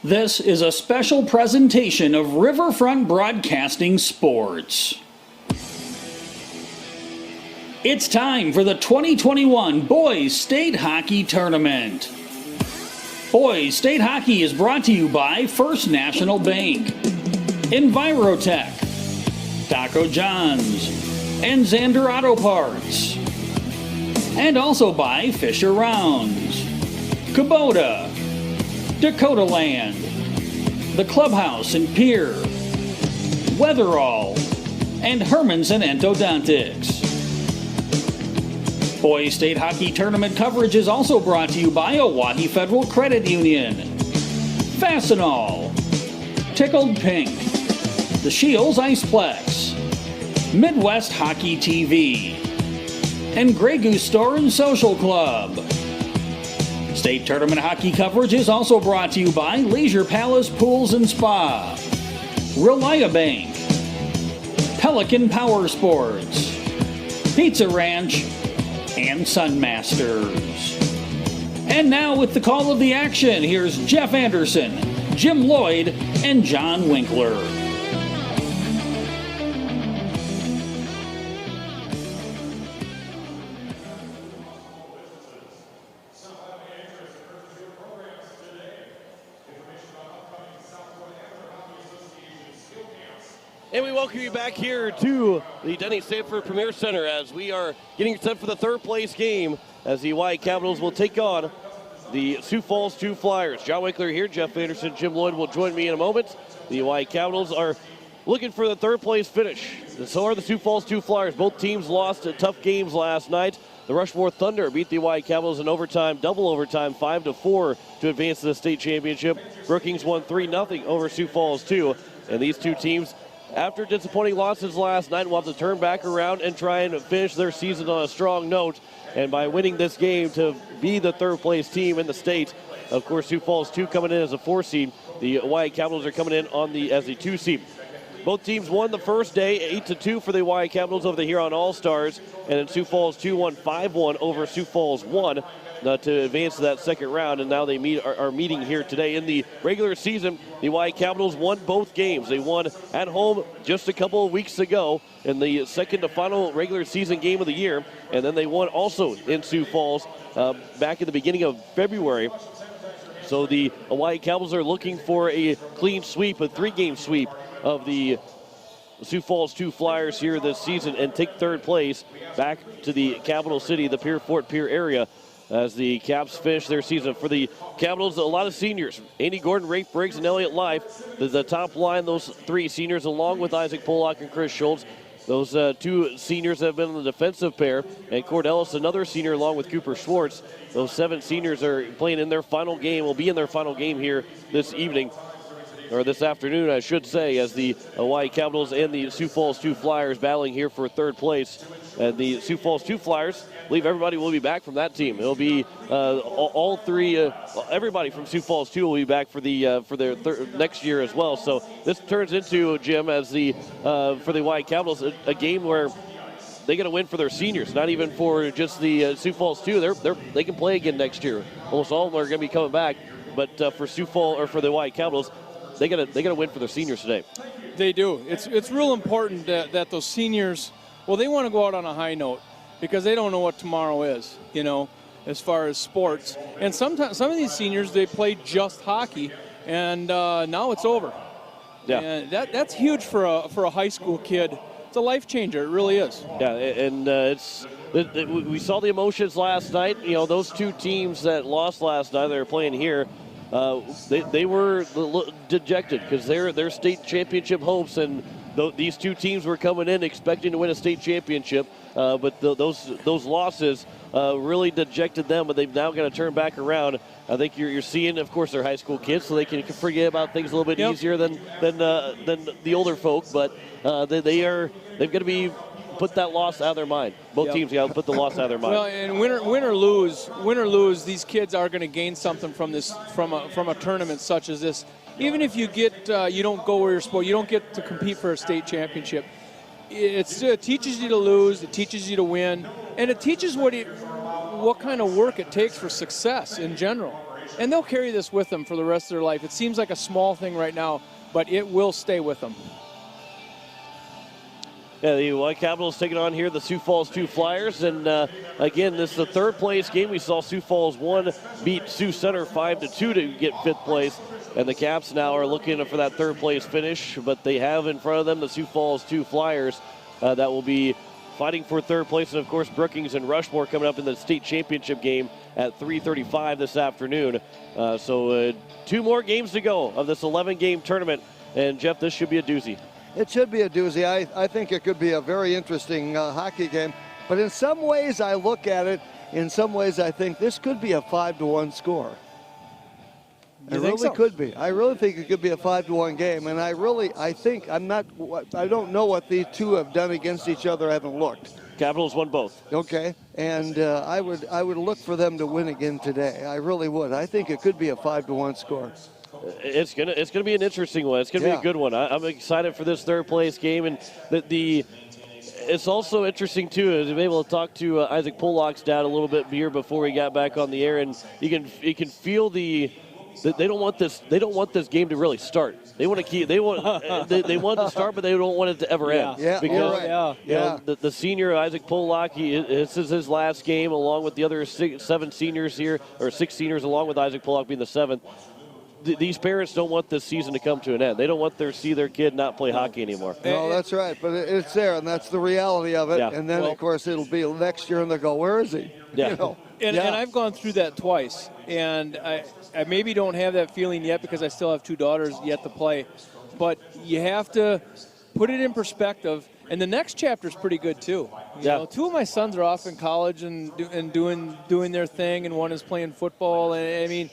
This is a special presentation of Riverfront Broadcasting Sports. It's time for the 2021 Boys State Hockey Tournament. Boys State Hockey is brought to you by First National Bank, Envirotech, Taco John's, and Xander Auto Parts. And also by Fisher Rounds, Kubota, Dakota Land, The Clubhouse and Pier, Weatherall, and Hermanson Endodontics. Boys State Hockey Tournament coverage is also brought to you by Oahe Federal Credit Union, Fastenal, Tickled Pink, the Shields Iceplex, Midwest Hockey TV, and Grey Goose Store and Social Club. State Tournament hockey coverage is also brought to you by Leisure Palace Pools and Spa, Reliabank, Pelican Power Sports, Pizza Ranch, and Sunmasters. And now with the call of the action, here's Jeff Anderson, Jim Lloyd, and John Winkler. And we welcome you back here to the Denny Sanford Premier Center as we are getting set for the third place game as the Oahe Capitals will take on the Sioux Falls 2 Flyers. John Winkler here, Jeff Anderson, Jim Lloyd will join me in a moment. The Oahe Capitals are looking for the third place finish. And so are the Sioux Falls 2 Flyers. Both teams lost tough games last night. The Rushmore Thunder beat the Oahe Capitals in overtime, double overtime, 5-4 to advance to the state championship. Brookings won 3-0 over Sioux Falls 2. And these two teams, after disappointing losses last night, will have to turn back around and try and finish their season on a strong note. And by winning this game to be the third place team in the state, of course, Sioux Falls 2 coming in as a 4 seed. The Oahe Capitals are coming in as the 2 seed. Both teams won the first day, 8-2 for the Oahe Capitals over the Huron All-Stars. And then Sioux Falls 2 won 5-1 over Sioux Falls 1. To advance to that second round, and now they are meeting here today. In the regular season, the Oahe Capitals won both games. They won at home just a couple of weeks ago in the second to final regular season game of the year, and then they won also in Sioux Falls back at the beginning of February. So the Oahe Capitals are looking for a clean sweep, a 3-game sweep of the Sioux Falls 2 Flyers here this season and take third place back to the capital city, the Fort Pierre area, as the Caps finish their season. For the Capitals, a lot of seniors. Andy Gordon, Rafe Briggs, and Elliott Life. The top line, those 3 seniors, along with Isaac Pollock and Chris Schultz. Those 2 seniors have been in the defensive pair. And Cord Ellis, another senior, along with Cooper Schwartz. Those 7 seniors are playing in their final game, will be in their final game here this evening. Or this afternoon, I should say, as the Oahe Capitals and the Sioux Falls 2 Flyers battling here for third place. And the Sioux Falls 2 Flyers, I believe everybody will be back from that team. It'll be all 3, everybody from Sioux Falls 2 will be back for their next year as well. So this turns into, Jim, as for the Oahe Capitals, a game where they got to win for their seniors, not even for just the Sioux Falls 2. They can play again next year. Almost all of them are going to be coming back, but for Sioux Falls or for the Oahe Capitals, they got to win for their seniors today. They do. It's real important that those seniors, well, they want to go out on a high note because they don't know what tomorrow is, as far as sports. And sometimes some of these seniors, they play just hockey, and now it's over. Yeah, and that's huge for a high school kid. It's a life changer. It really is. Yeah, and we saw the emotions last night. Those 2 teams that lost last night, they were playing here. They were dejected because their state championship hopes, and these 2 teams were coming in expecting to win a state championship, but those losses really dejected them, but they've now got to turn back around. I think you're seeing, of course, they're high school kids, so they can forget about things a little bit easier than the older folk, but they've got to be put that loss out of their mind. Both teams got to put the loss out of their mind. Well, and win or lose, these kids are going to gain something from this, from a tournament such as this. Even if you you don't go where you're supposed, you don't get to compete for a state championship. It teaches you to lose, it teaches you to win, and it teaches what kind of work it takes for success in general. And they'll carry this with them for the rest of their life. It seems like a small thing right now, but it will stay with them. Yeah, the White Capitals taking on here the Sioux Falls 2 Flyers. And again, this is the third place game. We saw Sioux Falls 1 beat Sioux Center 5-2 to get fifth place. And the Caps now are looking for that third place finish. But they have in front of them the Sioux Falls 2 Flyers that will be fighting for third place. And of course, Brookings and Rushmore coming up in the state championship game at 3:35 this afternoon. So 2 more games to go of this 11-game tournament. And Jeff, this should be a doozy. It should be a doozy. I think it could be a very interesting hockey game. But in some ways, I look at it. In some ways, I think this could be a 5-1 score. It really could be. I really think it could be a 5-1 game. And I don't know what these two have done against each other. I haven't looked. Capitals won both. Okay. And I would look for them to win again today. I really would. I think it could be a 5-1 score. It's gonna be an interesting one. It's gonna be a good one. I'm excited for this third place game, and it's also interesting too is to be able to talk to Isaac Pollock's dad a little bit here before he got back on the air, and you can feel they don't want this game to really start. They want to keep they want it to start, but they don't want it to ever end. Yeah, because you know, the senior Isaac Pollock, this is his last game along with the other 7 seniors here, or 6 seniors along with Isaac Pollock being the 7th. These parents don't want this season to come to an end. They don't want see their kid not play hockey anymore. No, that's right. But it's there, and that's the reality of it. Yeah. And then, of course, it'll be next year, and they'll go, where is he? Yeah. You know? And I've gone through that twice. And I maybe don't have that feeling yet because I still have 2 daughters yet to play. But you have to put it in perspective. And the next chapter is pretty good, too. You know, 2 of my sons are off in college and doing their thing, and one is playing football. And I mean,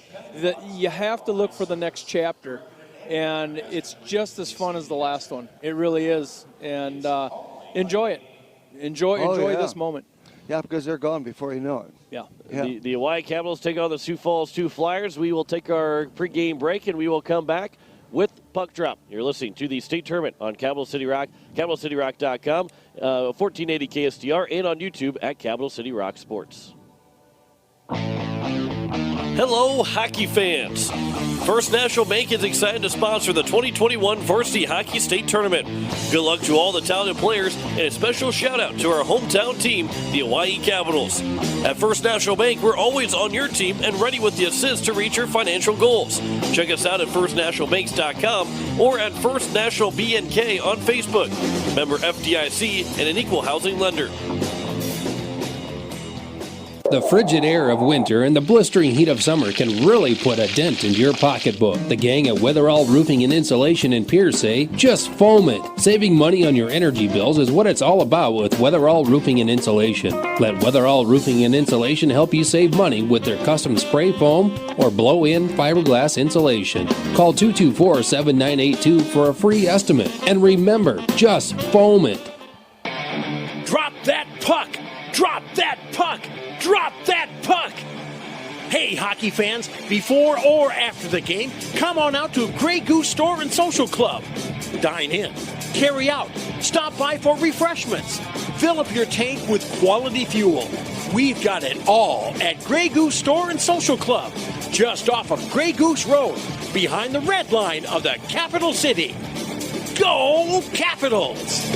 you have to look for the next chapter. And it's just as fun as the last one. It really is. And enjoy it. Enjoy this moment. Yeah, because they're gone before you know it. Yeah. The Hawaii Capitals take on the Sioux Falls 2 Flyers. We will take our pregame break, and we will come back with Puck Drop. You're listening to the state tournament on Capital City Rock, CapitalCityRock.com, 1480 KSTR, and on YouTube at Capital City Rock Sports. Hello, hockey fans. First National Bank is excited to sponsor the 2021 Varsity Hockey State Tournament. Good luck to all the talented players, and a special shout out to our hometown team, the Hawaii Capitals. At First National Bank, we're always on your team and ready with the assist to reach your financial goals. Check us out at firstnationalbanks.com or at First National BNK on Facebook. Member FDIC and an equal housing lender. The frigid air of winter and the blistering heat of summer can really put a dent into your pocketbook. The gang at Weatherall Roofing and Insulation in Pierce say, just foam it. Saving money on your energy bills is what it's all about with Weatherall Roofing and Insulation. Let Weatherall Roofing and Insulation help you save money with their custom spray foam or blow-in fiberglass insulation. Call 224-7982 for a free estimate. And remember, just foam it. Drop that puck! Drop that puck! Drop that puck! Hey, hockey fans, before or after the game, come on out to Grey Goose Store and Social Club. Dine in, carry out, stop by for refreshments, fill up your tank with quality fuel. We've got it all at Grey Goose Store and Social Club, just off of Grey Goose Road, behind the red line of the capital city. Go Capitals!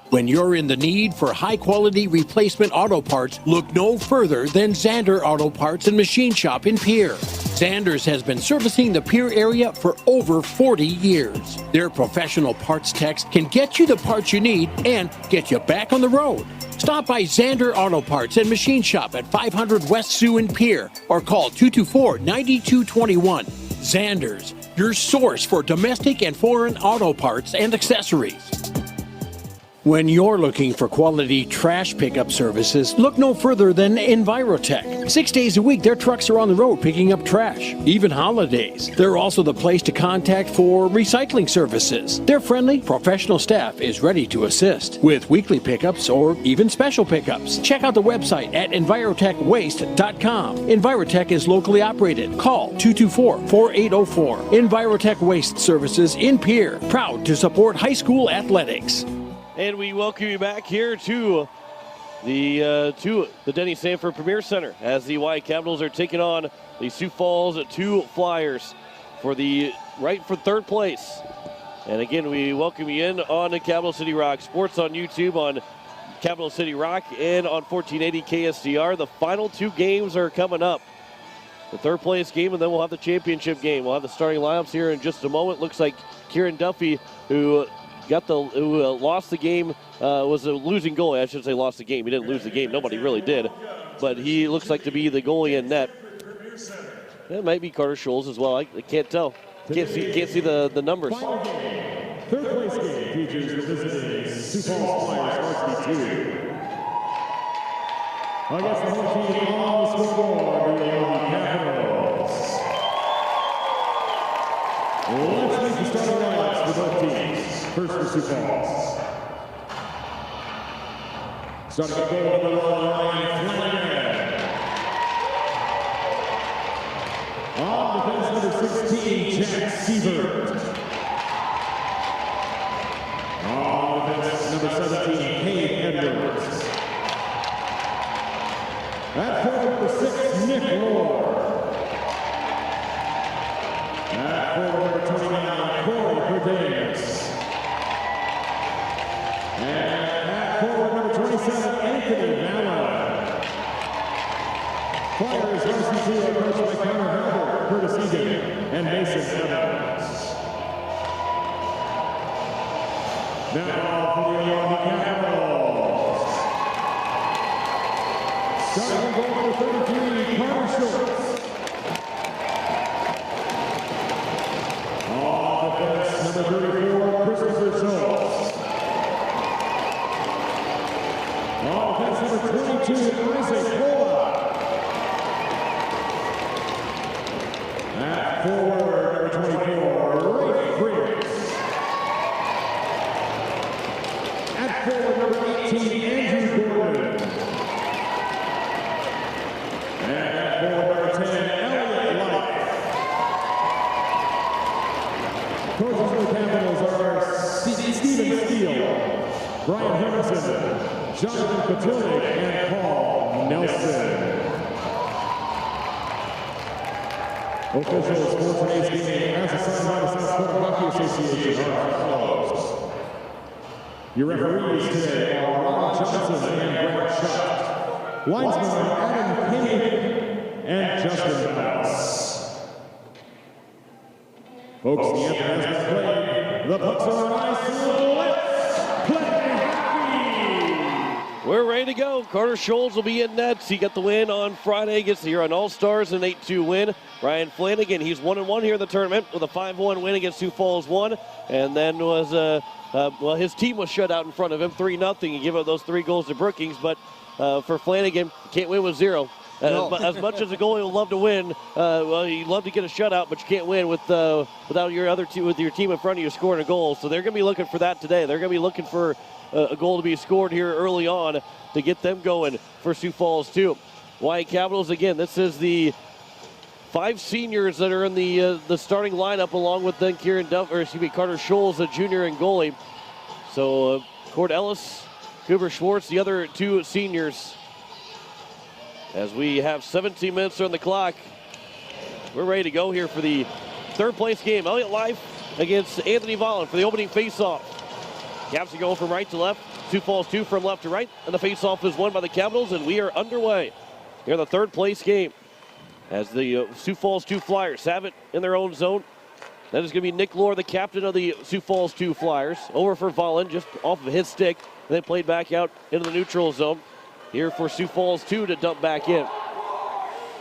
When you're in the need for high-quality replacement auto parts, look no further than Zander Auto Parts and Machine Shop in Pierre. Zander's has been servicing the Pierre area for over 40 years. Their professional parts techs can get you the parts you need and get you back on the road. Stop by Zander Auto Parts and Machine Shop at 500 West Sioux in Pierre or call 224-9221. Zander's, your source for domestic and foreign auto parts and accessories. When you're looking for quality trash pickup services, look no further than Envirotech. 6 days a week, their trucks are on the road picking up trash, even holidays. They're also the place to contact for recycling services. Their friendly, professional staff is ready to assist with weekly pickups or even special pickups. Check out the website at EnvirotechWaste.com. Envirotech is locally operated. Call 224-4804. Envirotech Waste Services in Pierre, proud to support high school athletics. And we welcome you back here to the Denny Sanford Premier Center as the Hawaii Capitals are taking on the Sioux Falls 2 Flyers for third place. And again, we welcome you in on the Capital City Rock Sports on YouTube, on Capital City Rock, and on 1480 KSDR. The final 2 games are coming up. The third place game, and then we'll have the championship game. We'll have the starting lineups here in just a moment. Looks like Kieran Duffy, who lost the game, was a losing goalie. I should say lost the game. He didn't lose the game. Nobody really did. But he looks like to be the goalie in net. It might be Carter Scholes as well. I can't tell. Can't see the numbers. Third place game features the visiting Sioux Falls Flyers varsity 2. Against the home team on the scoreboard, the Oahe Capitals. Let's make the starting lineups for both teams. First for Sioux Falls. Starting at goal number 1, Ryan Flanagan. On defense number 16, Jack Siebert. On defense number 17, Cade Edwards. At forward number 6, Nick Lord. At forward number 29, Corey Perdanes. And at forward number 27, Anthony Mallon. Flyers varsity 2 are coached by Connor Halbert, Curtis Egan, and Mason Evans. Now for the Oahe Capitals. Starting goal number 33, Carter Schultz. On defense, number 34, Christopher Schultz. On defense, number 22, Isaac Kola. At forward, number 24, Rafe Briggs. At forward, number 18, Andrew Gordon. And at forward, number 10, Elliot Light. Coaches for the Capitals are Stephen Steele, Brian Henderson, Jonathan Kotilnik, and Paul Nelson. Officials for today's game, as assigned by the South Dakota Hockey Association, are closed. Your referees today are Ron Johnson and Brett Schutt. Linesmen Adam Kinney and Justin Bass. Folks, the anthem has been played. The pucks are on ice. Let's play hockey! We're ready to go. Carter Scholes will be in nets. He got the win on Friday. Gets here on All-Stars, an 8-2 win. Ryan Flanagan, he's 1-1 here in the tournament with a 5-1 win against Sioux Falls 1. And then was, his team was shut out in front of him, 3-0. He gave up those 3 goals to Brookings. But for Flanagan, can't win with 0. No. As much as a goalie would love to win, you'd love to get a shutout, but you can't win without your other team, with your team in front of you scoring a goal. So they're going to be looking for that today. They're going to be looking for a goal to be scored here early on to get them going for Sioux Falls too. Oahe Capitals, again, this is the 5 seniors that are in the starting lineup, along with then Carter Scholes, a junior and goalie. So Cord Ellis, Cooper Schwartz, the other 2 seniors. As we have 17 minutes on the clock, we're ready to go here for the third place game. Elliott Life against Anthony Vollen for the opening faceoff. Caps are going from right to left. Sioux Falls 2 from left to right, and the faceoff is won by the Capitals, and we are underway here in the third place game as the Sioux Falls 2 Flyers have it in their own zone. That is going to be Nick Lohr, the captain of the Sioux Falls 2 Flyers. Over for Vollen, just off of his stick, and then played back out into the neutral zone. Here for Sioux Falls 2 to dump back in.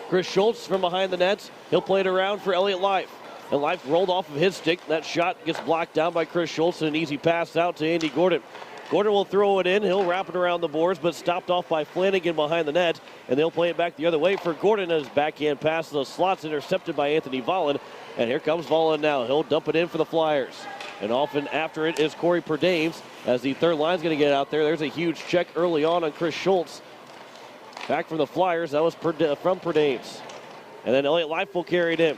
Chris Schultz from behind the nets. He'll play it around for Elliott Life. And Life rolled off of his stick. That shot gets blocked down by Chris Schultz, and an easy pass out to Andy Gordon. Gordon will throw it in. He'll wrap it around the boards, but stopped off by Flanagan behind the net. And they'll play it back the other way for Gordon as backhand pass to the slots, intercepted by Anthony Vollen. And here comes Vollen now. He'll dump it in for the Flyers. And often after it is Corey Perdames as the third line's going to get out there. There's a huge check early on Chris Schultz. Back from the Flyers. That was from Perdames. And then Elliott Life will carry it in.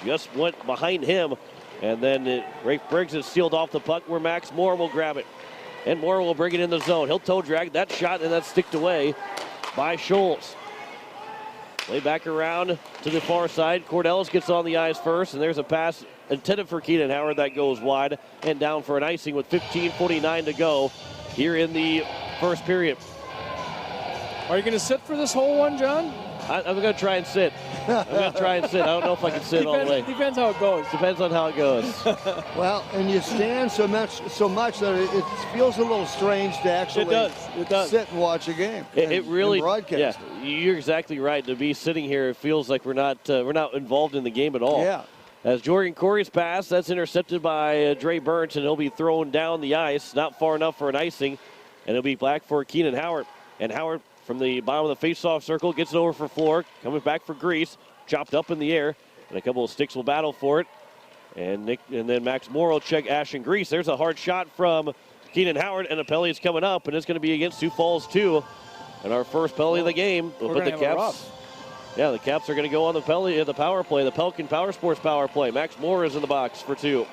Just went behind him. And then Rafe Briggs has sealed off the puck where Max Moore will grab it. And Moore will bring it in the zone. He'll toe drag that shot, and that's sticked away by Schultz. Play back around to the far side. Cordellis gets on the ice first, and there's a pass intended for Keenan Howard that goes wide and down for an icing with 15:49 to go here in the first period. Are you going to sit for this whole one, John? I'm going to try and sit. I don't know if I can sit all the way. Depends how it goes. Depends on how it goes. Well, and you stand so much that it feels a little strange to actually It does. sit and watch a game. It really, broadcast. Yeah, you're exactly right. To be sitting here, it feels like we're not involved in the game at all. Yeah. As Jordan Corey's pass, that's intercepted by Dre Burns, and he'll be thrown down the ice, not far enough for an icing, and it'll be back for Keenan Howard. And Howard, from the bottom of the face-off circle, gets it over for Floor, coming back for Grease, chopped up in the air, and a couple of sticks will battle for it. And then Max Moore will check Ashton Grease. There's a hard shot from Keenan Howard, and a penalty is coming up, and it's going to be against Sioux Falls 2. And our first penalty of the game. We're going to have a rough. Yeah, the Caps are going to go on the penalty, the power play, the Pelican Power Sports power play. Max Moore is in the box for 2.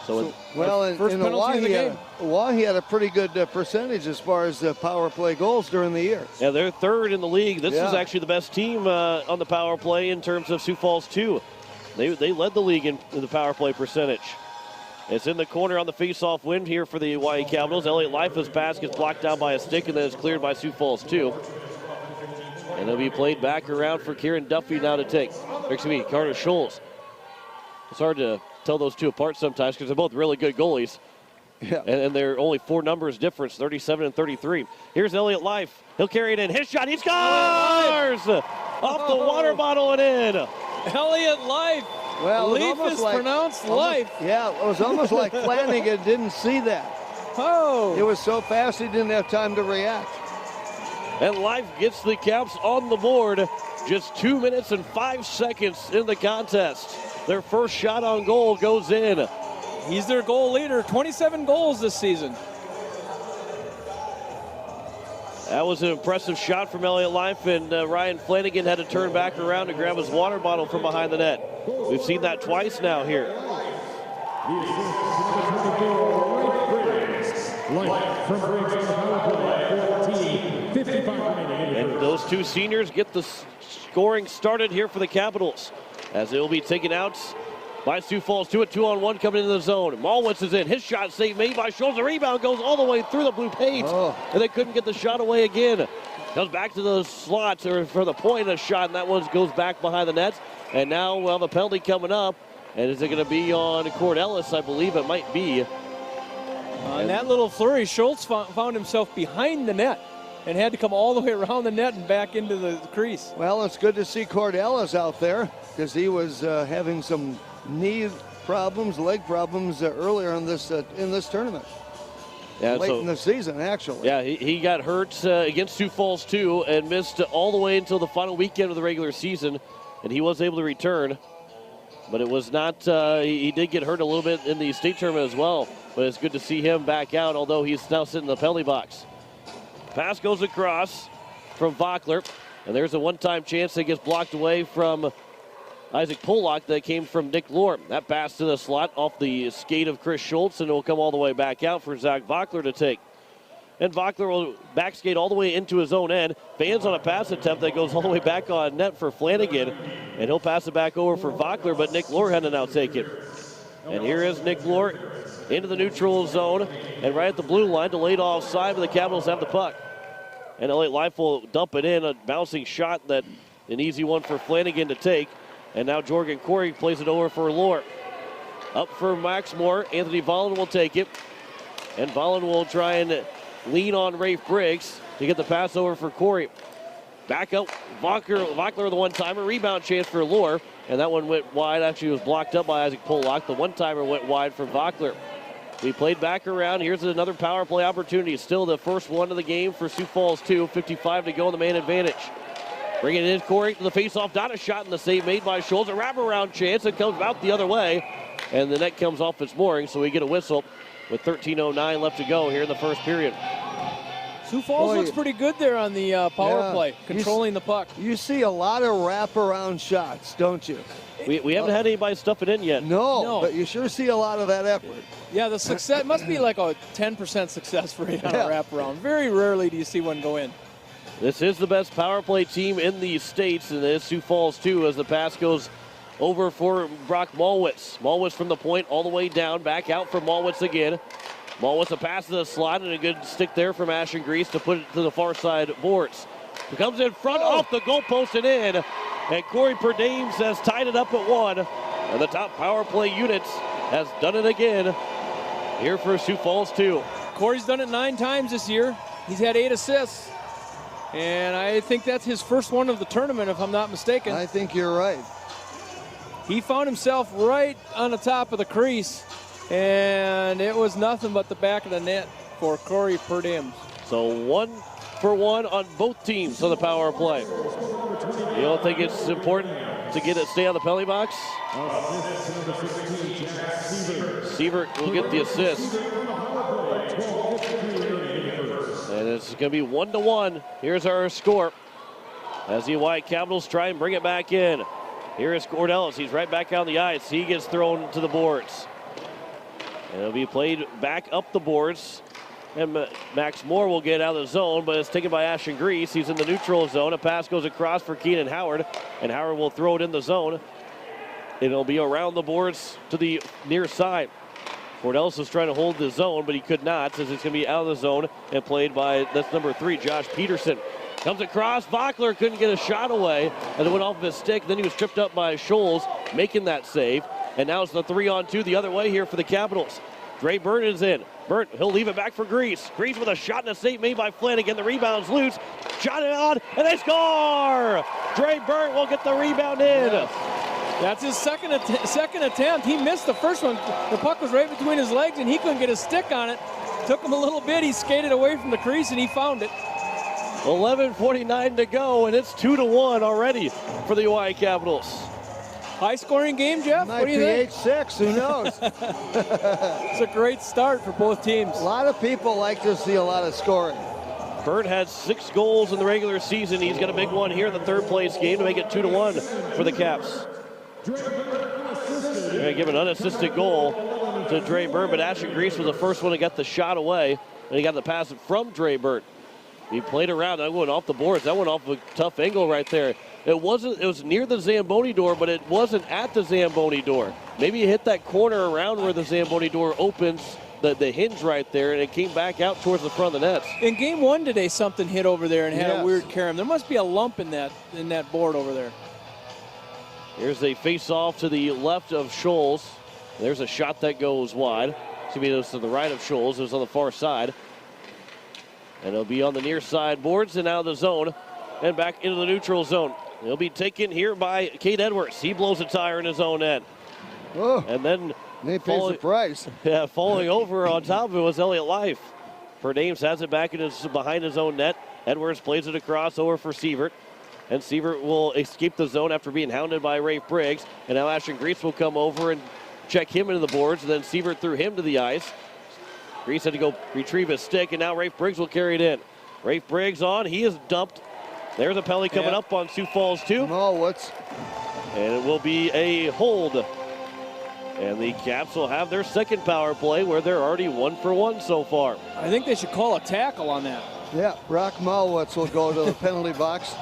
Well, in Oahe had a pretty good percentage as far as power play goals during the year. Yeah, they're third in the league. This is actually the best team on the power play in terms of Sioux Falls 2. They led the league in the power play percentage. It's in the corner on the face-off win here for the Oahe Capitals. Elliott Lifa's pass gets blocked down by a stick, and then it's cleared by Sioux Falls 2. And it'll be played back around for Kieran Duffy now to take. Carter Scholes. It's hard to tell those two apart sometimes because they're both really good goalies. Yeah. And they're only 4 numbers difference, 37 and 33. Here's Elliott Life. He'll carry it in. His shot. He scores! Off the water bottle and in. Elliott Life. Well, Leaf is pronounced Life. Yeah, it was almost like Flanagan didn't see that. Oh. It was so fast he didn't have time to react. And Life gets the Caps on the board. Just 2 minutes and 5 seconds in the contest. Their first shot on goal goes in. He's their goal leader, 27 goals this season. That was an impressive shot from Elliott Life, and Ryan Flanagan had to turn back around to grab his water bottle from behind the net. We've seen that twice now here. And those two seniors get the scoring started here for the Capitals, as they will be taken out by Sioux Falls 2 at 2-on-1 coming into the zone. Malwitz is in. His shot save made by Scholes. The rebound goes all the way through the blue paint, and they couldn't get the shot away again. Comes back to the slots or for the point of the shot, and that one goes back behind the net. And now we'll have a penalty coming up. And is it going to be on Cordellis? I believe it might be. On that little flurry, Schultz found himself behind the net and had to come all the way around the net and back into the crease. Well, it's good to see Cordellis out there because he was having some knee problems, leg problems earlier in this tournament. Yeah, late in the season, actually. Yeah, he got hurt against Sioux Falls 2 and missed all the way until the final weekend of the regular season, and he was able to return. But it was not, he did get hurt a little bit in the state tournament as well, but it's good to see him back out, although he's now sitting in the penalty box. Pass goes across from Vockler, and there's a one-time chance that gets blocked away from Isaac Pollock that came from Nick Lore. That pass to the slot off the skate of Chris Schultz, and it will come all the way back out for Zach Vockler to take. And Vockler will back skate all the way into his own end. Fans on a pass attempt that goes all the way back on net for Flanagan, and he'll pass it back over for Vockler, but Nick Lore had to now take it. And here is Nick Lore into the neutral zone, and right at the blue line, delayed offside, but the Capitals have the puck. And Elliott Life will dump it in, a bouncing shot that an easy one for Flanagan to take. And now Jorgen Corey plays it over for Lore. Up for Max Moore. Anthony Vollen will take it. And Vollen will try and lean on Rafe Briggs to get the pass over for Corey. Back up, Vockler the one-timer. Rebound chance for Lore. And that one went wide. Actually, it was blocked up by Isaac Pollock. The one-timer went wide for Vockler. We played back around. Here's another power play opportunity. Still the first one of the game for Sioux Falls 2. 55 to go on the man advantage. Bringing it in, Corey to the faceoff. Not a shot in the save made by Schultz. A wraparound chance. It comes out the other way. And the net comes off its mooring, so we get a whistle with 13:09 left to go here in the first period. Sioux Falls looks pretty good there on the power play, controlling the puck. You see a lot of wraparound shots, don't you? We haven't had anybody stuff it in yet. No, but you sure see a lot of that effort. Yeah, the success must be like a 10% success rate on a wraparound. Very rarely do you see one go in. This is the best power play team in the States, and it is Sioux Falls too, as the pass goes over for Brock Malwitz. Malwitz from the point all the way down, back out for Malwitz again. Malwitz a pass to the slot, and a good stick there from Ashton Grease to put it to the far side boards. He comes in front, off the goalpost and in, and Corey Perdames has tied it up at 1. And the top power play unit has done it again here for Sioux Falls too. Corey's done it 9 times this year. He's had 8 assists. And I think that's his first one of the tournament, if I'm not mistaken. I think you're right. He found himself right on the top of the crease, and it was nothing but the back of the net for Corey Perdims. So 1 for 1 on both teams on the power play. You don't think it's important to stay on the penalty box? Sievert will get the assist. And it's going to be 1-1. Here's our score as the White Capitals try and bring it back in. Here is Cordellis. He's right back on the ice. He gets thrown to the boards. And it'll be played back up the boards. And Max Moore will get out of the zone, but it's taken by Ashton Grease. He's in the neutral zone. A pass goes across for Keenan Howard, and Howard will throw it in the zone. It'll be around the boards to the near side. Cordellis was trying to hold the zone, but he could not, as it's going to be out of the zone and played by, that's number 3, Josh Peterson. Comes across, Vockler couldn't get a shot away, and it went off of his stick. Then he was tripped up by Scholes, making that save. And now it's the 3-on-2 the other way here for the Capitals. Dre Burt is in. Burt, he'll leave it back for Grease. Grease with a shot and a save made by Flanagan. The rebound's loose. Shot it on, and they score! Dre Burt will get the rebound in. That's his second attempt. He missed the first one. The puck was right between his legs, and he couldn't get a stick on it. Took him a little bit. He skated away from the crease, and he found it. 11:49 to go, and it's 2-1 already for the Oahe Capitals. High-scoring game, Jeff? Might What do you think? 8-6, who knows? It's a great start for both teams. A lot of people like to see a lot of scoring. Burt had 6 goals in the regular season. He's got a big one here in the third-place game to make it 2-1 for the Caps. They're going to give an unassisted goal to Dre Burt, but Ashton Grease was the first one to get the shot away, and he got the pass from Dre Burt. He played around. That went off the boards. That went off a tough angle right there. It was near the Zamboni door, but it wasn't at the Zamboni door. Maybe he hit that corner around where the Zamboni door opens, the hinge right there, and it came back out towards the front of the nets. In game 1 today, something hit over there and had a weird carom. There must be a lump in that board over there. Here's a face-off to the left of Scholes. There's a shot that goes wide. Excuse me, it was to the right of Scholes. It was on the far side. And it'll be on the near side boards and out of the zone and back into the neutral zone. It'll be taken here by Cade Edwards. He blows a tire in his own net. Oh, and then they pays the price. Yeah, falling over on top of it was Elliott Life. Perdames has it back behind his own net. Edwards plays it across over for Sievert. And Sievert will escape the zone after being hounded by Rafe Briggs. And now Ashton Grease will come over and check him into the boards. And then Sievert threw him to the ice. Grease had to go retrieve his stick, and now Rafe Briggs will carry it in. Rafe Briggs on, he is dumped. There's a penalty coming up on Sioux Falls too. And it will be a hold. And the Caps will have their second power play where they're already 1 for 1 so far. I think they should call a tackle on that. Yeah, Brock Malwitz will go to the penalty box.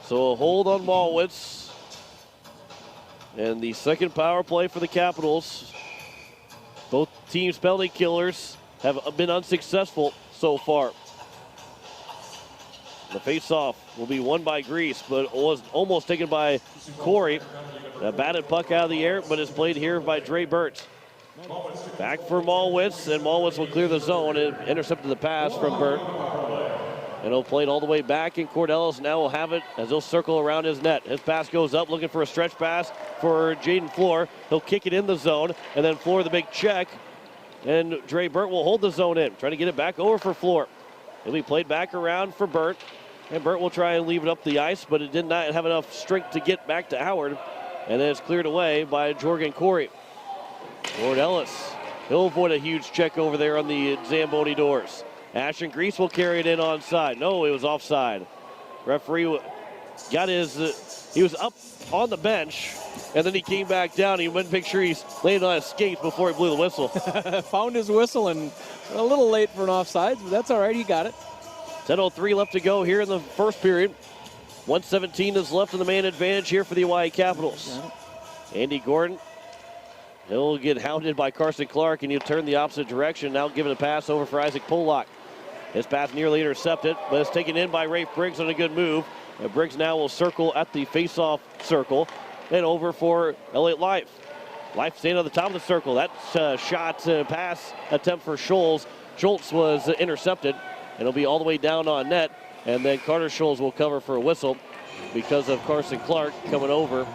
So a hold on Malwitz. And the second power play for the Capitals. Both teams' penalty killers have been unsuccessful so far. The face-off will be won by Grease, but was almost taken by Corey. A batted puck out of the air, but is played here by Dre Burt. Back for Malwitz, and Malwitz will clear the zone and intercepted the pass from Burt. And he'll play it all the way back, and Cordellis now will have it as he'll circle around his net. His pass goes up, looking for a stretch pass for Jaden Floor. He'll kick it in the zone, and then Floor the big check. And Dre Burt will hold the zone in, trying to get it back over for Floor. It'll be played back around for Burt. And Burt will try and leave it up the ice, but it did not have enough strength to get back to Howard. And then it's cleared away by Jorgen Corey. Cordellis, he'll avoid a huge check over there on the Zamboni doors. Ashton Grease will carry it in onside. No, it was offside. Referee got he was up on the bench, and then he came back down. He went to make sure he's laying on his skates before he blew the whistle. Found his whistle, and a little late for an offside, but that's all right. He got it. 10:03 left to go here in the first period. 1:17 is left in the man advantage here for the Hawaii Capitals. Andy Gordon, he'll get hounded by Carson Clark, and he'll turn the opposite direction. Now giving a pass over for Isaac Polak. His pass nearly intercepted, but it's taken in by Rafe Briggs on a good move. And Briggs now will circle at the face-off circle and over for Elliott Life. Life staying on the top of the circle. That pass attempt for Schultz. Schultz was intercepted, and it'll be all the way down on net. And then Carter Schultz will cover for a whistle because of Carson Clark coming over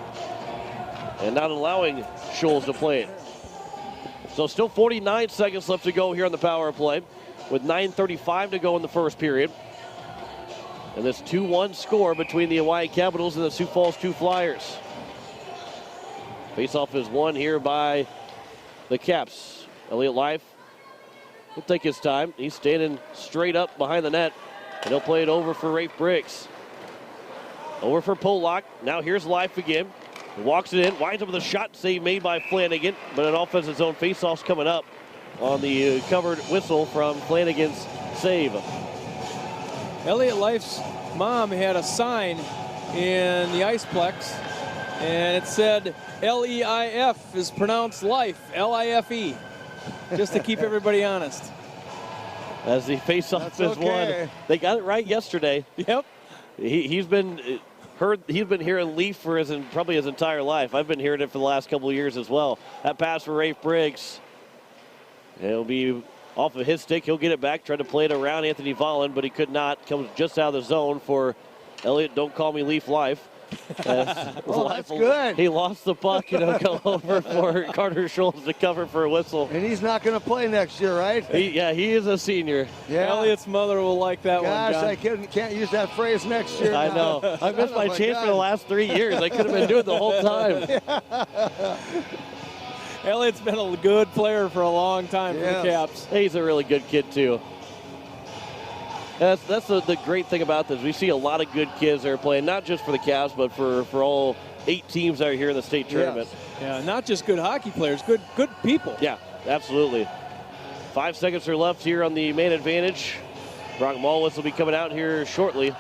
and not allowing Schultz to play it. So still 49 seconds left to go here on the power play with 9:35 to go in the first period. And this 2-1 score between the Hawaii Capitals and the Sioux Falls 2 Flyers. Faceoff is won here by the Caps. Elliott Life will take his time. He's standing straight up behind the net, and he'll play it over for Rafe Briggs. Over for Polak. Now here's Life again. He walks it in, winds up with a shot save made by Flanagan, but an offensive zone faceoff's coming up on the covered whistle from Flanagan's save. Elliott Life's mom had a sign in the Iceplex, and it said L-E-I-F is pronounced life, L-I-F-E, just to keep everybody honest. As the faceoff is won. They got it right yesterday. Yep. He's been hearing Leaf for probably his entire life. I've been hearing it for the last couple of years as well. That pass for Rafe Briggs. It'll be off of his stick. He'll get it back, try to play it around Anthony Vollen, but he could not. Comes just out of the zone for Elliott. Don't call me Leaf Life. That's good. He lost the puck, and it'll go over for Carter Schultz to cover for a whistle. And he's not going to play next year, right? He is a senior. Yeah. Elliott's mother will like that one, John. Gosh, I can't use that phrase next year. I know. I missed my chance for the last 3 years. I could have been doing it the whole time. Elliott's been a good player for a long time for the Caps. He's a really good kid, too. That's the great thing about this. We see a lot of good kids that are playing, not just for the Caps, but for all 8 teams that are here in the state tournament. Yeah, not just good hockey players, good people. Yeah, absolutely. 5 seconds are left here on the man advantage. Brock Malwitz will be coming out here shortly.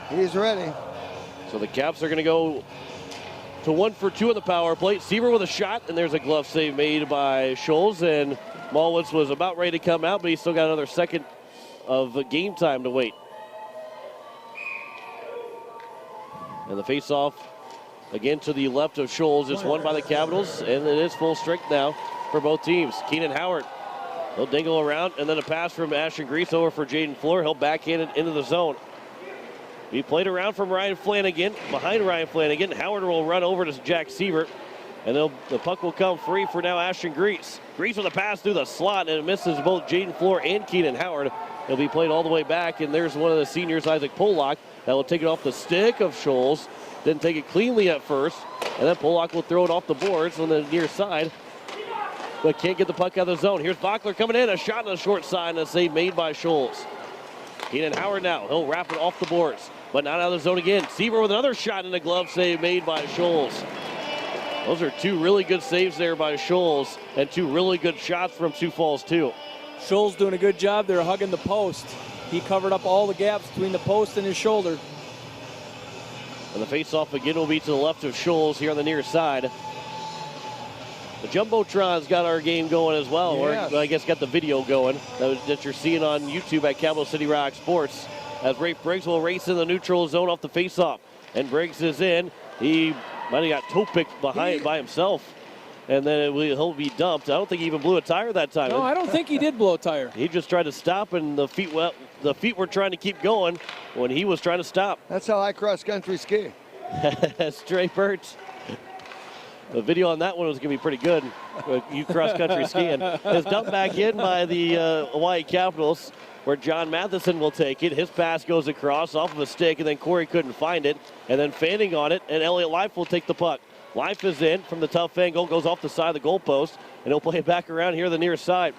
He's ready. So the Caps are going to go to 1 for 2 on the power play. Seaver with a shot, and there's a glove save made by Schultz, and Malwitz was about ready to come out, but he's still got another second of game time to wait. And the faceoff again to the left of Schultz is won by the Capitals, and it is full strength now for both teams. Keenan Howard, he'll dingle around, and then a pass from Ashton Grease over for Jaden Fleur. He'll backhand it into the zone. He played around from Ryan Flanagan. Behind Ryan Flanagan, Howard will run over to Jack Siebert, and the puck will come free for now Ashton Grease. Grease with a pass through the slot, and it misses both Jaden Fleur and Keenan Howard. He'll be played all the way back, and there's one of the seniors, Isaac Polak, that will take it off the stick of Schultz. Didn't take it cleanly at first, and then Polak will throw it off the boards on the near side, but can't get the puck out of the zone. Here's Bachler coming in, a shot on the short side, and a save made by Schultz. Keenan Howard now, he'll wrap it off the boards, but not out of the zone again. Seaver with another shot and a glove save made by Schultz. Those are 2 really good saves there by Schultz, and 2 really good shots from Sioux Falls too. Schultz doing a good job there hugging the post. He covered up all the gaps between the post and his shoulder. And the faceoff again will be to the left of Schultz here on the near side. The Jumbotron's got our game going as well, yes. or I guess got the video going that you're seeing on YouTube at Capital City Rock Sports. As Rafe Briggs will race in the neutral zone off the faceoff. And Briggs is in. He might have got toe picked behind by himself. And then he'll be dumped. I don't think he even blew a tire that time. No, I don't think he did blow a tire. He just tried to stop, and the feet were trying to keep going when he was trying to stop. That's how I cross-country ski. Straight Burts. The video on that one was going to be pretty good. You cross-country skiing. It's dumped back in by the Hawaii Capitals, where John Matheson will take it. His pass goes across off of a stick, and then Corey couldn't find it. And then fanning on it, and Elliott Life will take the puck. Life is in from the tough angle, goes off the side of the goalpost, and he'll play it back around here the near side.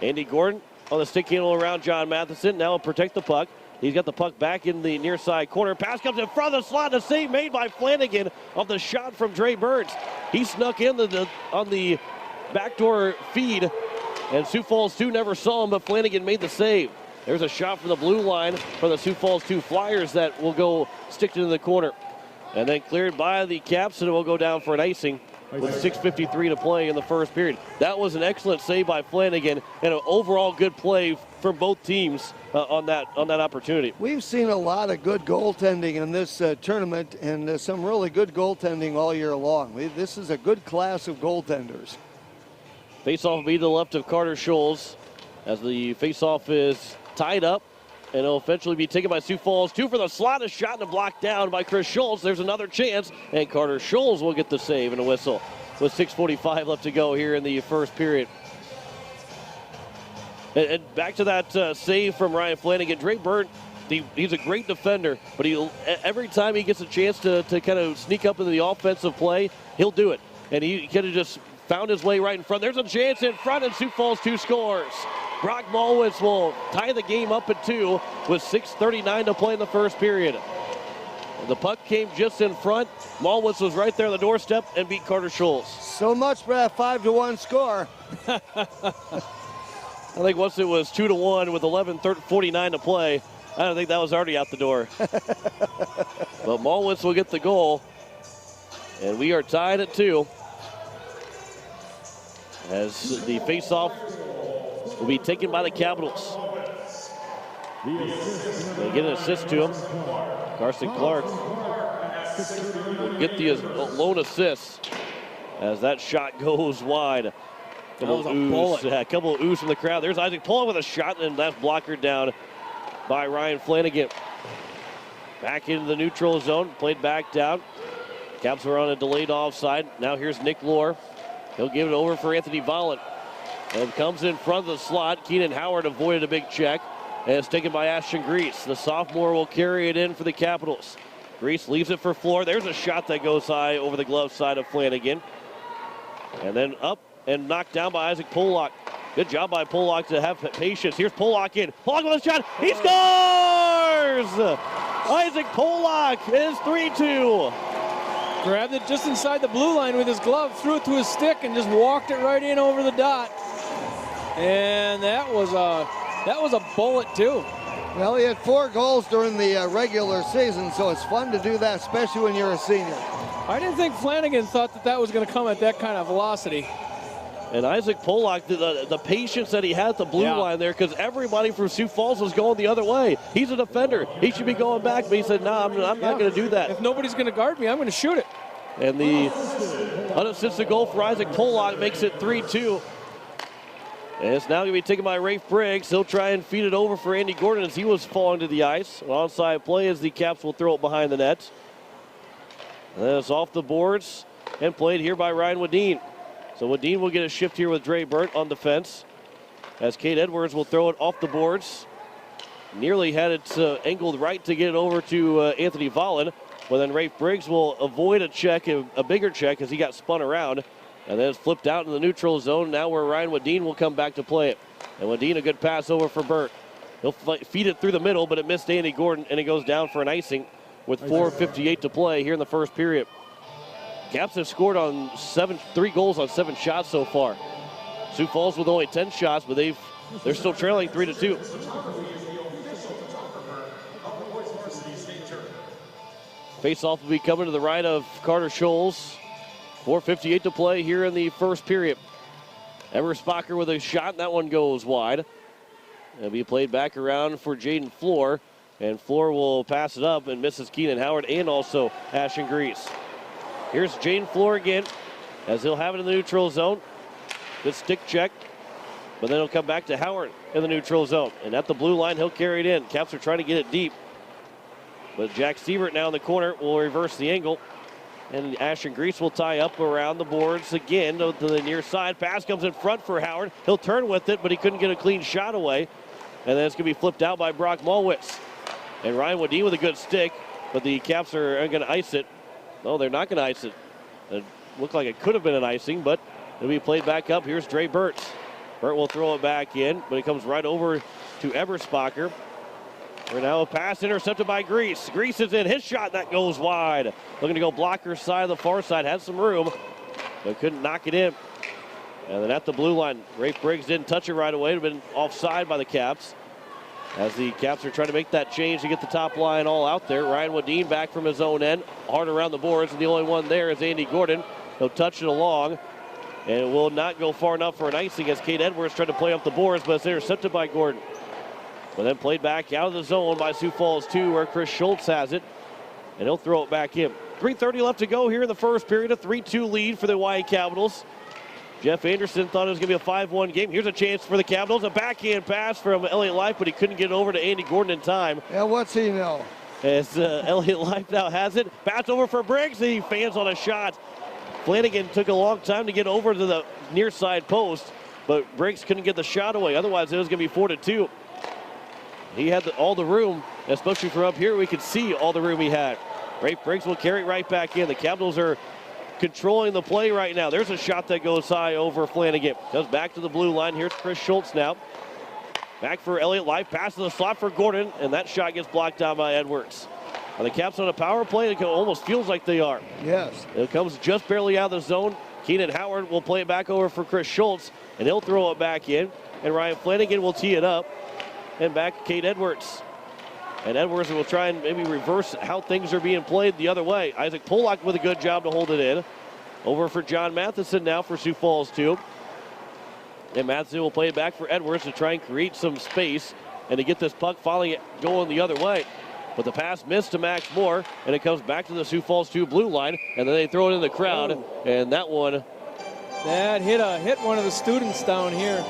Andy Gordon on the stick handle around John Matheson. Now he'll protect the puck. He's got the puck back in the near side corner. Pass comes in front of the slot. A save made by Flanagan off the shot from Dre Burns. He snuck in on the backdoor feed, and Sioux Falls 2 never saw him, but Flanagan made the save. There's a shot from the blue line for the Sioux Falls 2 Flyers that will go stick into the corner. And then cleared by the Caps, and it will go down for an icing with 6:53 to play in the first period. That was an excellent save by Flanagan and an overall good play from both teams on that opportunity. We've seen a lot of good goaltending in this tournament, and some really good goaltending all year long. This is a good class of goaltenders. Faceoff will be to the left of Carter Scholes as the faceoff is tied up, and it'll eventually be taken by Sioux Falls 2 for the slot. A shot and a block down by Chris Schultz. There's another chance, and Carter Scholes will get the save and a whistle with 6:45 left to go here in the first period. And back to that save from Ryan Flanagan. Dre Burt, he's a great defender, but every time he gets a chance to kind of sneak up into the offensive play, he'll do it. And he kind of just found his way right in front. There's a chance in front, and Sioux Falls 2 scores. Brock Malwitz will tie the game up at 2 with 6:39 to play in the first period. The puck came just in front. Malwitz was right there on the doorstep and beat Carter Scholes. So much for that 5-1 score. I think once it was 2-1 with 11:49 to play, I don't think that was already out the door. But Malwitz will get the goal, and we are tied at 2. As the faceoff will be taken by the Capitals. They get an assist to him. Carson Clark will get the lone assist as that shot goes wide. That was a bullet. A couple of oohs from the crowd. There's Isaac Pollock with a shot, and that's blocker down by Ryan Flanagan. Back into the neutral zone, played back down. Caps are on a delayed offside. Now here's Nick Lohr. He'll give it over for Anthony Vollant. And comes in front of the slot. Keenan Howard avoided a big check. And it's taken by Ashton Grease. The sophomore will carry it in for the Capitals. Grease leaves it for Floor. There's a shot that goes high over the glove side of Flanagan. And then up and knocked down by Isaac Pollock. Good job by Pollock to have patience. Here's Pollock in. Pollock with a shot. He scores! Isaac Pollock is 3-2. Grabbed it just inside the blue line with his glove, threw it to his stick, and just walked it right in over the dot. And that was a bullet too. Well, he had 4 goals during the regular season, so it's fun to do that, especially when you're a senior. I didn't think Flanagan thought that was going to come at that kind of velocity. And Isaac Pollock, the patience that he had at the blue line there, because everybody from Sioux Falls was going the other way. He's a defender. He should be going back, but he said, no, I'm not going to do that. If nobody's going to guard me, I'm going to shoot it. And the unassisted goal for Isaac Pollock makes it 3-2. And it's now going to be taken by Rafe Briggs. He'll try and feed it over for Andy Gordon as he was falling to the ice. An onside play as the Caps will throw it behind the net. And then it's off the boards and played here by Ryan Wadeen. So Wadeen will get a shift here with Dre Burt on defense. As Kate Edwards will throw it off the boards. Nearly had it angled right to get it over to Anthony Volland. But then Rafe Briggs will avoid a check, a bigger check, as he got spun around. And then it's flipped out in the neutral zone. Now where Ryan Wadeen will come back to play it. And Wadeen, a good pass over for Burt. He'll feed it through the middle, but it missed Andy Gordon, and it goes down for an icing with 4:58 to play here in the first period. Caps have scored on 3 goals on 7 shots so far. Sioux Falls with only 10 shots, but they're still trailing 3-2. Face-off will be coming to the right of Carter Scholes. 4:58 to play here in the first period. Everspacher with a shot, and that one goes wide. It'll be played back around for Jaden Floor, and Floor will pass it up and misses Keenan Howard and also Ashton Grease. Here's Jaden Floor again, as he'll have it in the neutral zone. Good stick check, but then he'll come back to Howard in the neutral zone. And at the blue line, he'll carry it in. Caps are trying to get it deep, but Jack Sievert now in the corner will reverse the angle. And Ashton Grease will tie up around the boards again to the near side. Pass comes in front for Howard. He'll turn with it, but he couldn't get a clean shot away. And then it's going to be flipped out by Brock Malwitz. And Ryan Wadeen with a good stick, but the Caps are going to ice it. No, they're not going to ice it. It looked like it could have been an icing, but it'll be played back up. Here's Dre Burt. Burt will throw it back in, but it comes right over to Eberspacher. We're now a pass intercepted by Grease. Grease is in. His shot, that goes wide. Looking to go blocker side of the far side. Had some room, but couldn't knock it in. And then at the blue line, Rafe Briggs didn't touch it right away. It would have been offside by the Caps. as the Caps are trying to make that change to get the top line all out there. Ryan Wadeen back from his own end, hard around the boards, and the only one there is Andy Gordon. He'll touch it along, and it will not go far enough for an icing as Cade Edwards tried to play up the boards, but it's intercepted by Gordon. But then played back out of the zone by Sioux Falls 2, where Chris Schultz has it, and he'll throw it back in. 3:30 left to go here in the first period, a 3-2 lead for the Hawaii Capitals. Jeff Anderson thought it was going to be a 5-1 game. Here's a chance for the Capitals. A backhand pass from Elliott Life, but he couldn't get it over to Andy Gordon in time. Yeah, what's he know? As Elliott Life now has it. Pass over for Briggs. He fans on a shot. Flanagan took a long time to get over to the near side post, but Briggs couldn't get the shot away. Otherwise, it was going to be 4-2. He had all the room, especially from up here. We could see all the room he had. Rafe Briggs will carry it right back in. The Capitals are controlling the play right now. There's a shot that goes high over Flanagan. Goes back to the blue line. Here's Chris Schultz now. Back for Elliott Life. Pass to the slot for Gordon, and that shot gets blocked down by Edwards. Are the Caps on a power play? It almost feels like they are. Yes. It comes just barely out of the zone. Keenan Howard will play it back over for Chris Schultz, and he'll throw it back in. And Ryan Flanagan will tee it up. And back Cade Edwards. And Edwards will try and maybe reverse how things are being played the other way. Isaac Pollock with a good job to hold it in. Over for John Matheson now for Sioux Falls 2. And Matheson will play it back for Edwards to try and create some space and to get this puck finally going the other way. But the pass missed to Max Moore, and it comes back to the Sioux Falls 2 blue line, and then they throw it in the crowd, and that one... That hit one of the students down here,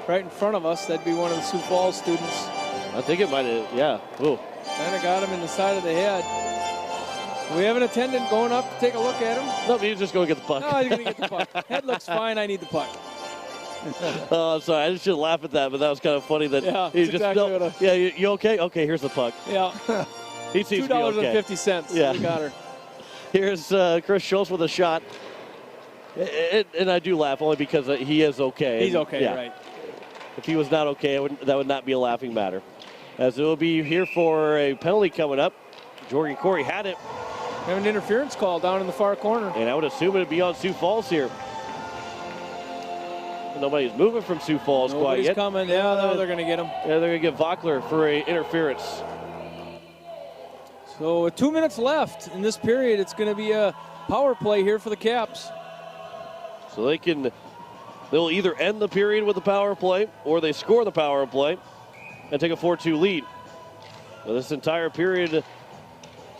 right in front of us. That'd be one of the Sioux Falls students. I think it might have, yeah. Ooh. Kind of got him in the side of the head. We have an attendant going up to take a look at him. No, he's just going to get the puck. No, he's going to get the puck. Head looks fine. I need the puck. Oh, I'm sorry. I just shouldn't laugh at that, but that was kind of funny that he's just, exactly no, yeah, you okay? Okay, here's the puck. Yeah. He seems to be okay. $2.50. Yeah. We got her. Here's Chris Schultz with a shot. And I do laugh only because he is okay. He's okay, yeah. Right. If he was not okay, that would not be a laughing matter. As it will be here for a penalty coming up. Jordan Corey had it. We have an interference call down in the far corner. And I would assume it would be on Sioux Falls here. Nobody's moving from Sioux Falls quite yet. Nobody's coming. Yeah, no, they're going to get him. Yeah, they're going to get Vockler for an interference. So with 2 minutes left in this period, it's going to be a power play here for the Caps. So they'll either end the period with the power play or they score the power play and take a 4-2 lead. Well, this entire period,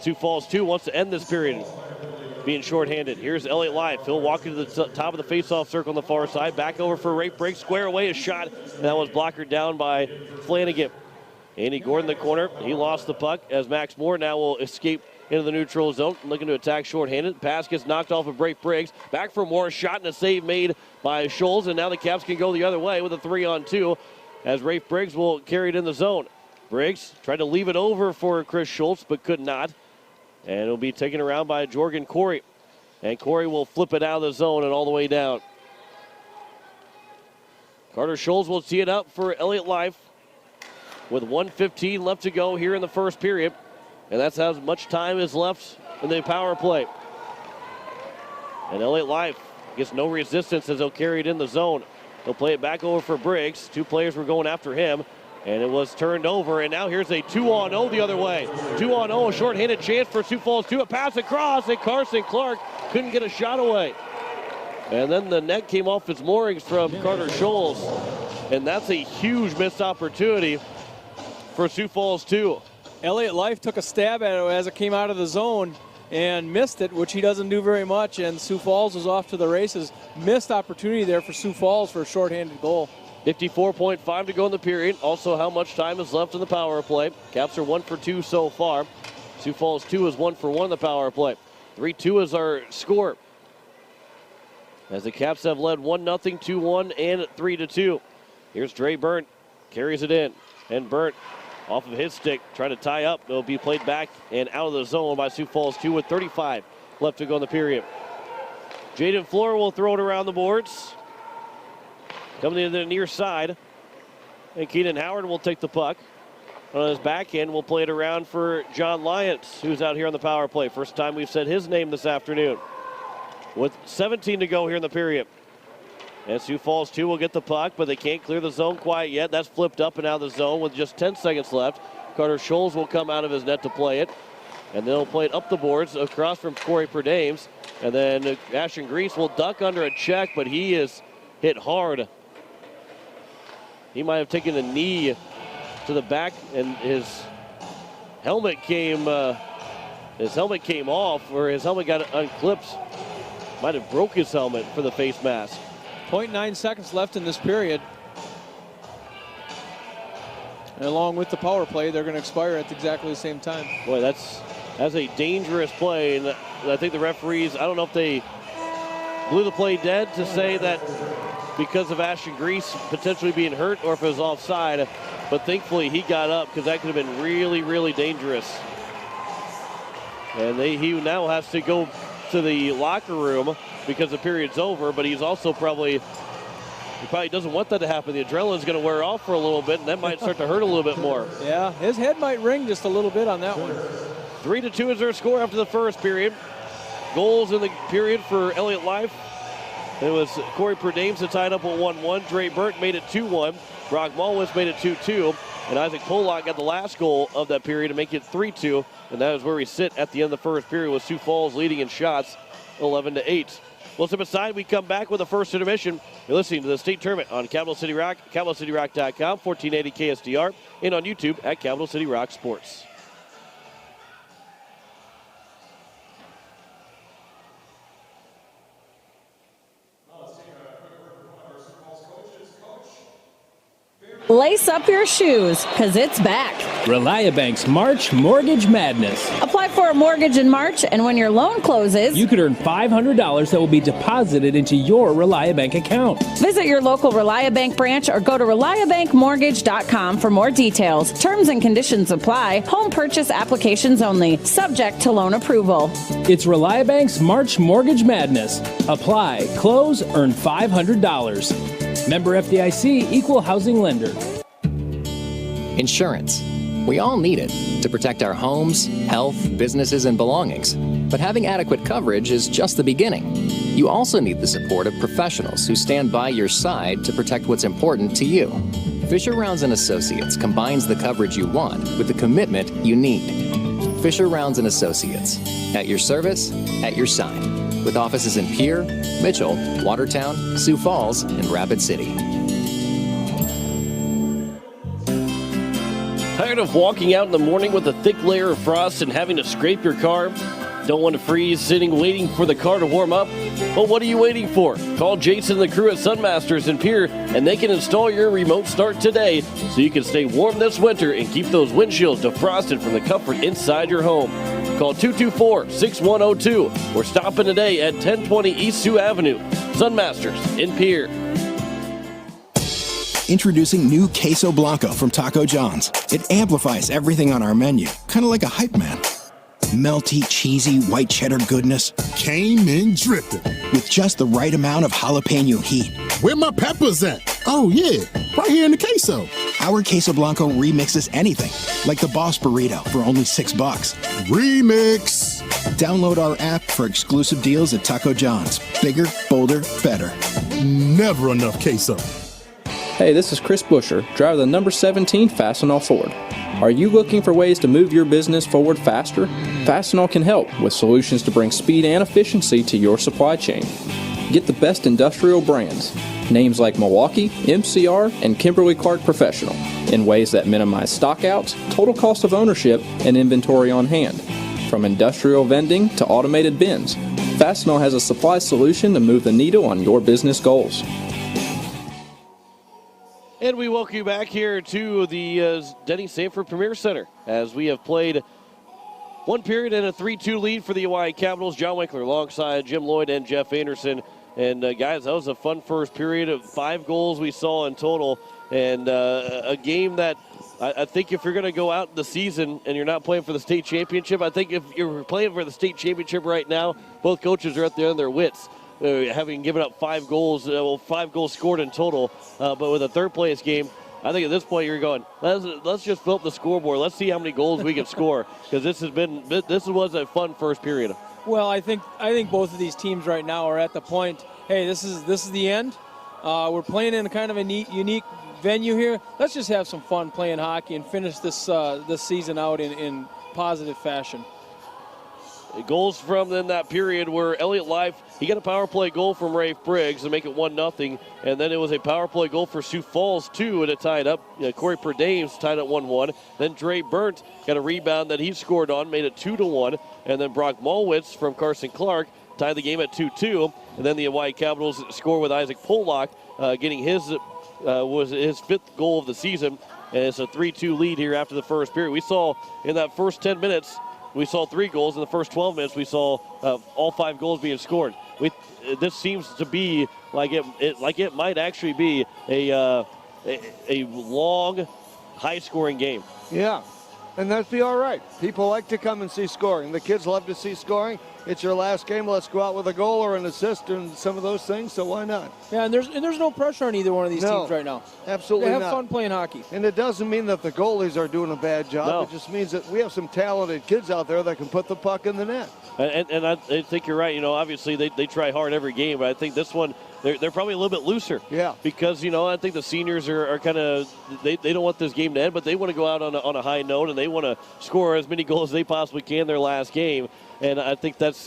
Sioux Falls 2 wants to end this period being shorthanded. Here's Elliott Life. He'll walk into the top of the faceoff circle on the far side. Back over for Rafe Briggs. Square away a shot. And that was blocked down by Flanagan. Andy Gordon in the corner. He lost the puck as Max Moore now will escape into the neutral zone, looking to attack shorthanded. Pass gets knocked off of Rafe Briggs. Back for Moore. Shot and a save made by Scholes. And now the Caps can go the other way with a 3-on-2 as Rafe Briggs will carry it in the zone. Briggs tried to leave it over for Chris Schultz, but could not. And it'll be taken around by Jorgen Corey. And Corey will flip it out of the zone and all the way down. Carter Scholes will tee it up for Elliott Life with 1:15 left to go here in the first period. And that's how much time is left in the power play. And Elliott Life gets no resistance as he'll carry it in the zone. He'll play it back over for Briggs. Two players were going after him. And it was turned over, and now here's a 2-on-0 the other way. 2-on-0, a short-handed chance for Sioux Falls 2. A pass across, and Carson Clark couldn't get a shot away. And then the net came off its moorings from Carter Scholes. And that's a huge missed opportunity for Sioux Falls 2. Elliott Life took a stab at it as it came out of the zone and missed it, which he doesn't do very much, and Sioux Falls was off to the races. Missed opportunity there for Sioux Falls for a short-handed goal. 54.5 to go in the period. Also, how much time is left in the power play. Caps are 1 for 2 so far. Sioux Falls 2 is 1 for 1 in the power play. 3-2 is our score. As the Caps have led 1-0, 2-1, and 3-2. Here's Dre Burnt. Carries it in. And Burnt off of his stick, trying to tie up. It'll be played back and out of the zone by Sioux Falls 2 with 35 left to go in the period. Jaden Floor will throw it around the boards. Coming in the near side. And Keenan Howard will take the puck. On his back end, we'll play it around for John Lyons, who's out here on the power play. First time we've said his name this afternoon. With 17 to go here in the period. And Sioux Falls 2 will get the puck, but they can't clear the zone quite yet. That's flipped up and out of the zone with just 10 seconds left. Carter Scholes will come out of his net to play it. And they'll play it up the boards across from Corey Perdames. And then Ashton Grease will duck under a check, but he is hit hard. He might have taken a knee to the back, and his helmet came off, or his helmet got unclipped. Might have broke his helmet for the face mask. 0.9 seconds left in this period. And along with the power play, they're going to expire at exactly the same time. Boy, that's a dangerous play, and I think the referees, I don't know if they blew the play dead to say that because of Ashton Grease potentially being hurt or if it was offside, but thankfully he got up because that could have been really, really dangerous. And he now has to go to the locker room because the period's over, but he's also probably doesn't want that to happen. The adrenaline's going to wear off for a little bit, and that might start to hurt a little bit more. Yeah, his head might ring just a little bit on that one. 3-2 is their score after the first period. Goals in the period for Elliott Life. It was Corey Perdames that tied up at 1-1. Dre Burke made it 2-1. Brock Mulwis made it 2-2. And Isaac Pollock got the last goal of that period to make it 3-2. And that is where we sit at the end of the first period with Sioux Falls leading in shots 11-8. We'll step aside. We come back with the first intermission. You're listening to the state tournament on Capital City Rock, CapitalCityRock.com, 1480 KSDR, and on YouTube at Capital City Rock Sports. Lace up your shoes, because it's back. ReliaBank's March Mortgage Madness. Apply for a mortgage in March, and when your loan closes, You could earn $500 that will be deposited into your ReliaBank account. visit your local ReliaBank branch or go to ReliaBankMortgage.com for more details. Terms and conditions apply. Home purchase applications only. Subject to loan approval. It's ReliaBank's March Mortgage Madness. Apply, close, earn $500. Member FDIC, Equal Housing Lender. Insurance. We all need it to protect our homes, health, businesses, and belongings. But having adequate coverage is just the beginning. You also need the support of professionals who stand by your side to protect what's important to you. Fisher Rounds & Associates combines the coverage you want with the commitment you need. Fisher Rounds & Associates. At your service, at your side. With offices in Pierre, Mitchell, Watertown, Sioux Falls, and Rapid City. Tired of walking out in the morning with a thick layer of frost and having to scrape your car? Don't want to freeze sitting waiting for the car to warm up? Well, what are you waiting for? Call Jason and the crew at Sunmasters in Pierre, and they can install your remote start today so you can stay warm this winter and keep those windshields defrosted from the comfort inside your home. Call 224-6102 or stop in today at 1020 East Sioux Avenue. Sunmasters in Pierre. Introducing new Queso Blanco from Taco John's. It amplifies everything on our menu, kind of like a hype man. Melty, cheesy, white cheddar goodness. Came in dripping. With just the right amount of jalapeno heat. Where my peppers at? Oh, yeah, right here in the queso. Our Queso Blanco remixes anything, like the Boss Burrito for only $6. Remix. Download our app for exclusive deals at Taco John's. Bigger, bolder, better. Never enough queso. Hey, this is Chris Busher, driver of the number 17 Fastenal Ford. Are you looking for ways to move your business forward faster? Fastenal can help with solutions to bring speed and efficiency to your supply chain. Get the best industrial brands, names like Milwaukee, MCR, and Kimberly-Clark Professional, in ways that minimize stockouts, total cost of ownership, and inventory on hand. From industrial vending to automated bins, Fastenal has a supply solution to move the needle on your business goals. And we welcome you back here to the Denny Sanford Premier Center as we have played one period and a 3-2 lead for the Oahe Capitals. John Winkler alongside Jim Lloyd and Jeff Anderson. And guys, that was a fun first period of 5 goals we saw in total. And a game that I think if you're going to go out in the season and you're not playing for the state championship, I think if you're playing for the state championship right now, both coaches are at the end of their wits. Having given up 5 goals, 5 goals scored in total, but with a third place game, I think at this point you're going, let's just fill up the scoreboard. Let's see how many goals we can score, because this was a fun first period. Well, I think both of these teams right now are at the point, hey, this is the end. We're playing in a kind of a neat, unique venue here. Let's just have some fun playing hockey and finish this season out in positive fashion. Goals from then that period were Elliott Life. He got a power play goal from Rafe Briggs to make it 1-0. And then it was a power play goal for Sioux Falls, 2, and it tied up. Corey Perdames tied at 1-1. Then Dre Burnt got a rebound that he scored on, made it 2-1. And then Brock Malwitz from Carson Clark tied the game at 2-2. And then the Hawaii Capitals score with Isaac Pollock, getting was his 5th goal of the season. And it's a 3-2 lead here after the first period. We saw in that first 10 minutes, we saw 3 goals. In the first 12 minutes, we saw all 5 goals being scored. This seems to be like it might actually be a long, high-scoring game. Yeah, and that'd be all right. People like to come and see scoring. The kids love to see scoring. It's your last game. Let's go out with a goal or an assist and some of those things, so why not? Yeah, and there's no pressure on either one of these teams right now. Absolutely not. They have fun playing hockey. And it doesn't mean that the goalies are doing a bad job. No. It just means that we have some talented kids out there that can put the puck in the net. And I think you're right. Obviously they try hard every game, but I think this one they're probably a little bit looser. Yeah. Because I think the seniors are kind of they don't want this game to end, but they want to go out on a high note and they want to score as many goals as they possibly can their last game. And I think that's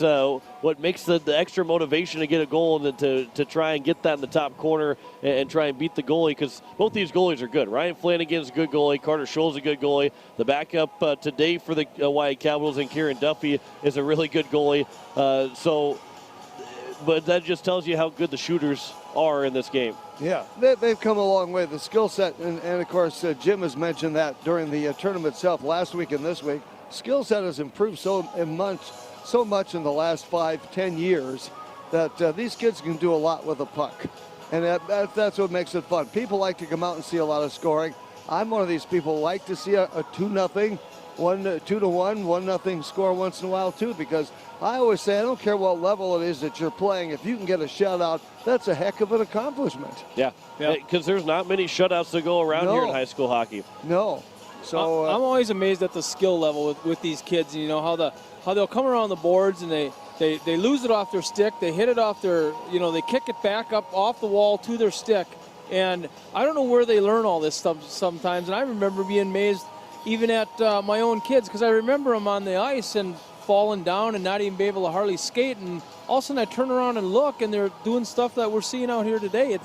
what makes the extra motivation to get a goal and to try and get that in the top corner and try and beat the goalie, because both these goalies are good. Ryan Flanagan's a good goalie. Carter Scholl's a good goalie. The backup today for the Hawaii Capitals and Kieran Duffy is a really good goalie. But that just tells you how good the shooters are in this game. Yeah, they've come a long way. The skill set, and of course, Jim has mentioned that during the tournament itself last week and this week. Skill set has improved so much in the last 5-10 years that these kids can do a lot with a puck. And that's what makes it fun. People like to come out and see a lot of scoring. I'm one of these people who like to see a 2-0, 2-1, 1-0 score once in a while too, because I always say I don't care what level it is that you're playing. If you can get a shutout, that's a heck of an accomplishment. Yeah, because there's not many shutouts to go around here in high school hockey. No. So I'm always amazed at the skill level with these kids. How they'll come around the boards and they lose it off their stick, they hit it off their, they kick it back up off the wall to their stick. And I don't know where they learn all this stuff sometimes. And I remember being amazed even at my own kids, because I remember them on the ice and falling down and not even be able to hardly skate. And all of a sudden I turn around and look, and they're doing stuff that we're seeing out here today.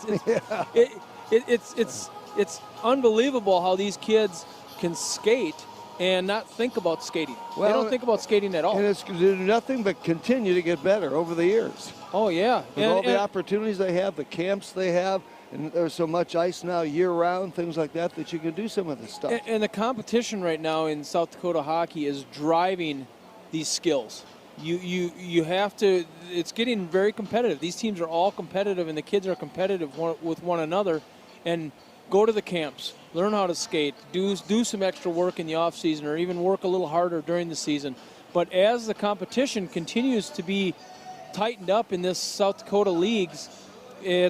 It's unbelievable how these kids can skate and not think about skating. Well, they don't think about skating at all. And it's going to do nothing but continue to get better over the years. Oh, yeah. With all the opportunities they have, the camps they have, and there's so much ice now year-round, things like that you can do some of this stuff. And the competition right now in South Dakota hockey is driving these skills. You have to, it's getting very competitive. These teams are all competitive, and the kids are competitive with one another. And go to the camps, learn how to skate, do some extra work in the off season, or even work a little harder during the season. But as the competition continues to be tightened up in this South Dakota leagues, the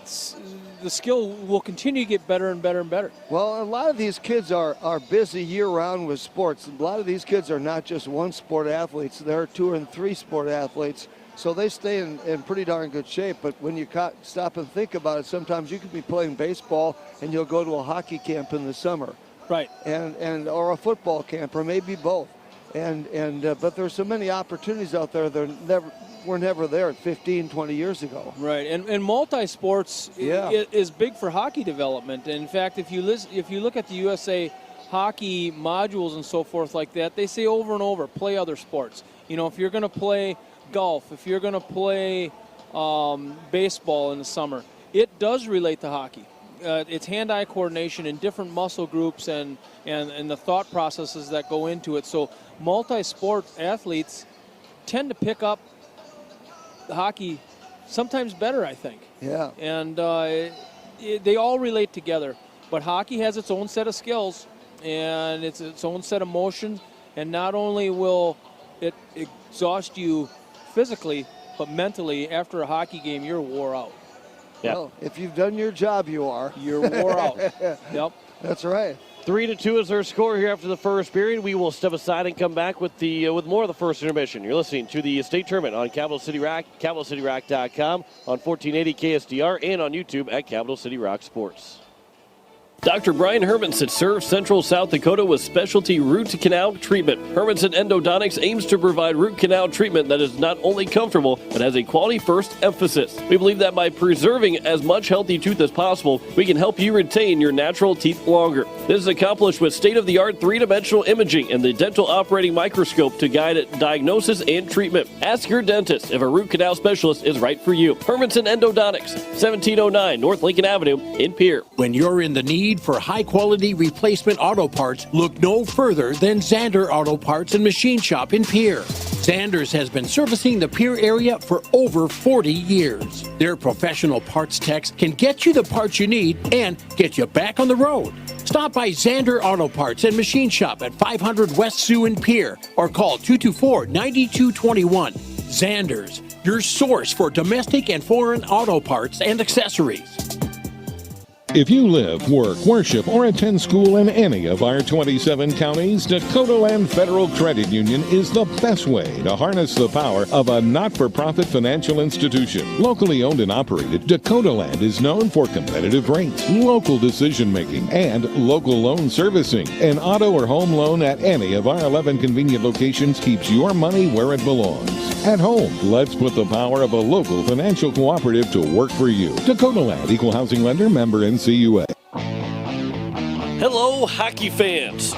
skill will continue to get better and better and better. Well, a lot of these kids are busy year-round with sports. A lot of these kids are not just one sport athletes. They're 2 and 3 sport athletes. So they stay in pretty darn good shape. But when you stop and think about it, sometimes you could be playing baseball and you'll go to a hockey camp in the summer. Right. And or a football camp, or maybe both. But there's so many opportunities out there that were never there 15, 20 years ago. Right. And multi-sports is big for hockey development. And in fact, if you look at the USA hockey modules and so forth like that, they say over and over, play other sports. If you're going to play golf, if you're going to play baseball in the summer, it does relate to hockey. It's hand-eye coordination and different muscle groups and the thought processes that go into it. So multi-sport athletes tend to pick up the hockey sometimes better, I think. Yeah. And they all relate together. But hockey has its own set of skills and its own set of motions. And not only will it exhaust you physically, but mentally, after a hockey game, you're wore out. Yeah. Well, if you've done your job, you are. You're wore out. Yep. That's right. 3-2 is our score here after the first period. We will step aside and come back with more of the first intermission. You're listening to the state tournament on Capital City Rock, CapitalCityRock.com, on 1480 KSDR, and on YouTube at Capital City Rock Sports. Dr. Brian Hermanson serves Central South Dakota with specialty root canal treatment. Hermanson Endodontics aims to provide root canal treatment that is not only comfortable, but has a quality first emphasis. We believe that by preserving as much healthy tooth as possible, we can help you retain your natural teeth longer. This is accomplished with state-of-the-art three-dimensional imaging and the dental operating microscope to guide diagnosis and treatment. Ask your dentist if a root canal specialist is right for you. Hermanson Endodontics, 1709 North Lincoln Avenue in Pierre. When you're in the need for high-quality replacement auto parts, look no further than Zander Auto Parts and Machine Shop in Pierre. Zanders has been servicing the Pierre area for over 40 years. Their professional parts techs can get you the parts you need and get you back on the road. Stop by Zander Auto Parts and Machine Shop at 500 West Sioux in Pierre or call 224-9221. Zanders, your source for domestic and foreign auto parts and accessories. If you live, work, worship, or attend school in any of our 27 counties, Dakota Land Federal Credit Union is the best way to harness the power of a not-for-profit financial institution. Locally owned and operated, Dakota Land is known for competitive rates, local decision-making, and local loan servicing. An auto or home loan at any of our 11 convenient locations keeps your money where it belongs. At home, let's put the power of a local financial cooperative to work for you. Dakota Land, Equal Housing Lender, member NCUA. Hello, hockey fans.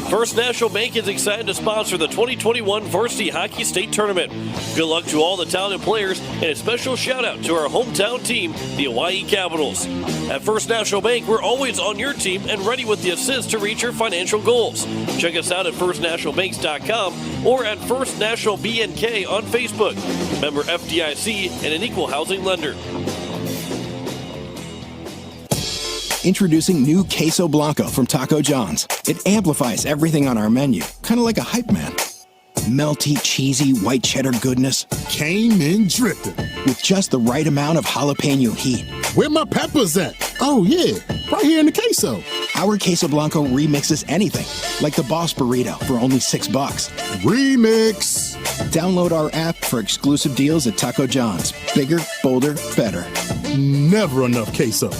First National Bank is excited to sponsor the 2021 Varsity Hockey State Tournament. Good luck to all the talented players, and a special shout-out to our hometown team, the Hawaii Capitals. At First National Bank, we're always on your team and ready with the assist to reach your financial goals. Check us out at firstnationalbanks.com or at First National BNK on Facebook. Member FDIC and an equal housing lender. Introducing new Queso Blanco from Taco John's. It amplifies everything on our menu, kind of like a hype man. Melty, cheesy, white cheddar goodness. Came in dripping. With just the right amount of jalapeno heat. Where my peppers at? Oh yeah, right here in the queso. Our Queso Blanco remixes anything, like the Boss Burrito for only $6. Remix. Download our app for exclusive deals at Taco John's. Bigger, bolder, better. Never enough queso.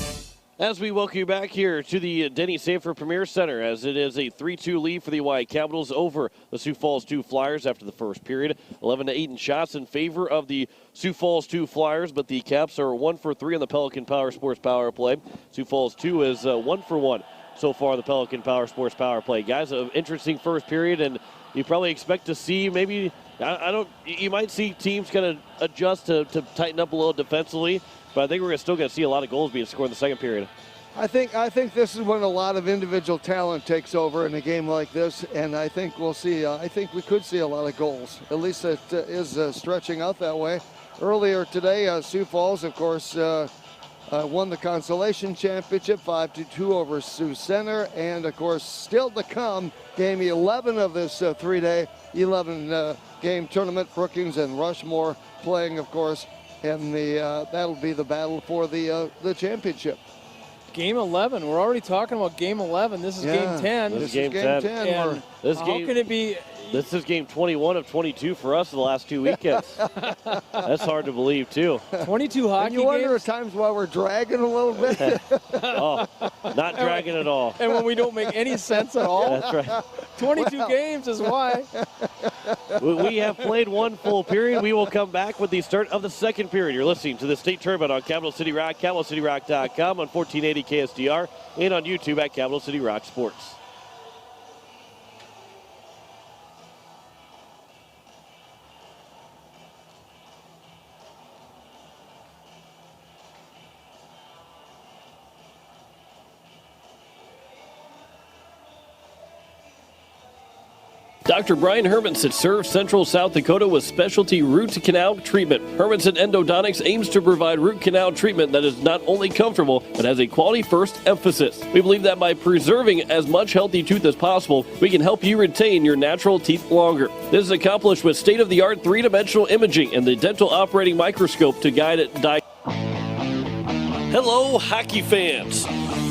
As we welcome you back here to the Denny Sanford Premier Center, as it is a 3-2 lead for the Hawaii Capitals over the Sioux Falls 2 Flyers after the first period. 11-8 in shots in favor of the Sioux Falls 2 Flyers, but the Caps are 1 for 3 on the Pelican Power Sports Power Play. Sioux Falls 2 is 1 for 1 so far on the Pelican Power Sports Power Play. Guys, an interesting first period, and you probably expect to see maybe, you might see teams kind of adjust to tighten up a little defensively. But I think we're still going to see a lot of goals being scored in the second period. I think this is when a lot of individual talent takes over in a game like this, and I think we'll see. I think we could see a lot of goals. At least it is stretching out that way. Earlier today, Sioux Falls, of course, won the consolation championship 5-2 over Sioux Center, and of course, still to come, game 11 of this 3-day 11-game tournament. Brookings and Rushmore playing, of course. And that'll be the battle for the championship. Game 11. We're already talking about Game 11. This is Game 10. This is Game 10. And how can it be? This is Game 21 of 22 for us the last 2 weekends. That's hard to believe, too. 22 hockey games. And you wonder at times why we're dragging a little bit. Oh, not dragging at all. And when we don't make any sense at all. That's right. 22 games is why. We have played one full period. We will come back with the start of the second period. You're listening to the state tournament on Capital City Rock, CapitalCityRock.com, on 1480 KSDR, and on YouTube at Capital City Rock Sports. Dr. Brian Hermanson serves Central South Dakota with specialty root canal treatment. Hermanson Endodontics aims to provide root canal treatment that is not only comfortable, but has a quality first emphasis. We believe that by preserving as much healthy tooth as possible, we can help you retain your natural teeth longer. This is accomplished with state-of-the-art three-dimensional imaging and the dental operating microscope to guide diagnosis. Hello, hockey fans.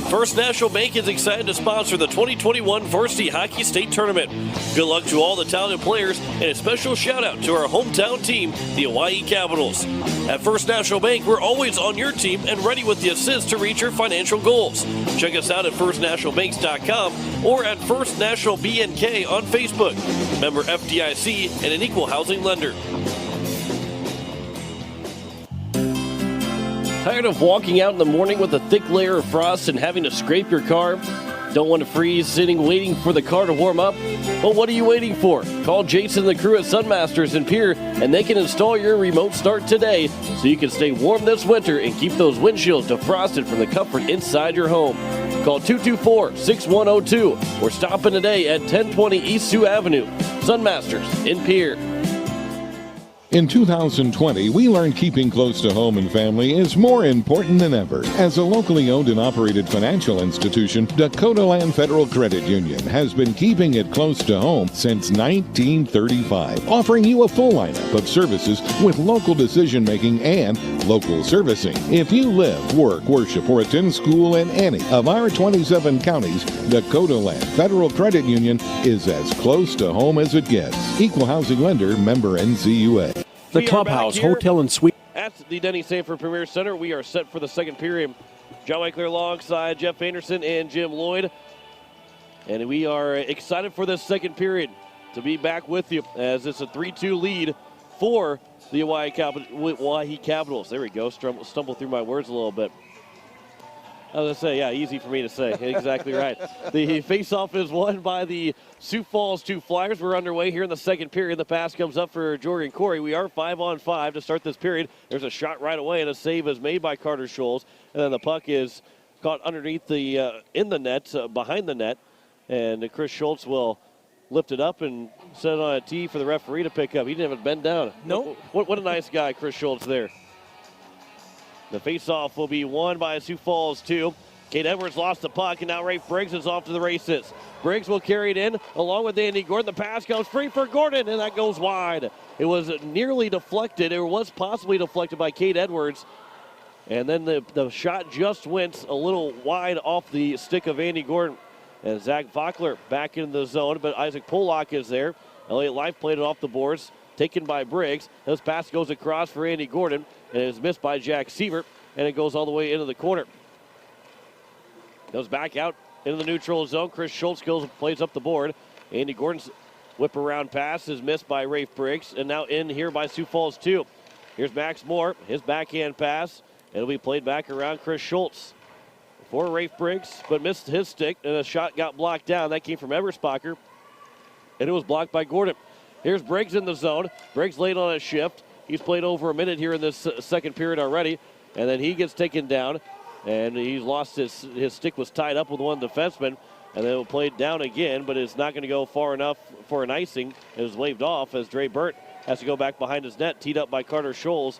First National Bank is excited to sponsor the 2021 Varsity Hockey State Tournament. Good luck to all the talented players, and a special shout out to our hometown team, the Hawaii Capitals. At First National Bank, we're always on your team and ready with the assist to reach your financial goals. Check us out at firstnationalbanks.com or at First National BNK on Facebook. Member FDIC and an equal housing lender. Tired of walking out in the morning with a thick layer of frost and having to scrape your car? Don't want to freeze sitting waiting for the car to warm up? Well, what are you waiting for? Call Jason and the crew at Sunmasters in Pierre, and they can install your remote start today so you can stay warm this winter and keep those windshields defrosted from the comfort inside your home. Call 224-6102 or stop in today at 1020 East Sioux Avenue. Sunmasters in Pierre. In 2020, we learned keeping close to home and family is more important than ever. As a locally owned and operated financial institution, Dakota Land Federal Credit Union has been keeping it close to home since 1935, offering you a full lineup of services with local decision-making and local servicing. If you live, work, worship, or attend school in any of our 27 counties, Dakota Land Federal Credit Union is as close to home as it gets. Equal housing lender, member NCUA. The Clubhouse Hotel and Suite. At the Denny Sanford Premier Center, we are set for the second period. John Eichler alongside Jeff Anderson and Jim Lloyd. And we are excited for this second period to be back with you as it's a 3-2 lead for the Hawaii Capitals. There we go. Stumble through my words a little bit. I was going to say, yeah, easy for me to say. Exactly right. The faceoff is won by the Sioux Falls 2 Flyers. We're underway here in the second period. The pass comes up for Jordan Corey. We are 5-on-5 to start this period. There's a shot right away, and a save is made by Carter Scholes. And then the puck is caught underneath the in the net, behind the net. And Chris Schultz will lift it up and set it on a tee for the referee to pick up. He didn't even bend down. Nope. What a nice guy, Chris Schultz there. The faceoff will be won by Sioux Falls 2. Kate Edwards lost the puck, and now Rafe Briggs is off to the races. Briggs will carry it in along with Andy Gordon. The pass goes free for Gordon, and that goes wide. It was nearly deflected. It was possibly deflected by Kate Edwards. And then the shot just went a little wide off the stick of Andy Gordon. And Zach Vockler back in the zone, but Isaac Pollock is there. Elliott Life played it off the boards, taken by Briggs. This pass goes across for Andy Gordon, and it is missed by Jack Sievert, and it goes all the way into the corner. Goes back out into the neutral zone. Chris Schultz plays up the board. Andy Gordon's whip around pass is missed by Rafe Briggs, and now in here by Sioux Falls 2. Here's Max Moore, his backhand pass. It'll be played back around Chris Schultz for Rafe Briggs, but missed his stick, and a shot got blocked down. That came from Eberspacher, and it was blocked by Gordon. Here's Briggs in the zone. Briggs late on a shift. He's played over a minute here in this second period already, and then he gets taken down, and he's lost his stick was tied up with one defenseman, and then it will play down again, but it's not going to go far enough for an icing. It was waved off as Dre Burt has to go back behind his net, teed up by Carter Scholes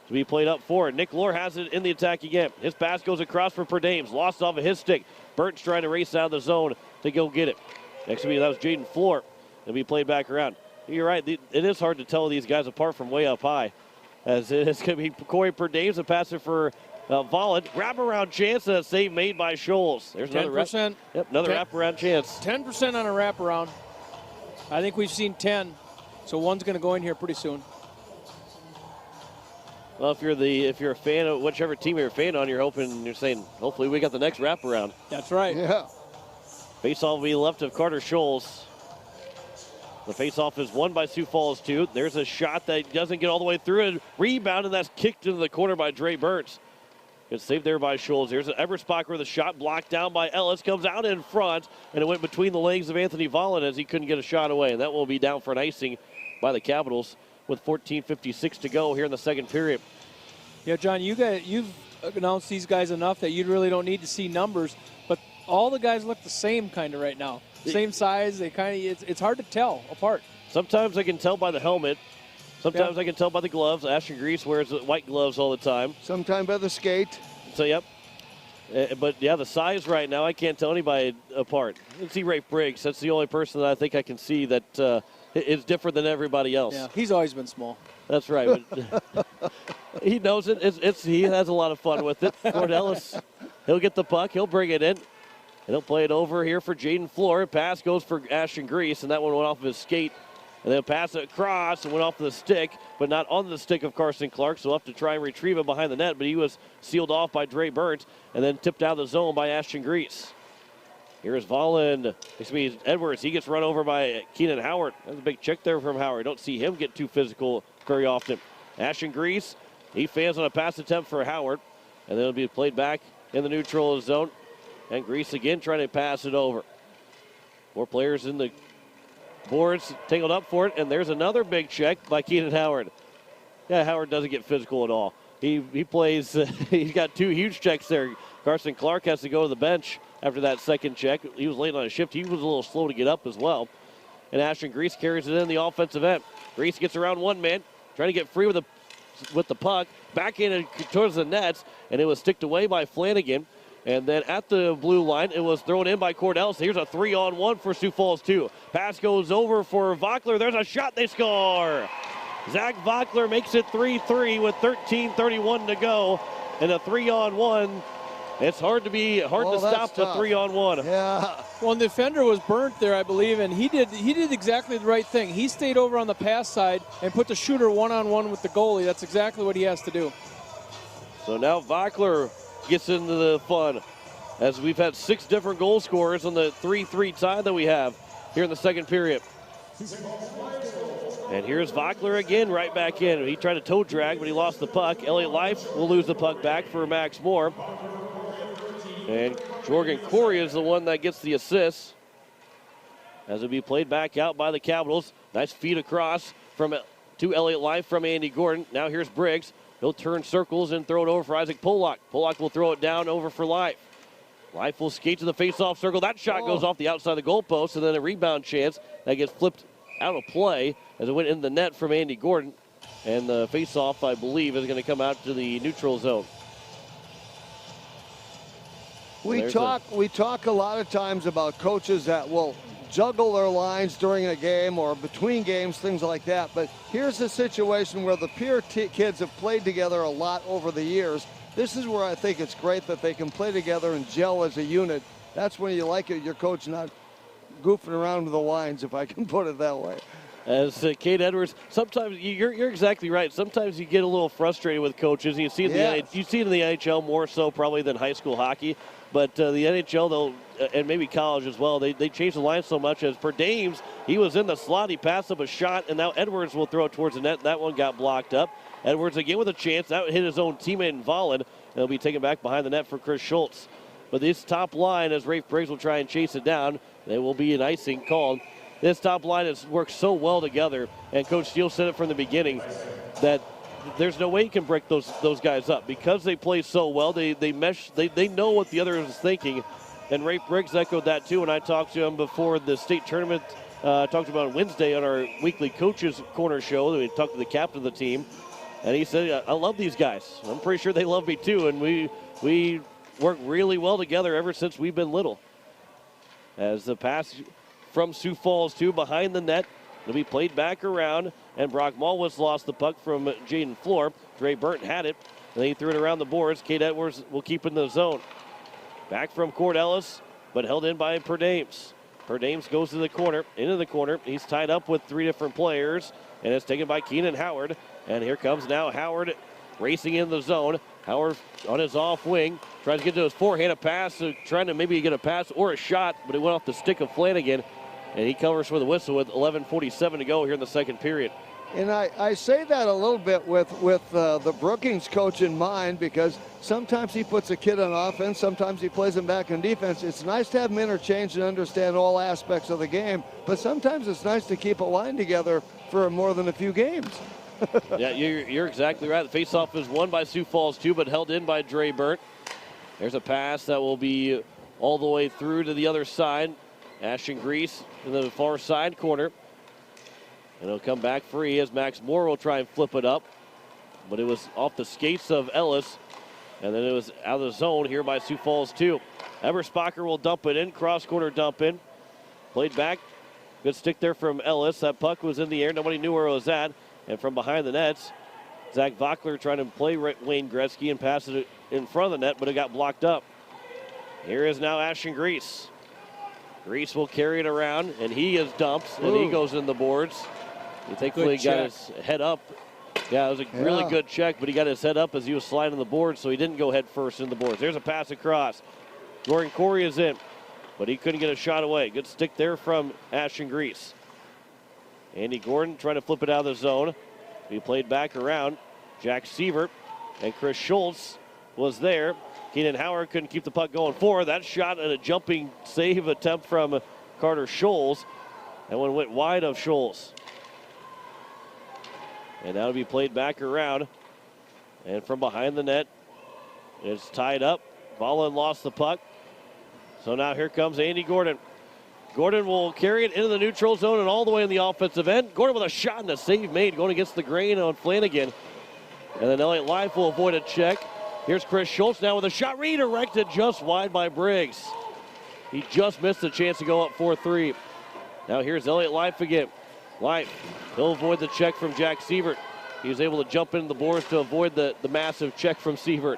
to be played up forward. Nick Lohr has it in the attack again. His pass goes across for Perdames, lost off of his stick. Burt's trying to race out of the zone to go get it. Next to me, that was Jaden Floor. It'll be played back around. You're right, it is hard to tell these guys apart from way up high. As it's going to be Corey Perdames, a passer for Volland. Wraparound chance, and a save made by Scholes. There's another 10%. Another wraparound chance. 10% on a wraparound. I think we've seen 10, so one's going to go in here pretty soon. Well, if you're a fan of whichever team you're a fan on, you're saying, hopefully we got the next wraparound. That's right. Yeah. Faceoff will be left of Carter Scholes. The faceoff is won by Sioux Falls 2. There's a shot that doesn't get all the way through, and rebound, and that's kicked into the corner by Dre Burtz. It's saved there by Scholes. There's an Eberspacher, the shot blocked down by Ellis, comes out in front, and it went between the legs of Anthony Volland as he couldn't get a shot away, and that will be down for an icing by the Capitals with 14:56 to go here in the second period. Yeah, John, you've announced these guys enough that you really don't need to see numbers, but all the guys look the same kind of right now. Same size. They kind of it's hard to tell apart. Sometimes I can tell by the helmet. Sometimes I can tell by the gloves. Ashton Grease wears white gloves all the time. Sometimes by the skate. So, yep. But, yeah, the size right now, I can't tell anybody apart. You can see Rafe Briggs. That's the only person that I think I can see that is different than everybody else. Yeah, he's always been small. That's right. But he knows it. He has a lot of fun with it. Ford Ellis He'll get the puck. He'll bring it in. And he'll play it over here for Jaden Floor. Pass goes for Ashton Grease, and that one went off of his skate. And then pass it across and went off the stick, but not on the stick of Carson Clark, so we'll have to try and retrieve it behind the net, but he was sealed off by Dre Burnt and then tipped out of the zone by Ashton Grease. Here's Edwards. He gets run over by Keenan Howard. That's a big check there from Howard. Don't see him get too physical very often. Ashton Grease, he fans on a pass attempt for Howard, and then it'll be played back in the neutral zone. And Grease again trying to pass it over. 4 players in the boards tangled up for it, and there's another big check by Keenan Howard. Yeah, Howard doesn't get physical at all. He plays, he's got 2 huge checks there. Carson Clark has to go to the bench after that second check. He was late on a shift. He was a little slow to get up as well. And Ashton Grease carries it in the offensive end. Grease gets around one man, trying to get free with the puck, back in and towards the nets, and it was sticked away by Flanagan. And then at the blue line, it was thrown in by Cordell. So here's a 3-on-1 for Sioux Falls 2. Pass goes over for Vockler. There's a shot. They score. Zach Vockler makes it 3-3 with 13:31 to go. And a 3-on-1. It's hard to stop the 3-on-1. Yeah. Well, the defender was burnt there, I believe, and he did exactly the right thing. He stayed over on the pass side and put the shooter one-on-one with the goalie. That's exactly what he has to do. So now Vockler gets into the fun, as we've had 6 different goal scorers on the 3-3 tie that we have here in the second period. And here's Vockler again, right back in. He tried to toe drag, but he lost the puck. Elliott Life will lose the puck back for Max Moore. And Jorgen Corey is the one that gets the assist, as it'll be played back out by the Capitals. Nice feed across to Elliott Life from Andy Gordon. Now here's Briggs. He'll turn circles and throw it over for Isaac Pollock. Pollock will throw it down over for Life. Life will skate to the face-off circle. That shot goes off the outside of the goalpost, and then a rebound chance that gets flipped out of play as it went in the net from Andy Gordon. And the face-off, I believe, is going to come out to the neutral zone. We talk a lot of times about coaches that will juggle their lines during a game or between games, things like that. But here's a situation where the peer kids have played together a lot over the years. This is where I think it's great that they can play together and gel as a unit. That's when you like it, your coach not goofing around with the lines, if I can put it that way. As Kate Edwards, sometimes you're exactly right. Sometimes you get a little frustrated with coaches. You see it in the NHL more so probably than high school hockey. But the NHL, and maybe college as well, they change the line so much. As per Dames, he was in the slot, he passed up a shot, and now Edwards will throw it towards the net. That one got blocked up. Edwards again with a chance. That hit his own teammate in Vollen, and it'll be taken back behind the net for Chris Schultz. But this top line, as Rafe Briggs will try and chase it down, there will be an icing called. This top line has worked so well together, and Coach Steele said it from the beginning that there's no way you can break those guys up because they play so well. They mesh. They know what the other is thinking, and Rafe Briggs echoed that too. And I talked to him before the state tournament. Talked about on Wednesday on our weekly Coaches Corner show. We talked to the captain of the team, and he said, "I love these guys. I'm pretty sure they love me too, and we work really well together ever since we've been little." As the pass from Sioux Falls to behind the net. It'll be played back around, and Brock Mulwitz lost the puck from Jaden Floor. Dre Burton had it, and then he threw it around the boards. Kate Edwards will keep in the zone. Back from Cord Ellis, but held in by Perdames. Perdames goes to the corner, into the corner. He's tied up with 3 different players, and it's taken by Keenan Howard. And here comes now Howard racing in the zone. Howard on his off wing, tries to get to his forehand, a pass, trying to maybe get a pass or a shot, but it went off the stick of Flanagan. And he covers for the whistle with 11:47 to go here in the second period. And I say that a little bit with the Brookings coach in mind, because sometimes he puts a kid on offense, sometimes he plays him back in defense. It's nice to have them interchange and understand all aspects of the game, but sometimes it's nice to keep a line together for more than a few games. Yeah, you're exactly right. The faceoff is won by Sioux Falls too, but held in by Dre Burnt. There's a pass that will be all the way through to the other side. Ashton Grease in the far side corner. And it'll come back free as Max Moore will try and flip it up. But it was off the skates of Ellis. And then it was out of the zone here by Sioux Falls 2. Eberspacher will dump it in. Cross corner dump in. Played back. Good stick there from Ellis. That puck was in the air. Nobody knew where it was at. And from behind the nets, Zach Vockler trying to play Wayne Gretzky and pass it in front of the net, but it got blocked up. Here is now Ashton Grease. Grease will carry it around, and he is dumped, and he goes in the boards. He thankfully got his head up. Yeah, it was a really good check, but he got his head up as he was sliding the boards, so he didn't go head first in the boards. There's a pass across. Gordon Corey is in, but he couldn't get a shot away. Good stick there from Ashton Grease. Andy Gordon trying to flip it out of the zone. He played back around. Jack Sievert and Chris Schultz was there. Keenan Howard couldn't keep the puck going forward. That shot and a jumping save attempt from Carter Scholes. That one went wide of Scholes. And that'll be played back around. And from behind the net, it's tied up. Volland lost the puck. So now here comes Andy Gordon. Gordon will carry it into the neutral zone and all the way in the offensive end. Gordon with a shot and a save made going against the grain on Flanagan. And then Elliott Life will avoid a check. Here's Chris Schultz now with a shot redirected just wide by Briggs. He just missed the chance to go up 4-3. Now here's Elliott Life again. Life, he'll avoid the check from Jack Sievert. He was able to jump into the boards to avoid the massive check from Sievert.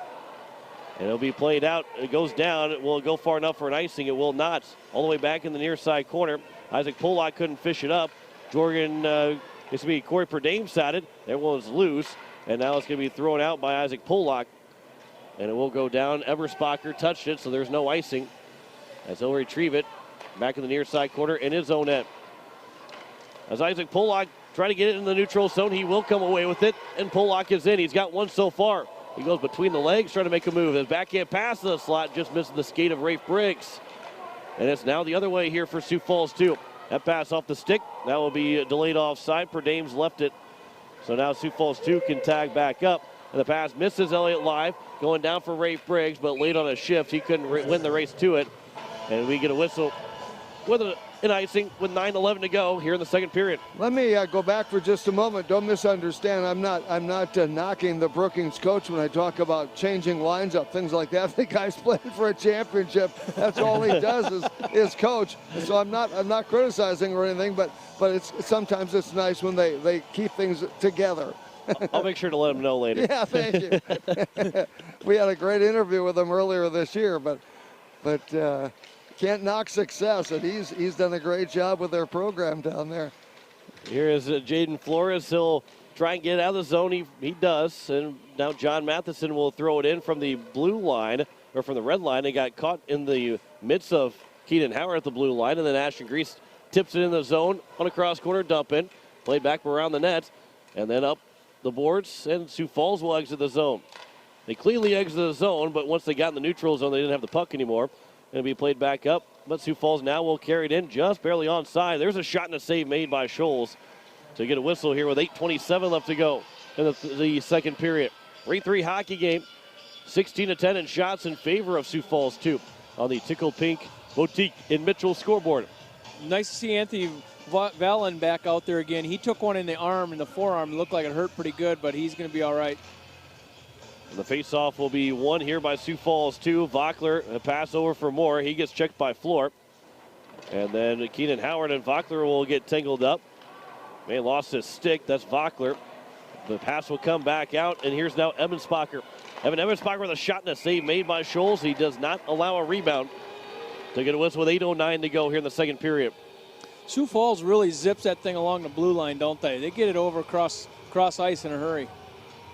And it'll be played out. It goes down. Will it go far enough for an icing? It will not. All the way back in the near side corner. Isaac Pollock couldn't fish it up. Jorgen, it's going to be Corey Perdame sided. That one was loose. And now it's going to be thrown out by Isaac Pollock. And it will go down. Eberspacher touched it, so there's no icing. As he'll retrieve it back in the near side corner in his own end. As Isaac Pollock trying to get it in the neutral zone, he will come away with it. And Pollock is in. He's got one so far. He goes between the legs, trying to make a move. His backhand pass to the slot, just missing the skate of Rafe Briggs. And it's now the other way here for Sioux Falls, too. That pass off the stick, that will be delayed offside. Perdame's left it. So now Sioux Falls, 2 can tag back up. And the pass misses Elliott Live, going down for Rafe Briggs, but late on a shift. He couldn't win the race to it. And we get a whistle with an icing with 9:11 to go here in the second period. Let me go back for just a moment. Don't misunderstand. I'm not knocking the Brookings coach when I talk about changing lines up, things like that. The guy's playing for a championship. That's all he does is coach. So I'm not criticizing or anything, but sometimes it's nice when they keep things together. I'll make sure to let him know later. Yeah, thank you. We had a great interview with him earlier this year, but can't knock success, and he's done a great job with their program down there. Here is Jaden Flores. He'll try and get out of the zone. He does, and now John Matheson will throw it in from the blue line, or from the red line. He got caught in the midst of Keenan Howard at the blue line, and then Ashton Grease tips it in the zone on a cross-corner dump in. Played back around the net, and then up the boards, and Sioux Falls will exit the zone. They cleanly exited the zone, but once they got in the neutral zone, they didn't have the puck anymore. It'll be played back up, but Sioux Falls now will carry it in just barely onside. There's a shot and a save made by Scholes to get a whistle here with 8:27 left to go in the second period. 3-3 hockey game, 16-10 in shots in favor of Sioux Falls 2 on the Tickled Pink Boutique in Mitchell scoreboard. Nice to see Anthony Vallon back out there again. He took one in the arm, in the forearm. It looked like it hurt pretty good, but he's going to be all right. And the faceoff will be won here by Sioux Falls 2. Vockler, a pass over for Moore. He gets checked by Floor. And then Keenan Howard and Vockler will get tangled up. May lost his stick. That's Vockler. The pass will come back out, and here's now Evanspacher. Evan Evanspacher with a shot and a save made by Scholes. He does not allow a rebound. To get a whistle with 8:09 to go here in the second period. Sioux Falls really zips that thing along the blue line, don't they? They get it over cross ice in a hurry.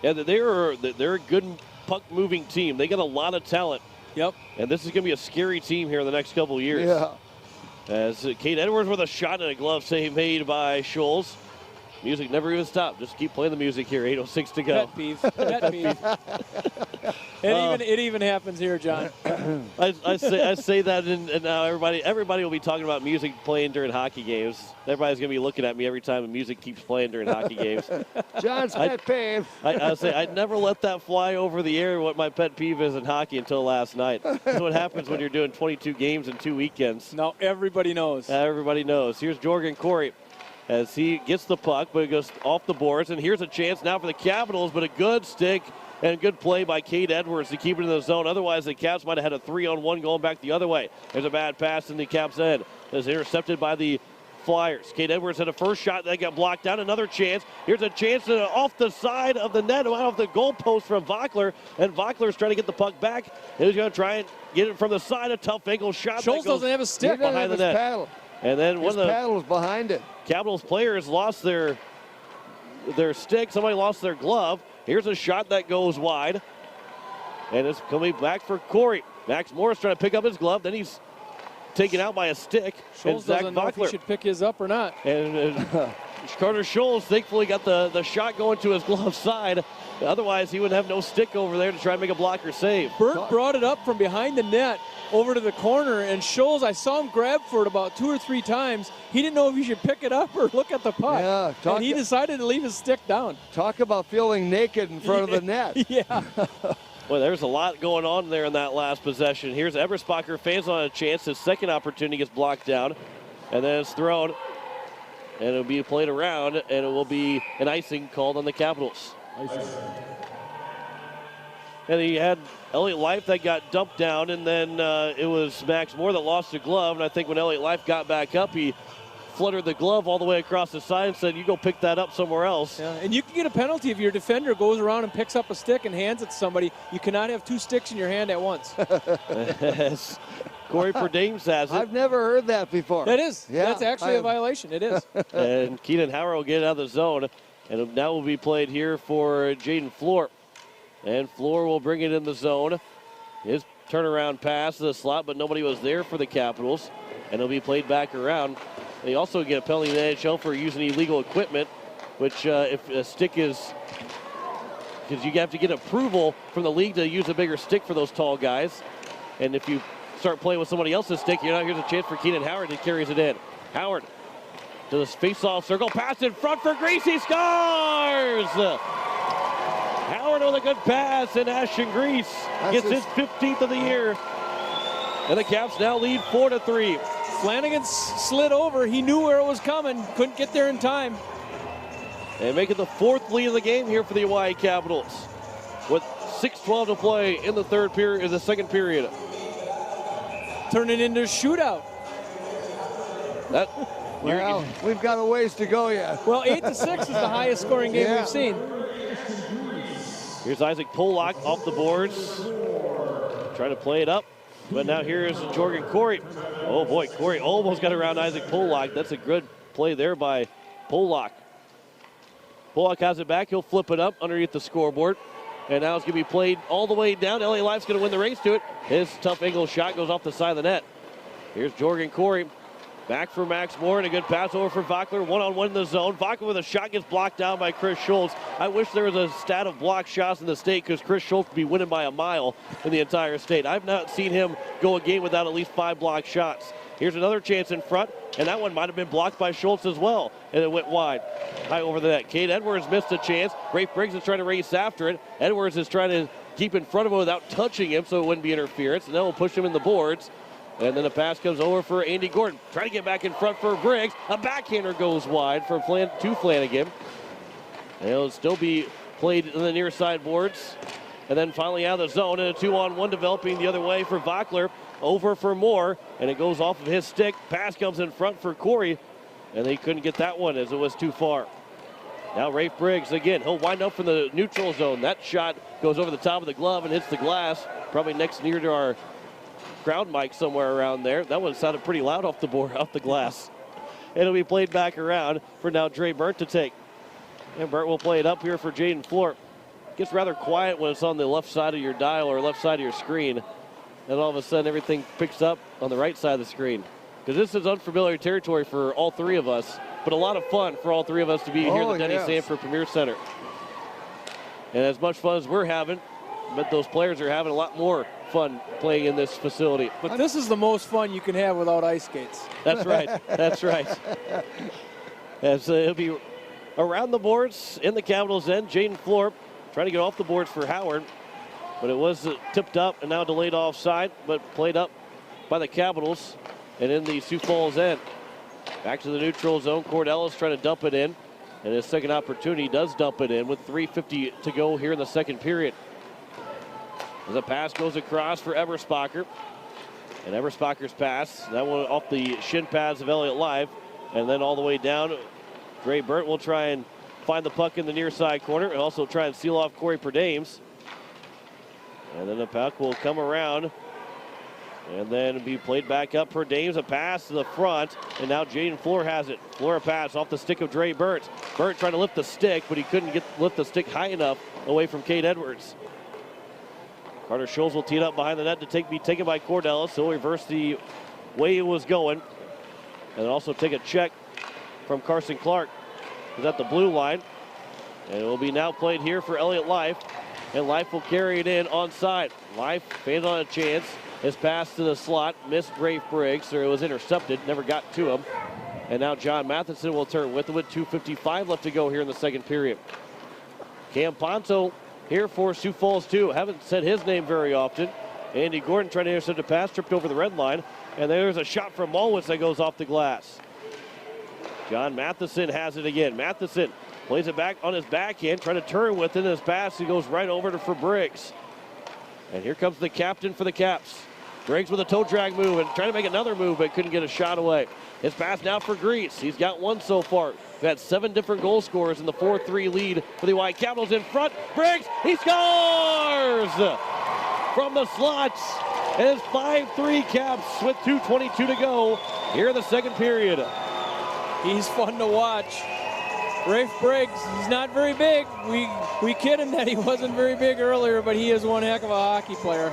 Yeah, they're a good puck-moving team. They got a lot of talent. Yep. And this is going to be a scary team here in the next couple of years. Yeah. As Kate Edwards with a shot and a glove save made by Scholes. Music never even stopped. Just keep playing the music here. 8:06 to go. Pet peeve. Pet peeve. It even happens here, John. I say that, and now everybody will be talking about music playing during hockey games. Everybody's going to be looking at me every time the music keeps playing during hockey games. John's pet peeve. I say I'd never let that fly over the air. What my pet peeve is in hockey until last night. That's what happens when you're doing 22 games in 2 weekends. Now everybody knows. Everybody knows. Here's Jorgen Corey as he gets the puck, but it goes off the boards. And here's a chance now for the Capitals, but a good stick and good play by Cade Edwards to keep it in the zone. Otherwise, the Caps might have had a 3-on-1 going back the other way. There's a bad pass in the Caps' end. It's intercepted by the Flyers. Kate Edwards had a first shot that got blocked down. Another chance. Here's a chance off the side of the net, off the goalpost from Vockler. And Vockler's trying to get the puck back. He's going to try and get it from the side. A tough angle shot. Schultz doesn't have a stick behind the net. Paddle. And then one of the paddle's behind it. Capitals players lost their stick. Somebody lost their glove. Here's a shot that goes wide. And it's coming back for Corey. Max Morris trying to pick up his glove. Then he's taken out by a stick. Schultz doesn't know if he should pick his up or not. And Carter Schultz thankfully got the shot going to his glove side. Otherwise, he would have no stick over there to try and make a blocker save. Burt brought it up from behind the net over to the corner, and Schultz, I saw him grab for it about 2 or 3 times. He didn't know if he should pick it up or look at the puck. Yeah, and he decided to leave his stick down. Talk about feeling naked in front of the net. Yeah. Well, there's a lot going on there in that last possession. Here's Eberspacher, fans on a chance. His second opportunity gets blocked down, and then it's thrown, and it'll be played around, and it will be an icing called on the Capitals. And he had Elliott Life that got dumped down, and then it was Max Moore that lost the glove. And I think when Elliott Life got back up, he fluttered the glove all the way across the side and said, you go pick that up somewhere else. Yeah, and you can get a penalty if your defender goes around and picks up a stick and hands it to somebody. You cannot have 2 sticks in your hand at once. As Corey Perdames has it. I've never heard that before. That is. Yeah, that's actually a violation. It is. And Keenan Howard will get it out of the zone. And now will be played here for Jaden Floor. And Floor will bring it in the zone. His turnaround pass to the slot, but nobody was there for the Capitals. And it'll be played back around. They also get a penalty in the NHL for using illegal equipment, which if a stick is, because you have to get approval from the league to use a bigger stick for those tall guys. And if you start playing with somebody else's stick, here's a chance for Keenan Howard that carries it in. Howard to the face-off circle, pass in front for Greasy, scores! Howard with a good pass, and Ashton Grease gets his 15th of the year. And the Caps now lead 4-3. Flanagan slid over. He knew where it was coming. Couldn't get there in time. And making the 4th lead of the game here for the Hawaii Capitals. With 6:12 to play in the second period. Turning into a shootout. We've got a ways to go yet. Well, 8-6 is the highest scoring game we've seen. Here's Isaac Pollock off the boards. Trying to play it up. But now here's Jorgen Corey. Oh boy, Corey almost got around Isaac Pollock. That's a good play there by Pollock. Pollock has it back. He'll flip it up underneath the scoreboard. And now it's going to be played all the way down. LA Life's going to win the race to it. His tough angle shot goes off the side of the net. Here's Jorgen Corey. Back for Max Moore, and a good pass over for Vockler. One-on-one in the zone. Vockler with a shot gets blocked down by Chris Schultz. I wish there was a stat of blocked shots in the state, because Chris Schultz would be winning by a mile in the entire state. I've not seen him go a game without at least 5 blocked shots. Here's another chance in front, and that one might have been blocked by Schultz as well, and it went wide. High over the net. Kate Edwards missed a chance. Rafe Briggs is trying to race after it. Edwards is trying to keep in front of him without touching him so it wouldn't be interference, and then we'll push him in the boards. And then the pass comes over for Andy Gordon. Trying to get back in front for Briggs. A backhander goes wide for Flanagan. And it'll still be played in the near side boards. And then finally out of the zone, and a 2-on-1 developing the other way for Vockler. Over for Moore, and it goes off of his stick. Pass comes in front for Corey, and they couldn't get that one as it was too far. Now Rafe Briggs again. He'll wind up from the neutral zone. That shot goes over the top of the glove and hits the glass, probably next near to our crowd mic somewhere around there. That one sounded pretty loud off the glass. It'll be played back around for now Dre Burt to take. And Burt will play it up here for Jaden Floor. Gets rather quiet when it's on the left side of your dial or left side of your screen. And all of a sudden everything picks up on the right side of the screen. Because this is unfamiliar territory for all 3 of us, but a lot of fun for all 3 of us to be here at the Denny Sanford Premier Center. And as much fun as we're having, but those players are having a lot more fun playing in this facility. But this is the most fun you can have without ice skates. That's right. That's right. As it'll be around the boards in the Capitals' end. Jaden Floor trying to get off the boards for Howard, but it was tipped up and now delayed offside, but played up by the Capitals and in the Sioux Falls end. Back to the neutral zone. Cordellis trying to dump it in, and his second opportunity does dump it in with 3:50 to go here in the second period. As a pass goes across for Eberspacher. And Eberspacher's pass, that one off the shin pads of Elliott Life. And then all the way down, Dre Burt will try and find the puck in the near side corner and also try and seal off Corey Perdames. And then the puck will come around and then be played back up. Perdames, a pass to the front, and now Jaden Floor has it. Floor a pass off the stick of Dre Burt. Burt trying to lift the stick, but he couldn't lift the stick high enough away from Cade Edwards. Carter Scholes will tee it up behind the net to be taken by Cordellis. He'll reverse the way it was going. And then also take a check from Carson Clark. He's at the blue line. And it will be now played here for Elliott Life. And Life will carry it in onside. Life failed on a chance. His pass to the slot, missed Rafe Briggs, or it was intercepted, never got to him. And now John Matheson will turn with him with 2:55 left to go here in the second period. Cam Ponto here for Sioux Falls 2. Haven't said his name very often. Andy Gordon trying to intercept a pass, tripped over the red line. And there's a shot from Mulwitz that goes off the glass. John Matheson has it again. Matheson plays it back on his backhand, trying to turn with it. His pass, he goes right over for Briggs. And here comes the captain for the Caps. Briggs with a toe drag move and trying to make another move, but couldn't get a shot away. His pass now for Grease. He's got one so far. We've had 7 different goal scorers in the 4-3 lead for the Hawaii Capitals in front. Briggs, he scores! From the slots. And it's 5-3 Caps with 2:22 to go here in the second period. He's fun to watch. Rafe Briggs, he's not very big. We kid him that he wasn't very big earlier, but he is one heck of a hockey player.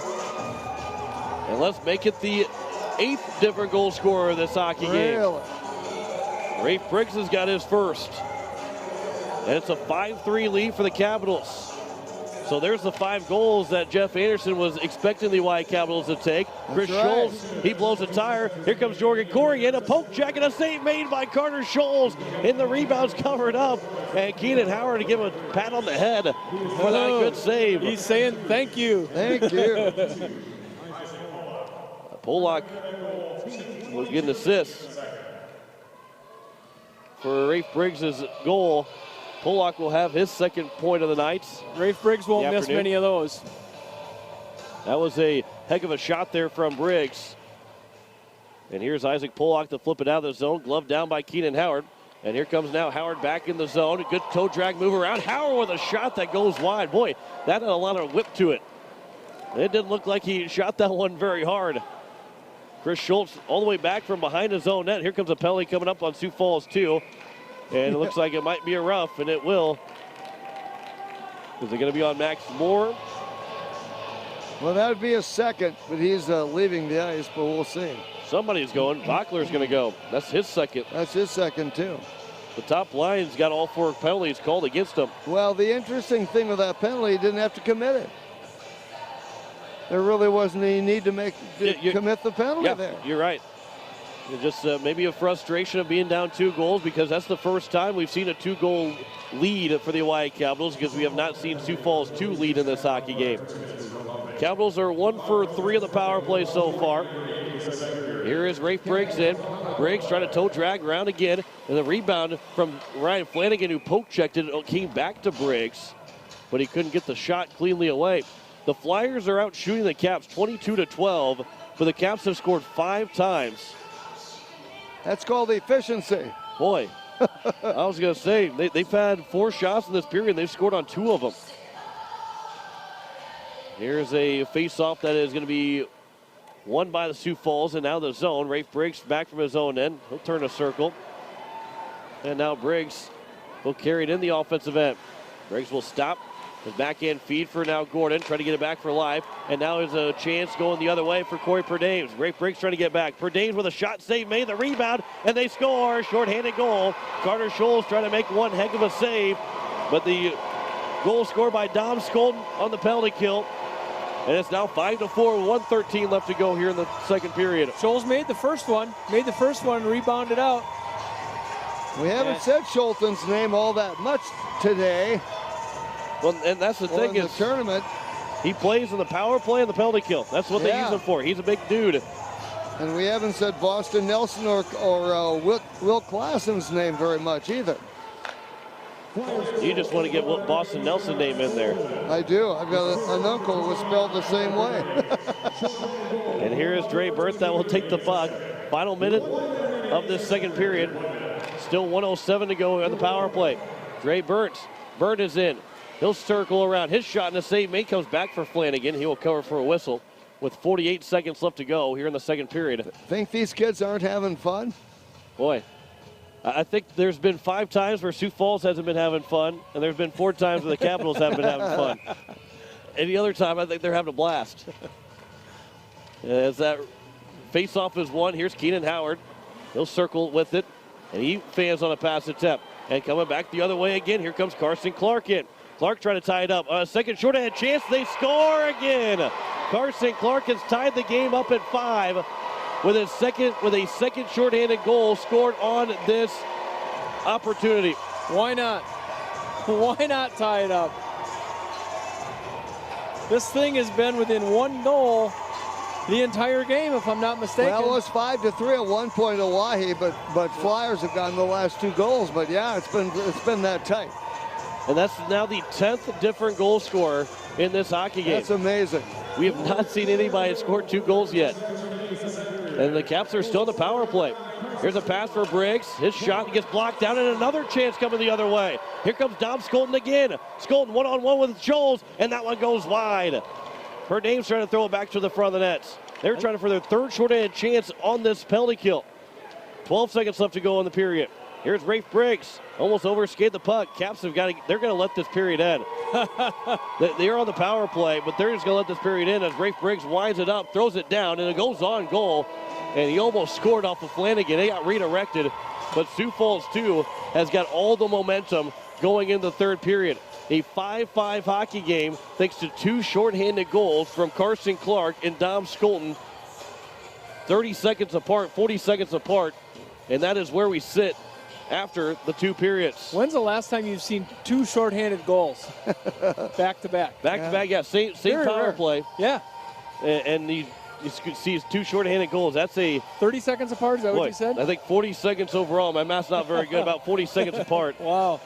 And let's make it the 8th different goal scorer of this hockey game. Rafe Briggs has got his first. And it's a 5-3 lead for the Capitals. So there's the 5 goals that Jeff Anderson was expecting the Hawaii Capitals to take. Chris Scholes, he blows a tire. Here comes Jorgen Corey in a poke check and a save made by Carter Scholes. In the rebounds covered up. And Keenan Howard to give him a pat on the head for that good save. He's saying thank you. Thank you. Polak will get an assist for Rafe Briggs' goal. Polak will have his second point of the night. Rafe Briggs won't miss many of those. That was a heck of a shot there from Briggs. And here's Isaac Polak to flip it out of the zone. Glove down by Keenan Howard. And here comes now Howard back in the zone. A good toe drag move around. Howard with a shot that goes wide. Boy, that had a lot of whip to it. It didn't look like he shot that one very hard. Chris Schultz all the way back from behind his own net. Here comes a penalty coming up on Sioux Falls 2. And it looks like it might be a rough, and it will. Is it going to be on Max Moore? Well, that would be a second, but he's leaving the ice, but we'll see. Somebody's going. Bachler's going to go. That's his second. That's his second, too. The top line's got all 4 penalties called against him. Well, the interesting thing with that penalty, he didn't have to commit it. There really wasn't any need to commit the penalty there. You're right. Just maybe a frustration of being down 2 goals, because that's the first time we've seen a 2-goal lead for the Hawaii Capitals, because we have not seen Sioux Falls 2 lead in this hockey game. Capitals are 1 for 3 on the power play so far. Here is Rafe Briggs in. Briggs trying to toe drag around again, and the rebound from Ryan Flanagan, who poke checked it, came back to Briggs, but he couldn't get the shot cleanly away. The Flyers are out shooting the Caps 22-12, but the Caps have scored 5 times. That's called efficiency. Boy, I was going to say, they've had 4 shots in this period, and they've scored on 2 of them. Here's a face-off that is going to be won by the Sioux Falls, and now the zone. Rafe Briggs back from his own end. He'll turn a circle. And now Briggs will carry it in the offensive end. Briggs will stop. His backhand feed for now Gordon, trying to get it back for Life. And now there's a chance going the other way for Corey Perdames. Rafe Briggs trying to get back. Perdames with a shot save, made the rebound, and they score. Short-handed goal. Carter Scholes trying to make one heck of a save, but the goal scored by Dom Skolden on the penalty kill. And it's now 5-4, 1:13 left to go here in the second period. Scholes made the first one, rebounded out. We haven't said Schulten's name all that much today. Well, and that's the thing is, the tournament, he plays in the power play and the penalty kill. That's what they use him for. He's a big dude. And we haven't said Boston Nelson or Will Klassen's name very much either. You just want to get Boston Nelson name in there. I do. I've got an uncle who was spelled the same way. And here is Dre Burt that will take the puck. Final minute of this second period. Still 1:07 to go on the power play. Dre Burnt. Burnt is in. He'll circle around. His shot and a save made comes back for Flanagan. He will cover for a whistle with 48 seconds left to go here in the second period. Think these kids aren't having fun? Boy, I think there's been 5 times where Sioux Falls hasn't been having fun, and there's been 4 times where the Capitals haven't been having fun. Any other time, I think they're having a blast. As that face-off is won, here's Keenan Howard. He'll circle with it, and he fans on a pass attempt. And coming back the other way again, here comes Carson Clark in. Clark trying to tie it up. Second shorthanded chance, they score again. Carson Clark has tied the game up at 5 with a second shorthanded goal scored on this opportunity. Why not? Why not tie it up? This thing has been within 1 goal the entire game, if I'm not mistaken. Well, it was 5-3 at one point in Oahe, but Flyers have gotten the last 2 goals. But yeah, it's been that tight. And that's now the 10th different goal scorer in this hockey game. That's amazing. We have not seen anybody score 2 goals yet. And the Caps are still in the power play. Here's a pass for Briggs. His shot gets blocked down, and another chance coming the other way. Here comes Dom Skolten again. Skolten one-on-one with Joels, and that one goes wide. Her name's trying to throw it back to the front of the nets. They're trying for their 3rd shorthanded chance on this penalty kill. 12 seconds left to go in the period. Here's Rafe Briggs. Almost overskate the puck. Caps they're going to let this period end. They're on the power play, but they're just going to let this period end as Rafe Briggs winds it up, throws it down, and it goes on goal. And he almost scored off of Flanagan. They got redirected, but Sioux Falls 2 has got all the momentum going into the 3rd period. A 5-5 hockey game thanks to 2 shorthanded goals from Carson Clark and Dom Skolten. 30 seconds apart, 40 seconds apart, and that is where we sit after the 2 periods. When's the last time you've seen 2 shorthanded goals back to back? Back to back, yeah. Same power play. Yeah. And you see 2 shorthanded goals. That's a 30 seconds apart. Is that what you said? I think 40 seconds overall. My math's not very good. About 40 seconds apart. Wow.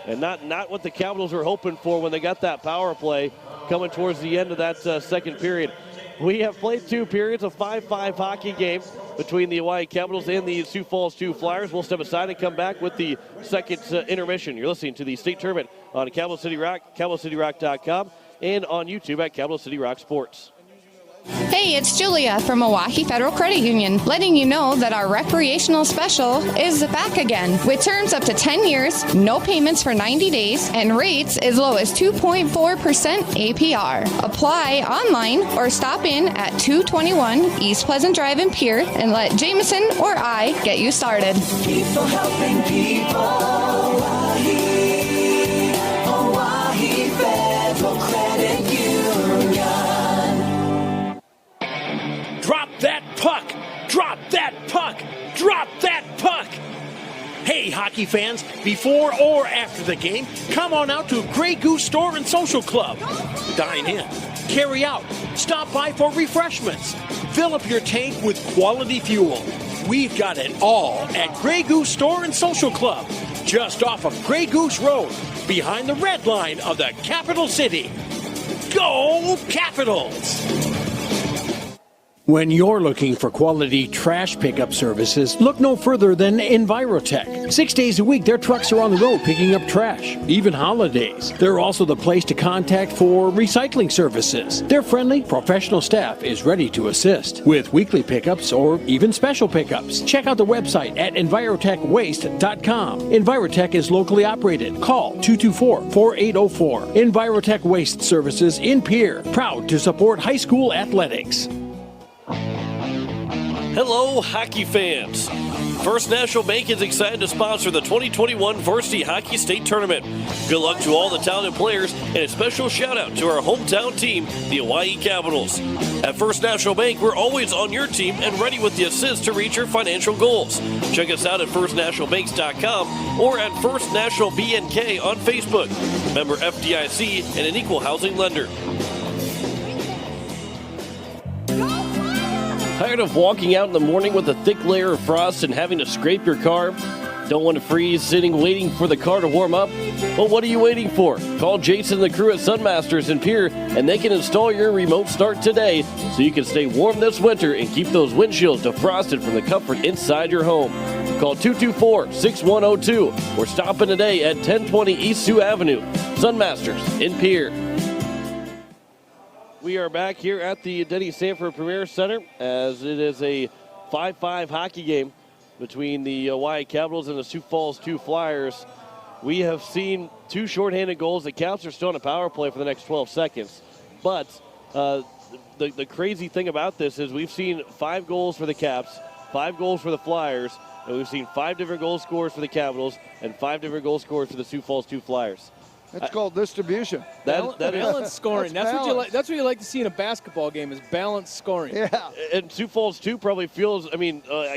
And not what the Capitals were hoping for when they got that power play coming towards the end of that second period. We have played 2 periods of 5-5 hockey game between the Hawaii Capitals and the Sioux Falls 2 Flyers. We'll step aside and come back with the second intermission. You're listening to the state tournament on Capital City Rock, CapitalCityRock.com, and on YouTube at Capital City Rock Sports. Hey, it's Julia from Oahe Federal Credit Union, letting you know that our recreational special is back again with terms up to 10 years, no payments for 90 days, and rates as low as 2.4% APR. Apply online or stop in at 221 East Pleasant Drive in Pierre and let Jameson or I get you started. People helping people. Oahe Federal Credit Union. Drop that puck! Drop that puck! Drop that puck! Hey, hockey fans, before or after the game, come on out to Grey Goose Store and Social Club. Dine in, carry out, stop by for refreshments, fill up your tank with quality fuel. We've got it all at Grey Goose Store and Social Club, just off of Grey Goose Road, behind the red line of the capital city. Go Capitals! When you're looking for quality trash pickup services, look no further than Envirotech. 6 days a week, their trucks are on the road picking up trash, even holidays. They're also the place to contact for recycling services. Their friendly, professional staff is ready to assist with weekly pickups or even special pickups. Check out the website at EnvirotechWaste.com. Envirotech is locally operated. Call 224-4804. Envirotech Waste Services in Pierre, proud to support high school athletics. Hello, hockey fans. First National Bank is excited to sponsor the 2021 Varsity Hockey State Tournament. Good luck to all the talented players, and a special shout out to our hometown team, the Hawaii Capitals. At First National Bank, we're always on your team and ready with the assist to reach your financial goals. Check us out at firstnationalbanks.com or at First National BNK on Facebook. Member FDIC and an equal housing lender. Tired of walking out in the morning with a thick layer of frost and having to scrape your car? Don't want to freeze sitting waiting for the car to warm up? Well, what are you waiting for? Call Jason and the crew at Sunmasters in Pierre, and they can install your remote start today so you can stay warm this winter and keep those windshields defrosted from the comfort inside your home. Call 224-6102 or stop in today at 1020 East Sioux Avenue. Sunmasters in Pierre. We are back here at the Denny Sanford Premier Center as it is a 5-5 hockey game between the Oahe Capitals and the Sioux Falls 2 Flyers. We have seen 2 shorthanded goals. The Caps are still on a power play for the next 12 seconds. But the crazy thing about this is we've seen 5 goals for the Caps, 5 goals for the Flyers, and we've seen 5 different goal scorers for the Capitals and 5 different goal scorers for the Sioux Falls 2 Flyers. It's called distribution. Balanced scoring. That's what you like to see in a basketball game is balanced scoring. Yeah. And Sioux Falls 2 probably feels,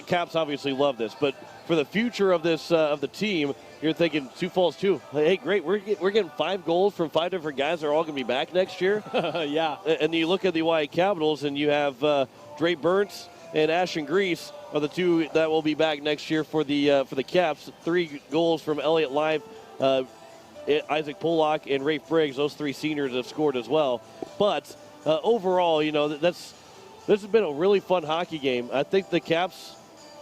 Caps obviously love this, but for the future of this of the team, you're thinking Sioux Falls 2, hey, great, we're getting 5 goals from 5 different guys that are all going to be back next year. Yeah. And you look at the Oahe Capitals, and you have Dre Burns and Ashton Grease are the 2 that will be back next year for the Caps. 3 goals from Elliott Live, Isaac Pollock, and Rafe Briggs. Those 3 seniors have scored as well. But overall, this has been a really fun hockey game. I think the Caps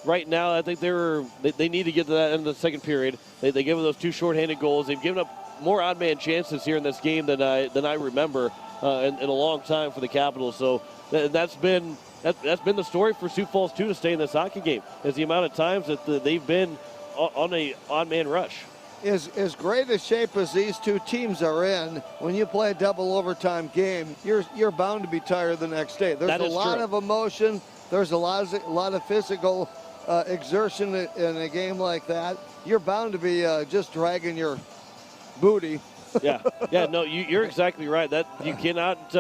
right now, I think they need to get to that end of the second period. They give them those 2 shorthanded goals. They've given up more odd man chances here in this game than I remember in a long time for the Capitals. So that's been the story for Sioux Falls 2 to stay in this hockey game, is the amount of times that they've been on a odd man rush. As great a shape as these 2 teams are in, when you play a double overtime game, you're bound to be tired the next day. There's a lot of emotion. There's a lot of physical exertion in a game like that. You're bound to be just dragging your booty. Yeah. No, you're exactly right. That you cannot.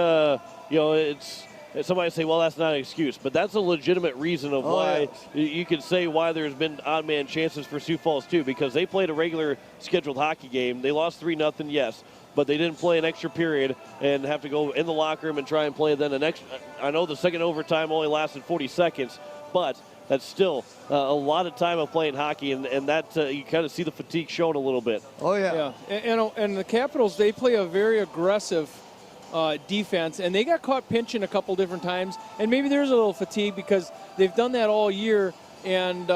It's. Somebody say, well, that's not an excuse, but that's a legitimate reason of why you could say why there's been odd man chances for Sioux Falls too, because they played a regular scheduled hockey game. They lost 3-0, yes, but they didn't play an extra period and have to go in the locker room and try and play then an extra. I know the second overtime only lasted 40 seconds, but that's still a lot of time of playing hockey, and that you kind of see the fatigue showing a little bit. Oh, yeah. And the Capitals, they play a very aggressive defense, and they got caught pinching a couple different times, and maybe there's a little fatigue because they've done that all year, and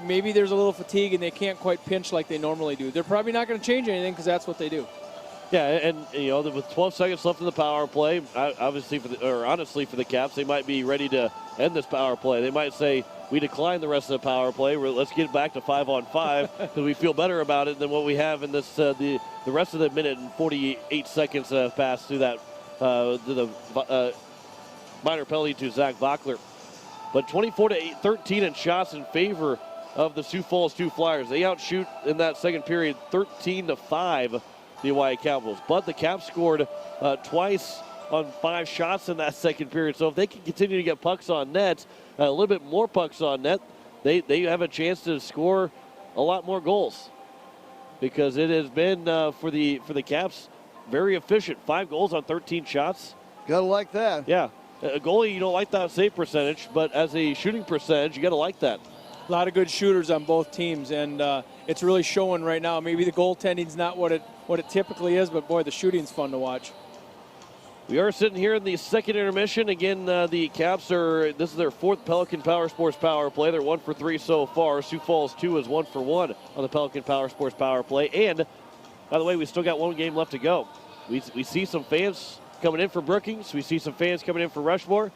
maybe there's a little fatigue and they can't quite pinch like they normally do. They're probably not going to change anything because that's what they do. Yeah, and with 12 seconds left in the power play, honestly for the Caps, they might be ready to end this power play. They might say, we decline the rest of the power play. Let's get back to 5-on-5 because we feel better about it than what we have in this the rest of the minute and 48 seconds passed through that the minor penalty to Zach Bachler. But 24-13 in shots in favor of the Sioux Falls 2 Flyers. They outshoot in that second period 13-5 the Oahe Capitals. But the Caps scored twice on 5 shots in that second period. So if they can continue to get pucks on net, a little bit more pucks on net, they have a chance to score a lot more goals. Because it has been for the Caps very efficient. 5 goals on 13 shots. Gotta like that. Yeah. A goalie, you don't like that save percentage, but as a shooting percentage, you gotta like that. A lot of good shooters on both teams, and it's really showing right now. Maybe the goaltending's not what it typically is, but boy, the shooting's fun to watch. We are sitting here in the second intermission. Again, the Caps this is their 4th Pelican Power Sports power play. They're 1 for 3 so far. Sioux Falls 2 is 1 for 1 on the Pelican Power Sports power play. And by the way, we still got 1 game left to go. We see some fans coming in for Brookings. We see some fans coming in for Rushmore.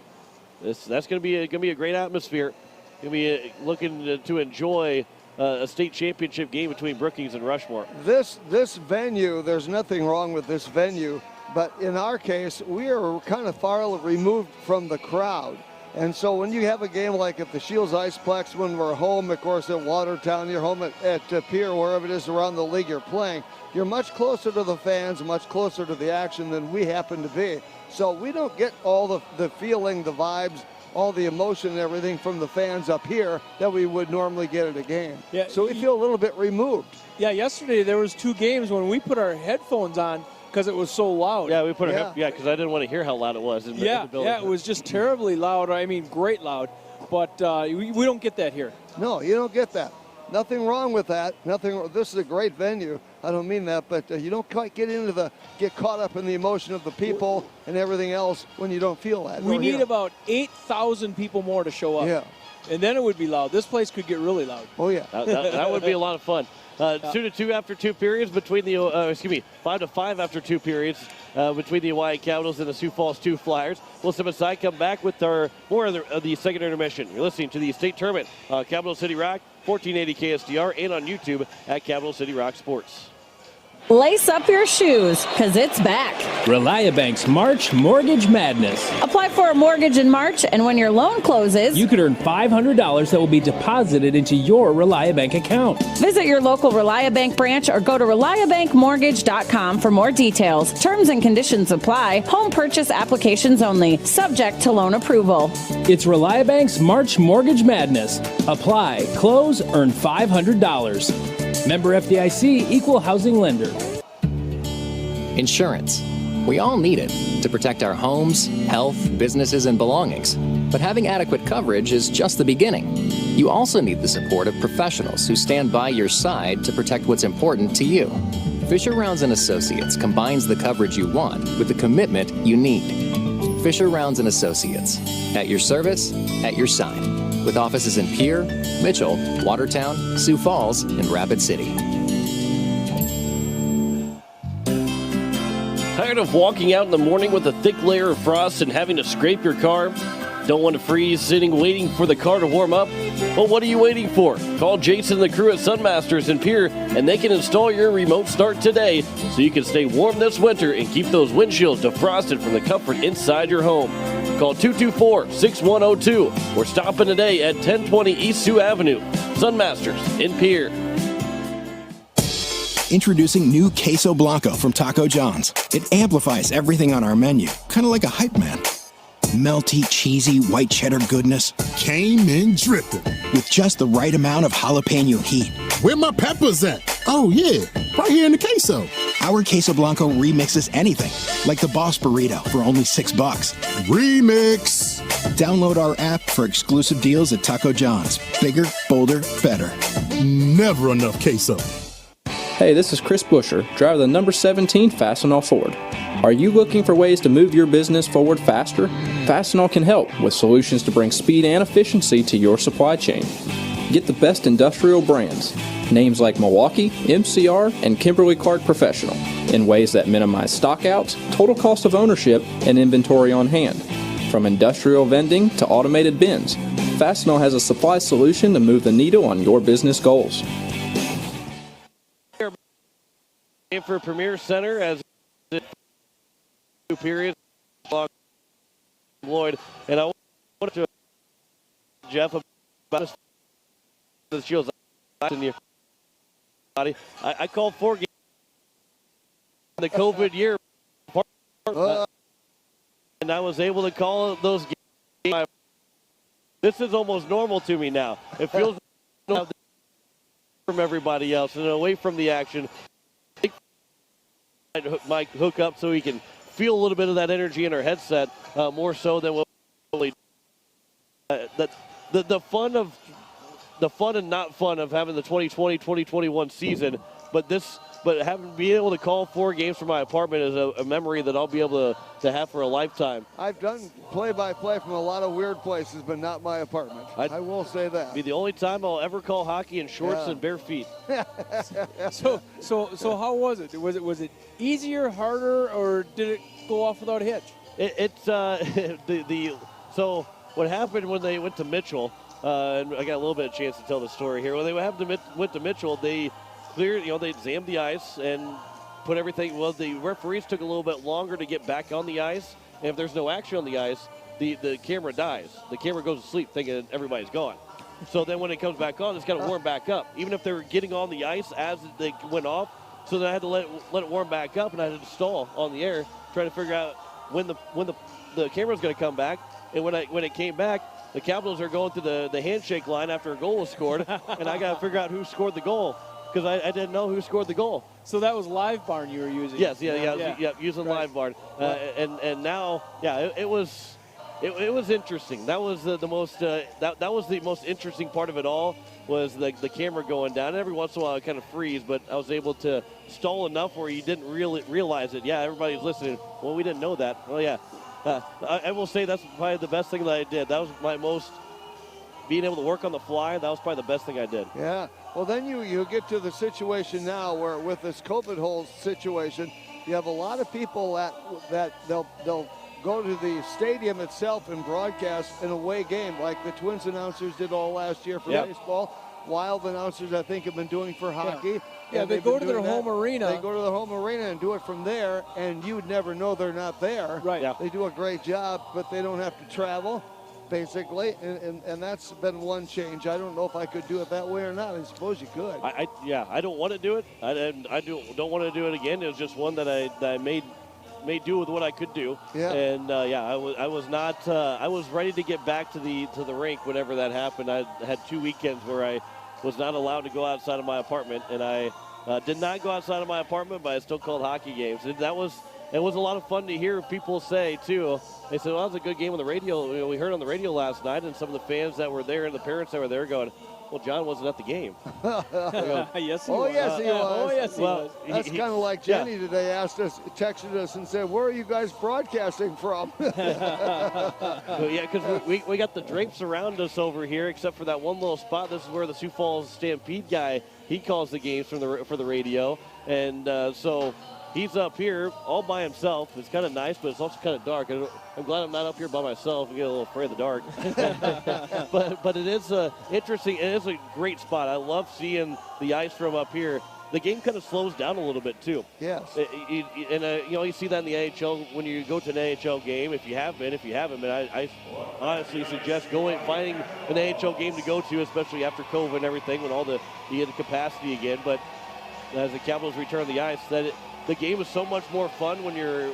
That's going to be a great atmosphere. Going to be looking to enjoy a state championship game between Brookings and Rushmore. This venue, there's nothing wrong with this venue, but in our case, we are kind of far removed from the crowd. And so when you have a game like at the Shields Iceplex, when we're home, of course, at Watertown, you're home at Pierre, wherever it is around the league you're playing, you're much closer to the fans, much closer to the action than we happen to be. So we don't get all the feeling, the vibes, all the emotion and everything from the fans up here that we would normally get at a game. Yeah, so we feel a little bit removed. Yeah, yesterday there was 2 games when we put our headphones on because it was so loud. Yeah, we put because I didn't want to hear how loud it was in the building. Yeah, it was just terribly loud. I mean, great loud. But we don't get that here. No, you don't get that. Nothing wrong with that. This is a great venue. I don't mean that, but you don't quite get caught up in the emotion of the people and everything else when you don't feel that. We need about 8,000 people more to show up. Yeah. and then it would be loud. This place could get really loud. Oh, yeah. That would be a lot of fun. 2-2 after 2 periods between the, 5-5 after 2 periods between the Oahe Capitals and the Sioux Falls 2 Flyers. We'll step aside, come back with more of the second intermission. You're listening to the state tournament, Capital City Rock, 1480 KSDR, and on YouTube at Capital City Rock Sports. Lace up your shoes, because it's back. ReliaBank's March Mortgage Madness. Apply for a mortgage in March, and when your loan closes, You could earn $500 that will be deposited into your ReliaBank account. visit your local ReliaBank branch or go to ReliaBankMortgage.com for more details. Terms and conditions apply. Home purchase applications only, subject to loan approval. It's ReliaBank's March Mortgage Madness. Apply, close, earn $500. Member FDIC, Equal Housing Lender. Insurance. We all need it to protect our homes, health, businesses, and belongings. But having adequate coverage is just the beginning. You also need the support of professionals who stand by your side to protect what's important to you. Fisher Rounds & Associates combines the coverage you want with the commitment you need. Fisher Rounds & Associates. At your service, at your side. With offices in Pierre, Mitchell, Watertown, Sioux Falls, and Rapid City. Tired of walking out in the morning with a thick layer of frost and having to scrape your car? Don't want to freeze sitting waiting for the car to warm up? Well, what are you waiting for? Call Jason and the crew at Sunmasters in Pierre, and they can install your remote start today so you can stay warm this winter and keep those windshields defrosted from the comfort inside your home. Call 224-6102 or stop in today at 1020 East Sioux Avenue. Sunmasters in Pierre. Introducing new Queso Blanco from Taco John's. It amplifies everything on our menu, kind of like a hype man. Melty, cheesy, white cheddar goodness. Came in dripping. With just the right amount of jalapeno heat. Where my peppers at? Oh, yeah, right here in the queso. Our Queso Blanco remixes anything, like the Boss Burrito for only $6. Remix. Download our app for exclusive deals at Taco John's. Bigger, bolder, better. Never enough queso. Hey, this is Chris Busher, driver of the number 17 Fastenal Ford. Are you looking for ways to move your business forward faster? Fastenal can help with solutions to bring speed and efficiency to your supply chain. Get the best industrial brands, names like Milwaukee, MCR, and Kimberly-Clark Professional, in ways that minimize stockouts, total cost of ownership, and inventory on hand. From industrial vending to automated bins, Fastenal has a supply solution to move the needle on your business goals. For Premier Center as 2 periods. Lloyd, and I want to Jeff about the Shields in your body. I called 4 games in the COVID year, and I was able to call those games. This is almost normal to me now. It feels from everybody else and away from the action. Mike hook up so he can feel a little bit of that energy in our headset more so than what we the fun and not fun of having the 2020-2021 season, but having be able to call 4 games from my apartment is a memory that I'll be able to have for a lifetime. I've done play-by-play from a lot of weird places, but not my apartment. I will say that. Be the only time I'll ever call hockey in shorts and bare feet. So how was it? Was it easier, harder, or did it go off without a hitch? So what happened when they went to Mitchell? And I got a little bit of chance to tell the story here. When they went to Mitchell, they cleared, they examined the ice and put everything. Well, the referees took a little bit longer to get back on the ice. And if there's no action on the ice, the camera dies. The camera goes to sleep thinking everybody's gone. So then when it comes back on, it's got to warm back up. Even if they were getting on the ice as they went off, so then I had to let it warm back up, and I had to stall on the air, trying to figure out when the camera's going to come back. And when it came back, the Capitals are going through the handshake line after a goal was scored, and I got to figure out who scored the goal because I didn't know who scored the goal. So that was Live Barn you were using? Yes, using right. Live Barn, and now it was interesting. That was the most that was the most interesting part of it all was the camera going down. And every once in a while it kind of freeze, but I was able to stall enough where you didn't really realize it. Yeah, everybody's listening. Well, we didn't know that. Well, yeah. I will say that's probably the best thing that I did. That was being able to work on the fly, that was probably the best thing I did. Yeah. Well, then you get to the situation now where with this COVID hold situation, you have a lot of people that they'll go to the stadium itself and broadcast an away game like the Twins announcers did all last year for baseball. Wild announcers, I think, have been doing for hockey. Yeah, they go to their home arena. They go to the home arena and do it from there, and you would never know they're not there. Right. Yeah. They do a great job, but they don't have to travel, basically, and that's been one change. I don't know if I could do it that way or not. I suppose you could. I don't want to do it. I don't want to do it again. It was just one that I made do with what I could do. Yeah. And I was not. I was ready to get back to the rink whenever that happened. I had 2 weekends where I was not allowed to go outside of my apartment, and I did not go outside of my apartment, but I still called hockey games. And it was a lot of fun to hear people say too. They said, "Well, that was a good game on the radio." You know, we heard on the radio last night, and some of the fans that were there and the parents that were there going, "Well, John wasn't at the game." Yes, he Oh, was. yes, he was. Oh, yes, he was. That's kind of like Jenny today texted us and said, "Where are you guys broadcasting from?" Yeah, because we got the drapes around us over here, except for that one little spot. This is where the Sioux Falls Stampede guy, he calls the games for the radio, and so he's up here all by himself. It's kind of nice, but it's also kind of dark. I'm glad I'm not up here by myself. I get a little afraid of the dark. but it is interesting. It is a great spot. I love seeing the ice from up here. The game kind of slows down a little bit too. Yes. You see that in the NHL when you go to an NHL game. If you haven't been, I honestly suggest finding an NHL game to go to, especially after COVID and everything, when you get the capacity again. But as the Capitals return to the ice, the game is so much more fun when you're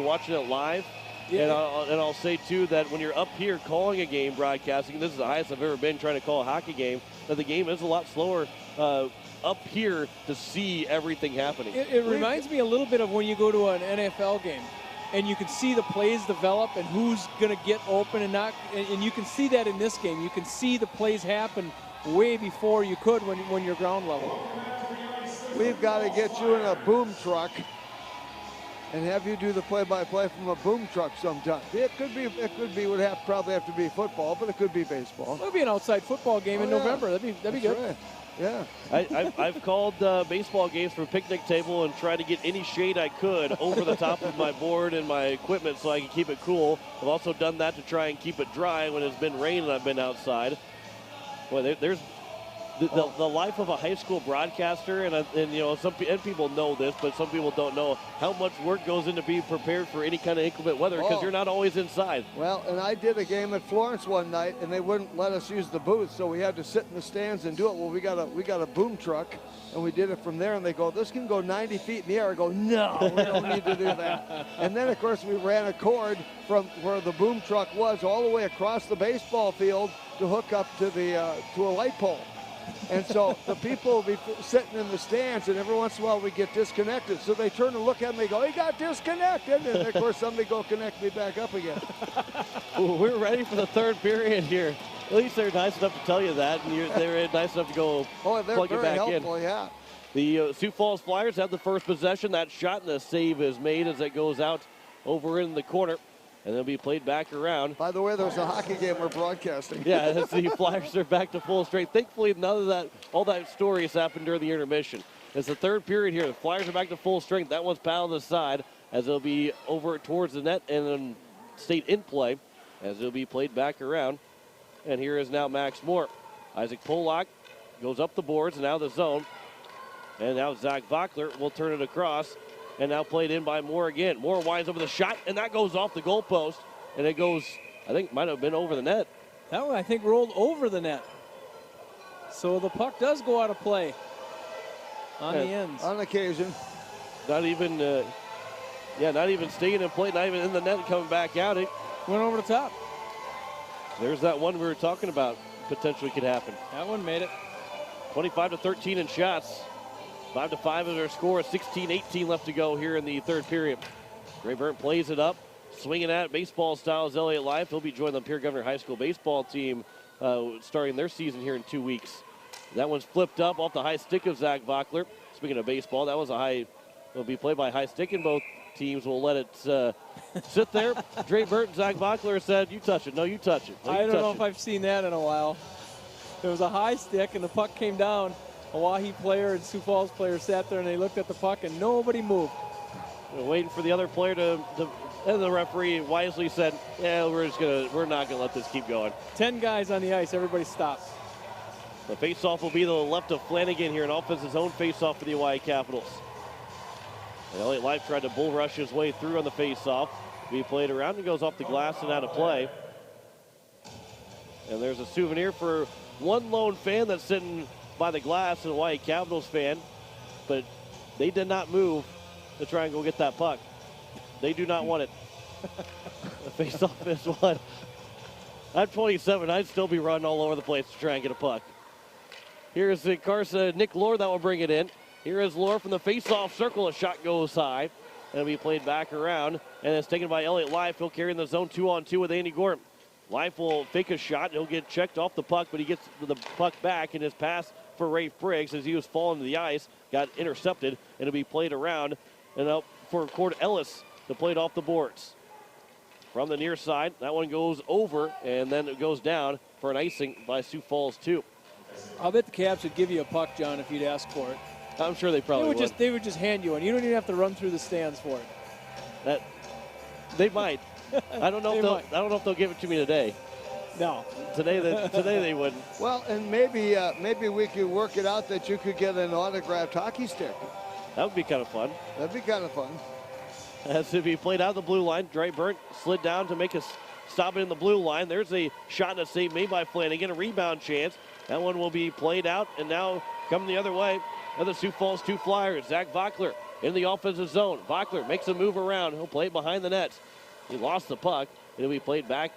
watching it live. Yeah. And I'll say too that when you're up here calling a game, broadcasting, this is the highest I've ever been trying to call a hockey game, that the game is a lot slower up here to see everything happening. It reminds me a little bit of when you go to an NFL game and you can see the plays develop and who's going to get open and not, and you can see that in this game. You can see the plays happen way before you could when you're ground level. We've got to get you in a boom truck and have you do the play-by-play from a boom truck sometime. It could be. Would probably have to be football, but it could be baseball. It would be an outside football game in November. That'd be good. Right. Yeah. I've called baseball games from a picnic table and tried to get any shade I could over the top of my board and my equipment so I can keep it cool. I've also done that to try and keep it dry when it's been rain and I've been outside. Boy, there's the life of a high school broadcaster, and some people know this, but some people don't know how much work goes into being prepared for any kind of inclement weather because you're not always inside. Well, and I did a game at Florence one night, and they wouldn't let us use the booth, so we had to sit in the stands and do it. Well, we got a boom truck, and we did it from there. And they go, "This can go 90 feet in the air." I go, "No, we don't need to do that." And then, of course, we ran a cord from where the boom truck was all the way across the baseball field to hook up to a light pole. And so the people will be sitting in the stands, and every once in a while we get disconnected. So they turn and look at me and go, "He got disconnected." And, of course, somebody go connect me back up again. We're ready for the third period here. At least they're nice enough to tell you that, and they're nice enough to go plug it back helpful, in. Yeah. The Sioux Falls Flyers have the first possession. That shot and the save is made as it goes out over in the corner. And they'll be played back around. By the way, there's a hockey game we're broadcasting. Yeah, the Flyers are back to full strength. Thankfully, none of that, all that story has happened during the intermission. It's the third period here. The Flyers are back to full strength. That one's paddled to the side as they'll be over towards the net and then stayed in play as they'll be played back around. And here is now Max Moore. Isaac Polak goes up the boards and out of the zone. And now Zach Vockler will turn it across. And now played in by Moore again. Moore winds over the shot, and that goes off the goalpost. And it goes, I think, might have been over the net. That one, I think, rolled over the net. So the puck does go out of play on the ends. On occasion. Not even staying in play, not even in the net and coming back out. It went over the top. There's that one we were talking about potentially could happen. That one made it. 25-13 in shots. 5-5 is our score. 16-18 left to go here in the third period. Rayburn plays it up, swinging at it baseball style as Elliott Life. He'll be joining the Pierre Governor High School baseball team starting their season here in 2 weeks. That one's flipped up off the high stick of Zach Vockler. Speaking of baseball, that was will be played by high stick in both teams will let it sit there. Dre Burton, Zach Bockler said, you touch it. No, you touch it. No, you I don't touch know it. if I've seen that in a while. There was a high stick, and the puck came down. A Oahe player and Sioux Falls player sat there, and they looked at the puck, and nobody moved. We're waiting for the other player to and the referee wisely said, yeah, we're not gonna let this keep going. 10 guys on the ice, everybody stopped. The faceoff will be to the left of Flanagan here, an offensive zone faceoff for the Oahe Capitals. And Elliott Life tried to bull rush his way through on the faceoff. He played around and goes off the glass and out of play. And there's a souvenir for one lone fan that's sitting by the glass, an Oahe Capitals fan, but they did not move to try and go get that puck. They do not want it. The faceoff is one. I'm 27. I'd still be running all over the place to try and get a puck. Here's the Carson, Nick Lohr that will bring it in. Here is Lohr from the faceoff circle. A shot goes high. And it'll be played back around. And it's taken by Elliott Life. He'll carry in the zone 2-on-2 with Andy Gordon. Life will fake a shot. He'll get checked off the puck, but he gets the puck back in his pass for Rafe Briggs as he was falling to the ice. Got intercepted. And it'll be played around and up for Cord Ellis to play it off the boards. From the near side, that one goes over, and then it goes down for an icing by Sioux Falls, too. I'll bet the Caps would give you a puck, John, if you'd ask for it. I'm sure they probably would. They would just hand you one. You don't even have to run through the stands for it. They might. I don't know if they'll give it to me today. No. Today they wouldn't. Well, and maybe we could work it out that you could get an autographed hockey stick. That would be kind of fun. That'd be kind of fun. As to be played out of the blue line. Dre Burnt slid down to make a stop it in the blue line. There's a shot and a save made by Flanagan. A rebound chance. That one will be played out, and now coming the other way are the Sioux Falls 2 Flyers. Zach Bockler in the offensive zone. Bockler makes a move around. He'll play it behind the net. He lost the puck. It'll be played back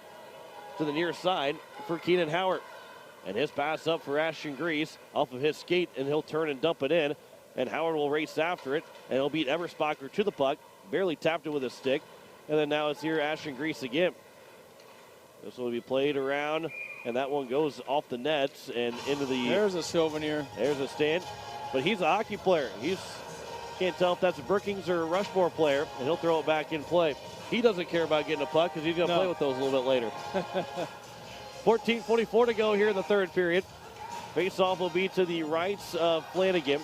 to the near side for Keenan Howard. And his pass up for Ashton Grease off of his skate, and he'll turn and dump it in. And Howard will race after it, and he'll beat Everspacher to the puck. Barely tapped it with a stick. And then now it's here, Ashton Grease again. This will be played around, and that one goes off the nets and into the... There's a souvenir. There's a stand. But he's a hockey player. Can't tell if that's a Brookings or a Rushmore player, and he'll throw it back in play. He doesn't care about getting a puck because he's going to play with those a little bit later. 14:44 to go here in the third period. Face-off will be to the rights of Flanagan.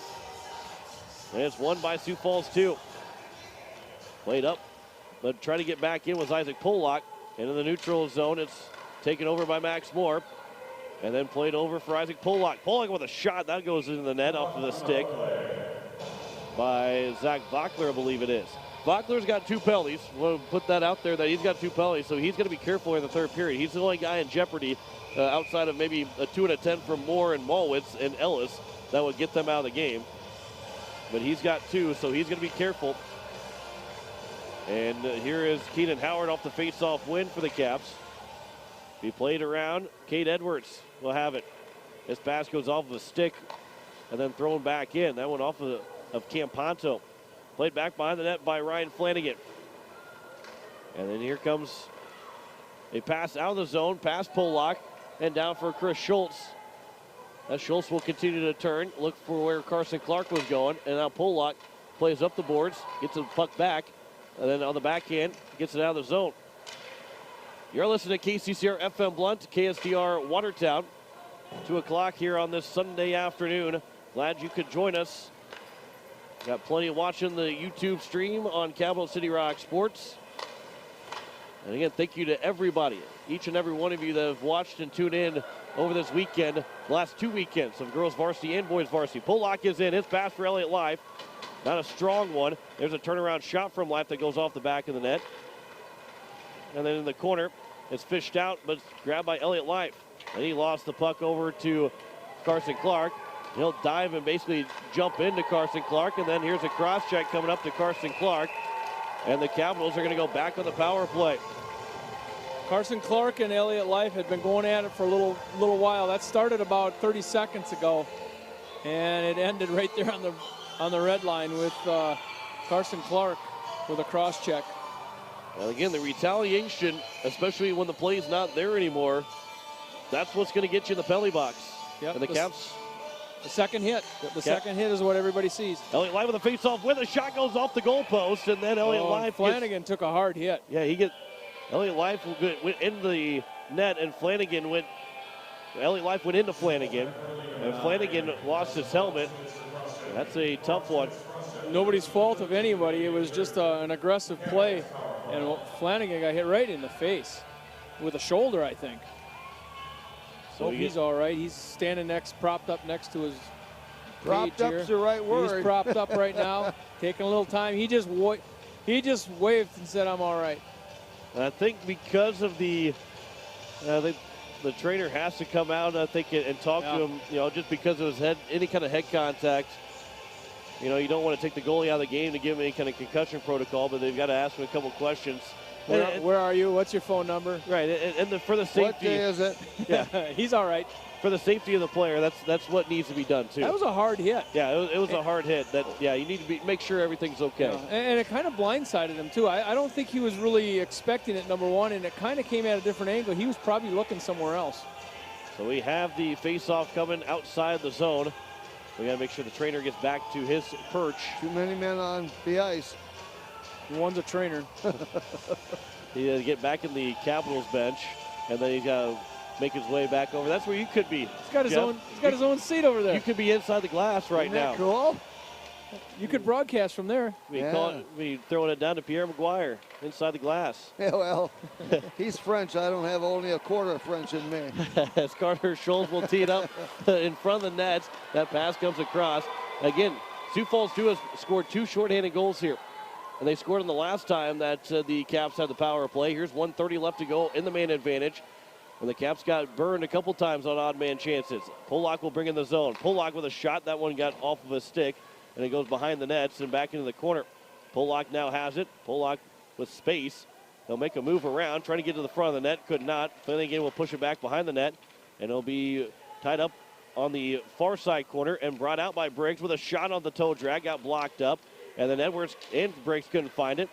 And it's won by Sioux Falls 2. Played up, but trying to get back in was Isaac Pollock. And in the neutral zone, it's taken over by Max Moore. And then played over for Isaac Pollock. Pollock with a shot. That goes into the net off of the stick by Zach Bockler, I believe it is. Bockler's got 2 penalties. We'll put that out there that he's got 2 penalties, so he's going to be careful in the third period. He's the only guy in jeopardy outside of maybe a 2 and a 10 from Moore and Malwitz and Ellis that would get them out of the game. But he's got 2, so he's going to be careful. And here is Keenan Howard off the face-off win for the Caps. He played around. Cade Edwards will have it. This pass goes off of a stick and then thrown back in. That one off of Campanto. Played back behind the net by Ryan Flanagan. And then here comes a pass out of the zone, past Pollock, and down for Chris Schultz. As Schultz will continue to turn, look for where Carson Clark was going, and now Pollock plays up the boards, gets the puck back, and then on the backhand, gets it out of the zone. You're listening to KCCR FM Blunt, KSDR Watertown. 2 o'clock here on this Sunday afternoon. Glad you could join us. Got plenty of watching the YouTube stream on Capital City Rock Sports. And again, thank you to everybody, each and every one of you that have watched and tuned in over this weekend, the last 2 weekends of girls varsity and boys varsity. Pollock is in. His pass for Elliott Life. Not a strong one. There's a turnaround shot from Life that goes off the back of the net. And then in the corner, it's fished out, but it's grabbed by Elliott Life. And he lost the puck over to Carson Clark. He'll dive and basically jump into Carson Clark, and then here's a cross check coming up to Carson Clark. And the Capitals are going to go back on the power play. Carson Clark and Elliott Life had been going at it for a little while. That started about 30 seconds ago, and it ended right there on the red line with Carson Clark with a cross check. Well, again, the retaliation, especially when the play's not there anymore, that's what's going to get you in the penalty box. Yep, and the Caps The second hit. The second hit is what everybody sees. Elliott Life with a face-off with a shot goes off the goalpost, and then Elliott Life. Flanagan took a hard hit. Yeah, Elliott Life went into the net, and Flanagan went. Elliott Life went into Flanagan, and Flanagan lost his helmet. That's a tough one. Nobody's fault of anybody. It was just an aggressive play, and Flanagan got hit right in the face with a shoulder, I think. So he's all right. He's standing propped up next to his Propped up's the right word. He's propped up right now, taking a little time. He just waved and said, "I'm all right." And I think because of the trainer has to come out, I think, and talk to him, just because of his any kind of head contact. You don't want to take the goalie out of the game to give him any kind of concussion protocol, but they've got to ask him a couple questions. Where are you? What's your phone number? Right, and for the safety. What day is it? Yeah, he's all right. For the safety of the player, that's what needs to be done too. That was a hard hit. Yeah, it was a hard hit. You need to make sure everything's okay. Yeah. And it kind of blindsided him too. I don't think he was really expecting it, number one, and it kind of came at a different angle. He was probably looking somewhere else. So we have the face-off coming outside the zone. We got to make sure the trainer gets back to his perch. Too many men on the ice. One's a trainer. He got to get back in the Capitals bench, and then he's got to make his way back over. That's where you could be. He's got his own seat over there. You could be inside the glass right now. Isn't that cool? You could broadcast from there. We throwing it down to Pierre Maguire inside the glass. Yeah, well, he's French. I don't have only a quarter of French in me. As Carter Schultz will tee it up in front of the nets. That pass comes across. Again, Sioux Falls 2 has scored 2 shorthanded goals here. And they scored on the last time that the Caps had the power play. Here's 1:30 left to go in the man advantage. And the Caps got burned a couple times on odd man chances. Pollock will bring in the zone. Pollock with a shot. That one got off of a stick. And it goes behind the nets and back into the corner. Pollock now has it. Pollock with space. They'll make a move around, trying to get to the front of the net. Could not. Flanagan will push it back behind the net. And it'll be tied up on the far side corner and brought out by Briggs with a shot on the toe drag. Got blocked up. And then Edwards and Briggs couldn't find it.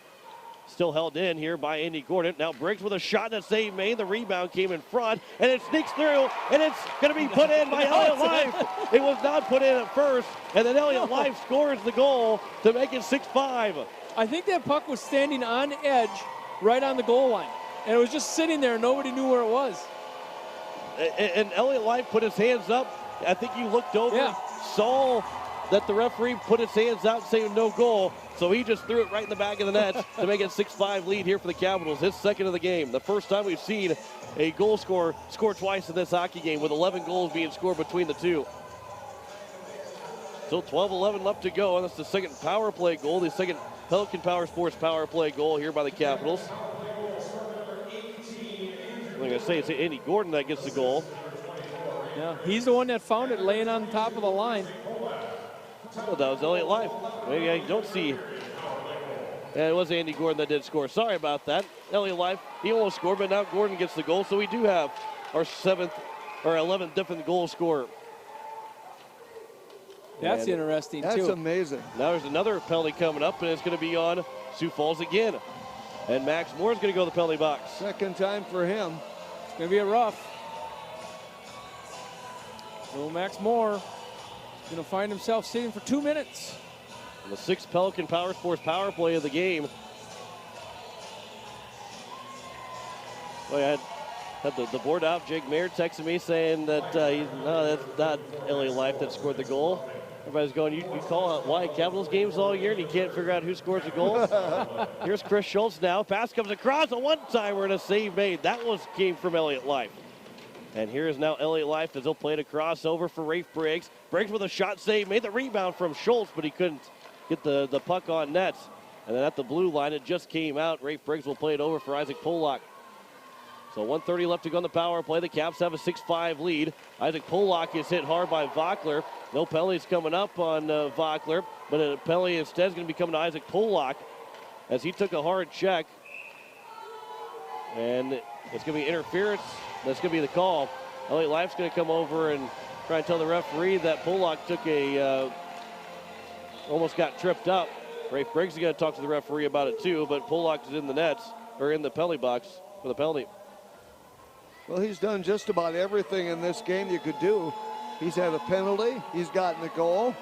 Still held in here by Andy Gordon. Now Briggs with a shot that save made. The rebound came in front, and it sneaks through, and it's going to be put in by Elliott Life. It was not put in at first, and then Elliott Life scores the goal to make it 6-5. I think that puck was standing on edge right on the goal line, and it was just sitting there. Nobody knew where it was. And Elliott Life put his hands up. I think you looked over, saw that the referee put his hands out saying no goal. So he just threw it right in the back of the net to make it 6-5 lead here for the Capitals. His second of the game. The first time we've seen a goal score twice in this hockey game, with 11 goals being scored between the two. Still 12-11 left to go, and that's the second power play goal, the second Pelican Power Sports power play goal here by the Capitals. Like I say, it's Andy Gordon that gets the goal. Yeah, he's the one that found it laying on top of the line. Well, that was Elliott Life. Maybe I don't see. Yeah, it was Andy Gordon that did score. Sorry about that. Elliott Life, he almost scored, but now Gordon gets the goal. So we do have our 11th different goal scorer. That's interesting, too. That's amazing. Now there's another penalty coming up, and it's going to be on Sioux Falls again. And Max Moore's going to go to the penalty box. Second time for him. It's going to be a rough. So Max Moore going to find himself sitting for 2 minutes. And the 6th Pelican Power Sports power play of the game. Boy, I had the board out. Jake Mayer texted me saying that that's not Elliott Life that scored the goal. Everybody's going, you call Hawaii Capitals games all year and you can't figure out who scores the goal? Here's Chris Schultz now. Pass comes across, a one-timer and a save made. That came from Elliott Life. And here is now Elliott Life as he'll play it across over for Rafe Briggs. Briggs with a shot save, made the rebound from Schultz, but he couldn't get the puck on nets. And then at the blue line, it just came out. Rafe Briggs will play it over for Isaac Pollock. So 1:30 left to go on the power play. The Caps have a 6-5 lead. Isaac Pollock is hit hard by Vockler. No penalties coming up on Vockler, but a penalty instead is going to be coming to Isaac Pollock as he took a hard check. And it's going to be interference. That's going to be the call. Elliott Life's going to come over and try and tell the referee that Pollock took almost got tripped up. Rafe Briggs is going to talk to the referee about it too, but Pollock is in the nets, or in the penalty box for the penalty. Well, he's done just about everything in this game you could do. He's had a penalty. He's gotten a goal.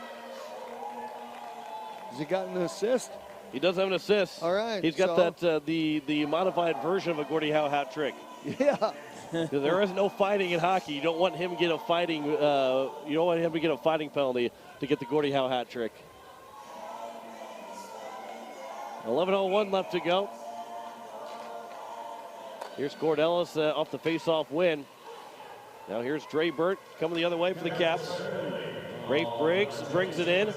Has he gotten an assist? He does have an assist. All right. He's got that the modified version of a Gordie Howe hat trick. Yeah. There is no fighting in hockey. You don't want him to get a fighting. You don't want him to get a fighting penalty to get the Gordie Howe hat trick. 11:01 left to go. Here's Cordellis off the face-off win. Now here's Dre Burt coming the other way for the Caps. Rafe Briggs brings it in.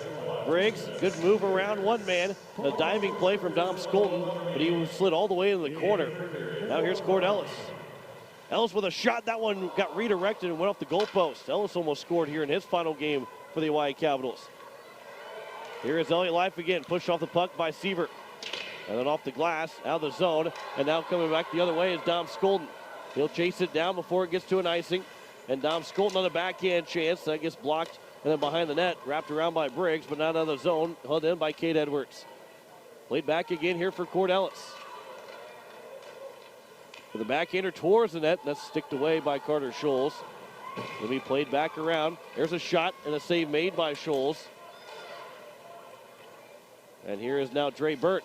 Briggs, good move around one man. A diving play from Dom Skolten, but he slid all the way into the corner. Now here's Cordellis. Ellis with a shot. That one got redirected and went off the goalpost. Ellis almost scored here in his final game for the Hawaii Capitals. Here is Elliott Life again. Pushed off the puck by Sievert. And then off the glass, out of the zone. And now coming back the other way is Dom Skolten. He'll chase it down before it gets to an icing. And Dom Skolten on the backhand chance. That gets blocked. And then behind the net, wrapped around by Briggs, but not out of the zone. Held in by Kate Edwards. Played back again here for Cordellis. With the backhander towards the net. That's sticked away by Carter Scholes. Will be played back around. There's a shot and a save made by Scholes. And here is now Dre Burt.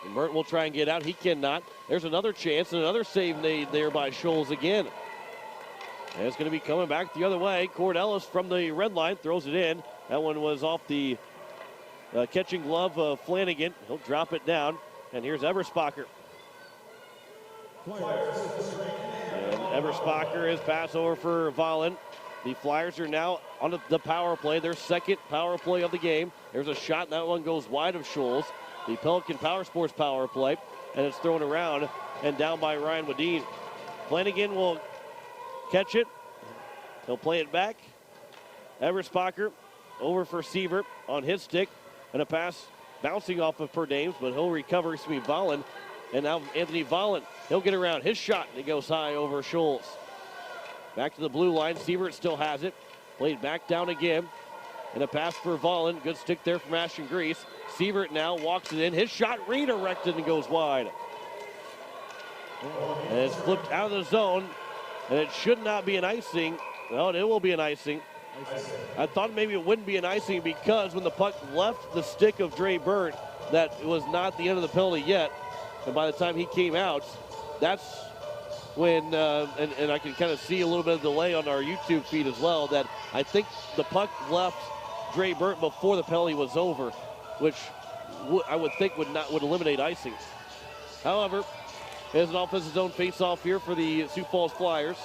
And Burt will try and get out. He cannot. There's another chance and another save made there by Scholes again. And it's going to be coming back the other way. Cordellis from the red line throws it in. That one was off the catching glove of Flanagan. He'll drop it down. And here's Eberspacher. And Eberspacher is pass over for Vollen. The Flyers are now on the power play, their second power play of the game. There's a shot, and that one goes wide of Scholes. The Pelican Power Sports power play, and it's thrown around and down by Ryan Wadeen. Flanagan will catch it. He'll play it back. Eberspacher over for Sievert on his stick, and a pass bouncing off of Perdames, but he'll recover. Vollen. And now Anthony Vollen, he'll get around his shot, and it goes high over Scholes. Back to the blue line, Sievert still has it. Played back down again. And a pass for Vollen, good stick there from Ashton Grease. Sievert now walks it in, his shot redirected and goes wide. And it's flipped out of the zone, and it should not be an icing. Well, it will be an icing. I thought maybe it wouldn't be an icing because when the puck left the stick of Dre Burt, that was not the end of the penalty yet. And by the time he came out, that's when, and I can kind of see a little bit of delay on our YouTube feed as well, that I think the puck left Dre Burt before the penalty was over, which I would think would eliminate icings. However, there's an offensive zone face-off here for the Sioux Falls Flyers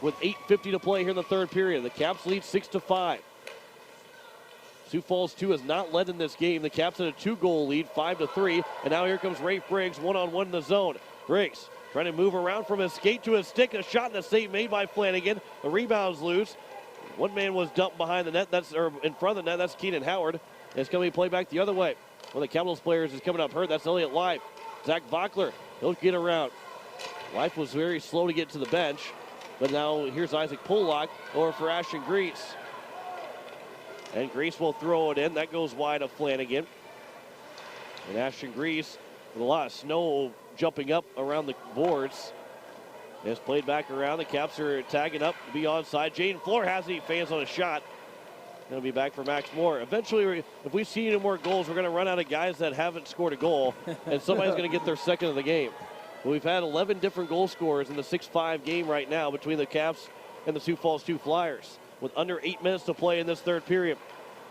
with 8:50 to play here in the third period. The Caps lead 6-5. Sioux Falls 2 has not led in this game. The Caps had a 2-goal lead, 5-3. And now here comes Rafe Briggs, one-on-one in the zone. Briggs trying to move around from his skate to his stick. A shot and a save made by Flanagan. The rebound's loose. One man was dumped behind the net. Or in front of the net. That's Keenan Howard. And it's going to be played back the other way. One of the Capitals players is coming up hurt. That's Elliott Life. Zach Vockler, he'll get around. Life was very slow to get to the bench. But now here's Isaac Pollock over for Ashton Grease. And Grease will throw it in. That goes wide of Flanagan. And Ashton Grease with a lot of snow jumping up around the boards. It's played back around. The Caps are tagging up to be onside. Jaden Floor has it. He fans on a shot. It'll be back for Max Moore. Eventually, if we see any more goals, we're going to run out of guys that haven't scored a goal. And somebody's going to get their second of the game. We've had 11 different goal scorers in the 6-5 game right now between the Caps and the Sioux Falls 2 Flyers, with under 8 minutes to play in this third period.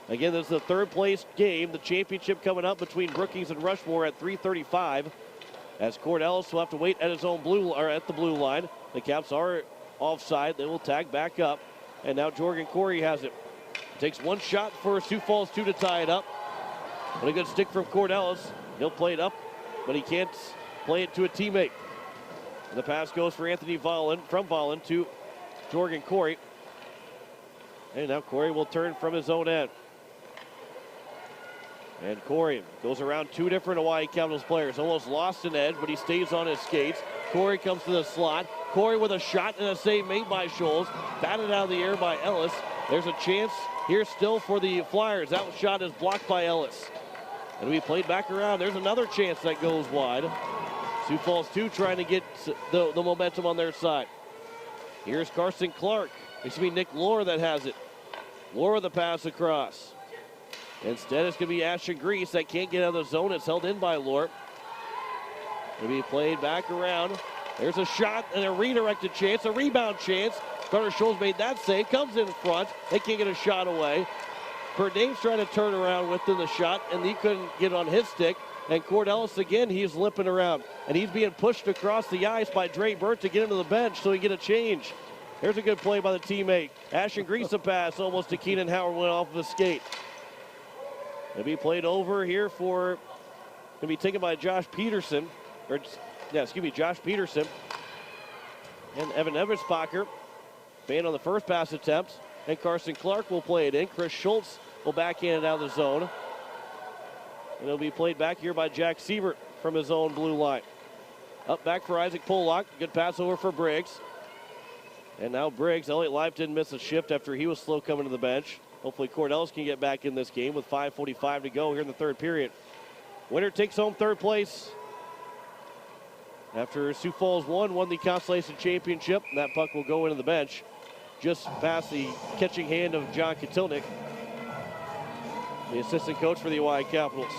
Again, this is the third place game. The championship coming up between Brookings and Rushmore at 3:35. As Cordellis will have to wait at his own at the blue line. The Caps are offside. They will tag back up. And now Jorgen Corey has it. Takes one shot for Sioux Falls 2 to tie it up. But a good stick from Cordellis. He'll play it up, but he can't play it to a teammate. And the pass goes for Anthony Vollen, from Vollen to Jorgen Corey. And now Corey will turn from his own end. And Corey goes around two different Hawaii Capitals players. Almost lost an edge, but he stays on his skates. Corey comes to the slot. Corey with a shot and a save made by Scholes. Batted out of the air by Ellis. There's a chance here still for the Flyers. That shot is blocked by Ellis. And we played back around. There's another chance that goes wide. Sioux Falls 2 trying to get the momentum on their side. Here's Carson Clark Nick Lohr that has it. Lohr with the pass across. Instead, it's going to be Ashton Grease that can't get out of the zone. It's held in by Lohr. It'll be played back around. There's a shot and a redirected chance, a rebound chance. Carter Scholes made that save, comes in front. They can't get a shot away. Burdame's trying to turn around within the shot, and he couldn't get on his stick. And Cordellis, again, he's limping around. And he's being pushed across the ice by Dre Burt to get him to the bench so he get a change. Here's a good play by the teammate. Ashton Grease a pass almost to Keenan Howard, went off of his skate. It'll be played over here for, going to be taken by Josh Peterson. Josh Peterson. And Evan Eversbacher, banned on the first pass attempt. And Carson Clark will play it in. Chris Schultz will backhand it out of the zone. And it'll be played back here by Jack Siebert from his own blue line. Up back for Isaac Pollock. Good pass over for Briggs. And now Briggs, Elliott Life didn't miss a shift after he was slow coming to the bench. Hopefully Cordellis can get back in this game with 5:45 to go here in the third period. Winner takes home third place. After Sioux Falls won the Constellation Championship, that puck will go into the bench just past the catching hand of John Katilnik, the assistant coach for the Oahe Capitals.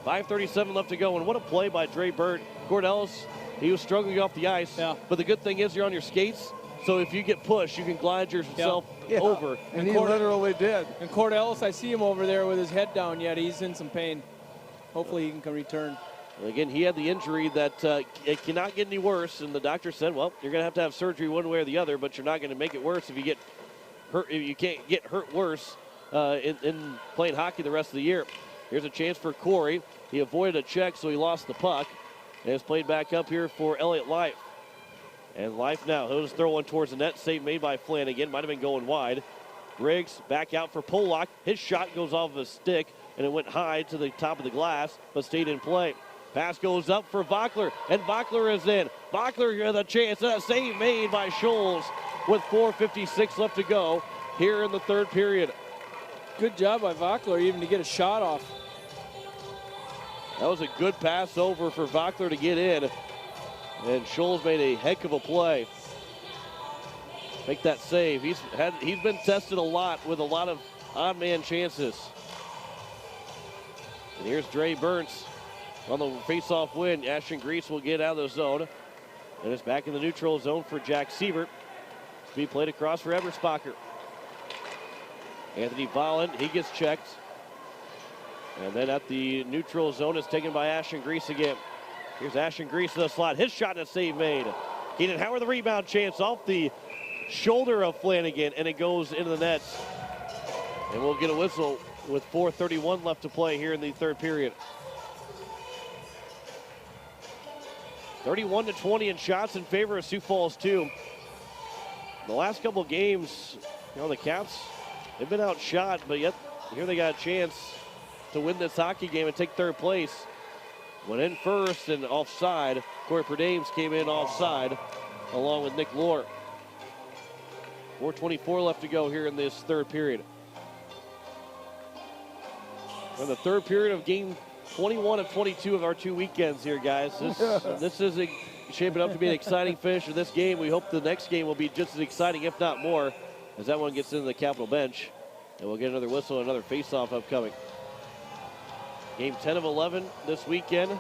5:37 left to go, and what a play by Dre Burt. Cordellis, he was struggling off the ice, but the good thing is you're on your skates, so if you get pushed, you can glide yourself over. And he literally did. And Cordellis, I see him over there with his head down yet. He's in some pain. Hopefully he can return. Again, he had the injury that it cannot get any worse, and the doctor said, well, you're going to have surgery one way or the other, but you're not going to make it worse if you get hurt. If you can't get hurt worse in playing hockey the rest of the year. Here's a chance for Corey. He avoided a check, so he lost the puck. And it's played back up here for Elliott Life. And Life now, he'll just throw one towards the net. Save made by Flanagan. Might have been going wide. Briggs back out for Pollock. His shot goes off of his stick, and it went high to the top of the glass, but stayed in play. Pass goes up for Vockler, and Vockler is in. Vockler with a chance, and a save made by Scholes with 4:56 left to go here in the third period. Good job by Vockler even to get a shot off. That was a good pass over for Vockler to get in, and Scholes made a heck of a play. Make that save. He's been tested a lot with a lot of odd man chances. And here's Dre Burns on the face-off win. Ashton Grease will get out of the zone. And it's back in the neutral zone for Jack Siebert. To be played across for Eversbacher. Anthony Volland, he gets checked. And then at the neutral zone, it's taken by Ashton Grease again. Here's Ashton Grease in the slot. His shot and a save made. Keenan Howard, the rebound chance off the shoulder of Flanagan, and it goes into the net. And we'll get a whistle with 4:31 left to play here in the third period. 31-20 in shots in favor of Sioux Falls 2. The last couple of games, the Caps, they've been outshot, but yet here they got a chance to win this hockey game and take third place. Went in first and offside. Corey Perdames came in offside along with Nick Lohr. 4:24 left to go here in this third period. In the third period of game 21 and 22 of our 2 weekends here, guys. This is shaping up to be an exciting finish of this game. We hope the next game will be just as exciting, if not more, as that one gets into the Capitol bench. And we'll get another whistle and another face-off upcoming. Game 10 of 11 this weekend.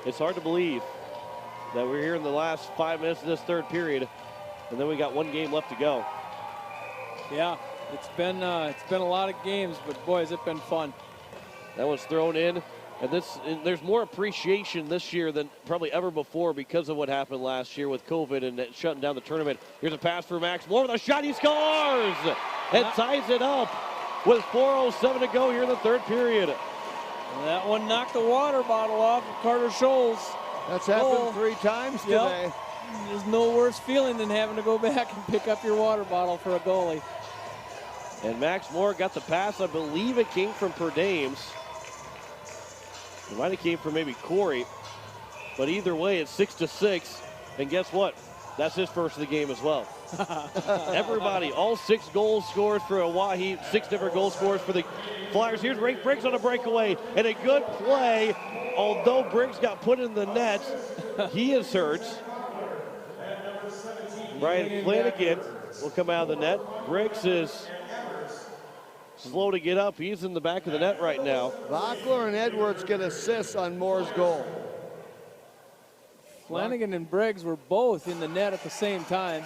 It's hard to believe that we're here in the last 5 minutes of this third period, and then we got one game left to go. Yeah, it's been a lot of games, but boy, has it been fun. That one's thrown in, and there's more appreciation this year than probably ever before because of what happened last year with COVID and shutting down the tournament. Here's a pass for Max Moore with a shot. He scores and ties it up with 4:07 to go here in the third period. And that one knocked the water bottle off of Carter Scholes. That's happened 3 times today. There's no worse feeling than having to go back and pick up your water bottle for a goalie. And Max Moore got the pass. I believe it came from Perdames. It might have came from maybe Corey. But either way, it's 6-6. And guess what? That's his first of the game as well. Everybody, all 6 goals scored for Oahe, 6 different goal scorers for the Flyers. Here's Ray Briggs on a breakaway, and a good play. Although Briggs got put in the net, he is hurt. Brian Flanagan will come out of the net. Briggs is slow to get up. He's in the back of the net right now. Bachler and Edwards get assists on Moore's goal. Flanagan and Briggs were both in the net at the same time,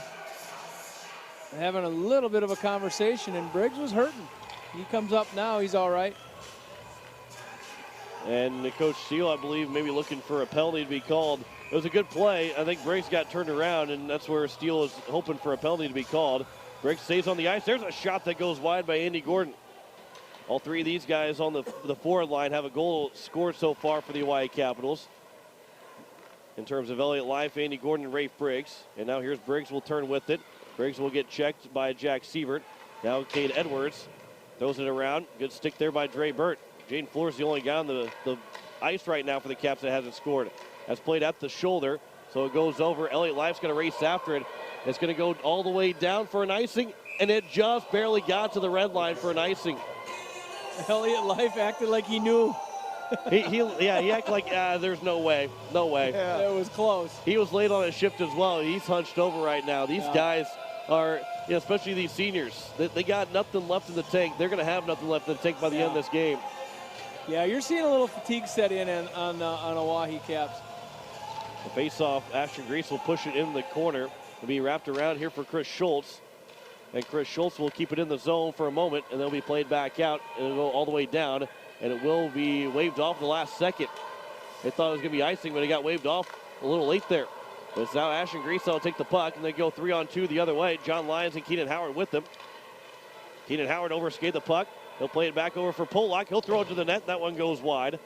having a little bit of a conversation, and Briggs was hurting. He comes up now, he's all right. And Coach Steele, I believe, maybe looking for a penalty to be called. It was a good play. I think Briggs got turned around, and that's where Steele is hoping for a penalty to be called. Briggs stays on the ice. There's a shot that goes wide by Andy Gordon. All three of these guys on the forward line have a goal scored so far for the Hawaii Capitals. In terms of Elliott Life, Andy Gordon, and Rafe Briggs. And now here's Briggs will turn with it. Briggs will get checked by Jack Sievert. Now Cade Edwards throws it around. Good stick there by Dre Burt. Jaden Fleur is the only guy on the ice right now for the Caps that hasn't scored. That's played at the shoulder, so it goes over. Elliott Life's going to race after it. It's going to go all the way down for an icing, and it just barely got to the red line for an icing. Elliott Life acted like he knew. he acted like, there's no way. Yeah. It was close. He was late on his shift as well. He's hunched over right now. These guys are, especially these seniors, they got nothing left in the tank. They're going to have nothing left in the tank by the end of this game. Yeah, you're seeing a little fatigue set in on Oahe Caps. The face-off, Ashton Grease will push it in the corner. It'll be wrapped around here for Chris Schultz. And Chris Schultz will keep it in the zone for a moment, and they'll be played back out, and it'll go all the way down, and it will be waved off in the last second. They thought it was going to be icing, but it got waved off a little late there. But it's now Ashton Grease will take the puck, and they go 3-on-2 the other way. John Lyons and Keenan Howard with them. Keenan Howard overskate the puck. He'll play it back over for Polak. He'll throw it to the net. That one goes wide.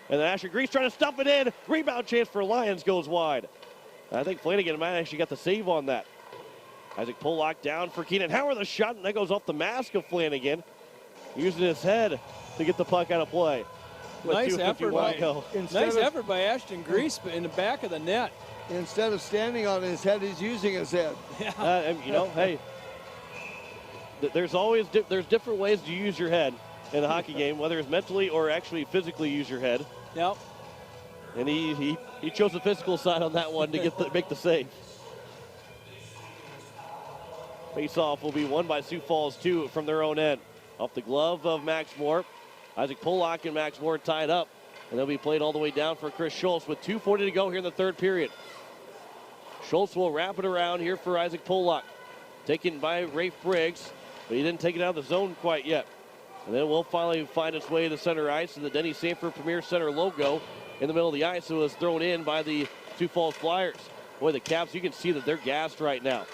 And then Ashton Grease trying to stuff it in. Rebound chance for Lyons goes wide. I think Flanagan might actually got the save on that. Isaac Polak down for Keenan Howard. The shot, and that goes off the mask of Flanagan. Using his head to get the puck out of play. Nice effort by Ashton Grease in the back of the net. Instead of standing on his head, he's using his head. Hey, there's different ways to use your head in a hockey game, whether it's mentally or actually physically use your head. Yep. And he chose the physical side on that one to make the save. Face-off will be won by Sioux Falls 2 from their own end. Off the glove of Max Moore. Isaac Polak and Max Moore tied up. And they'll be played all the way down for Chris Schultz with 2:40 to go here in the third period. Schultz will wrap it around here for Isaac Polak. Taken by Rafe Briggs, but he didn't take it out of the zone quite yet. And then we'll finally find its way to the center ice, and the Denny Sanford Premier Center logo in the middle of the ice. It was thrown in by the Sioux Falls Flyers. Boy, the Caps, you can see that they're gassed right now.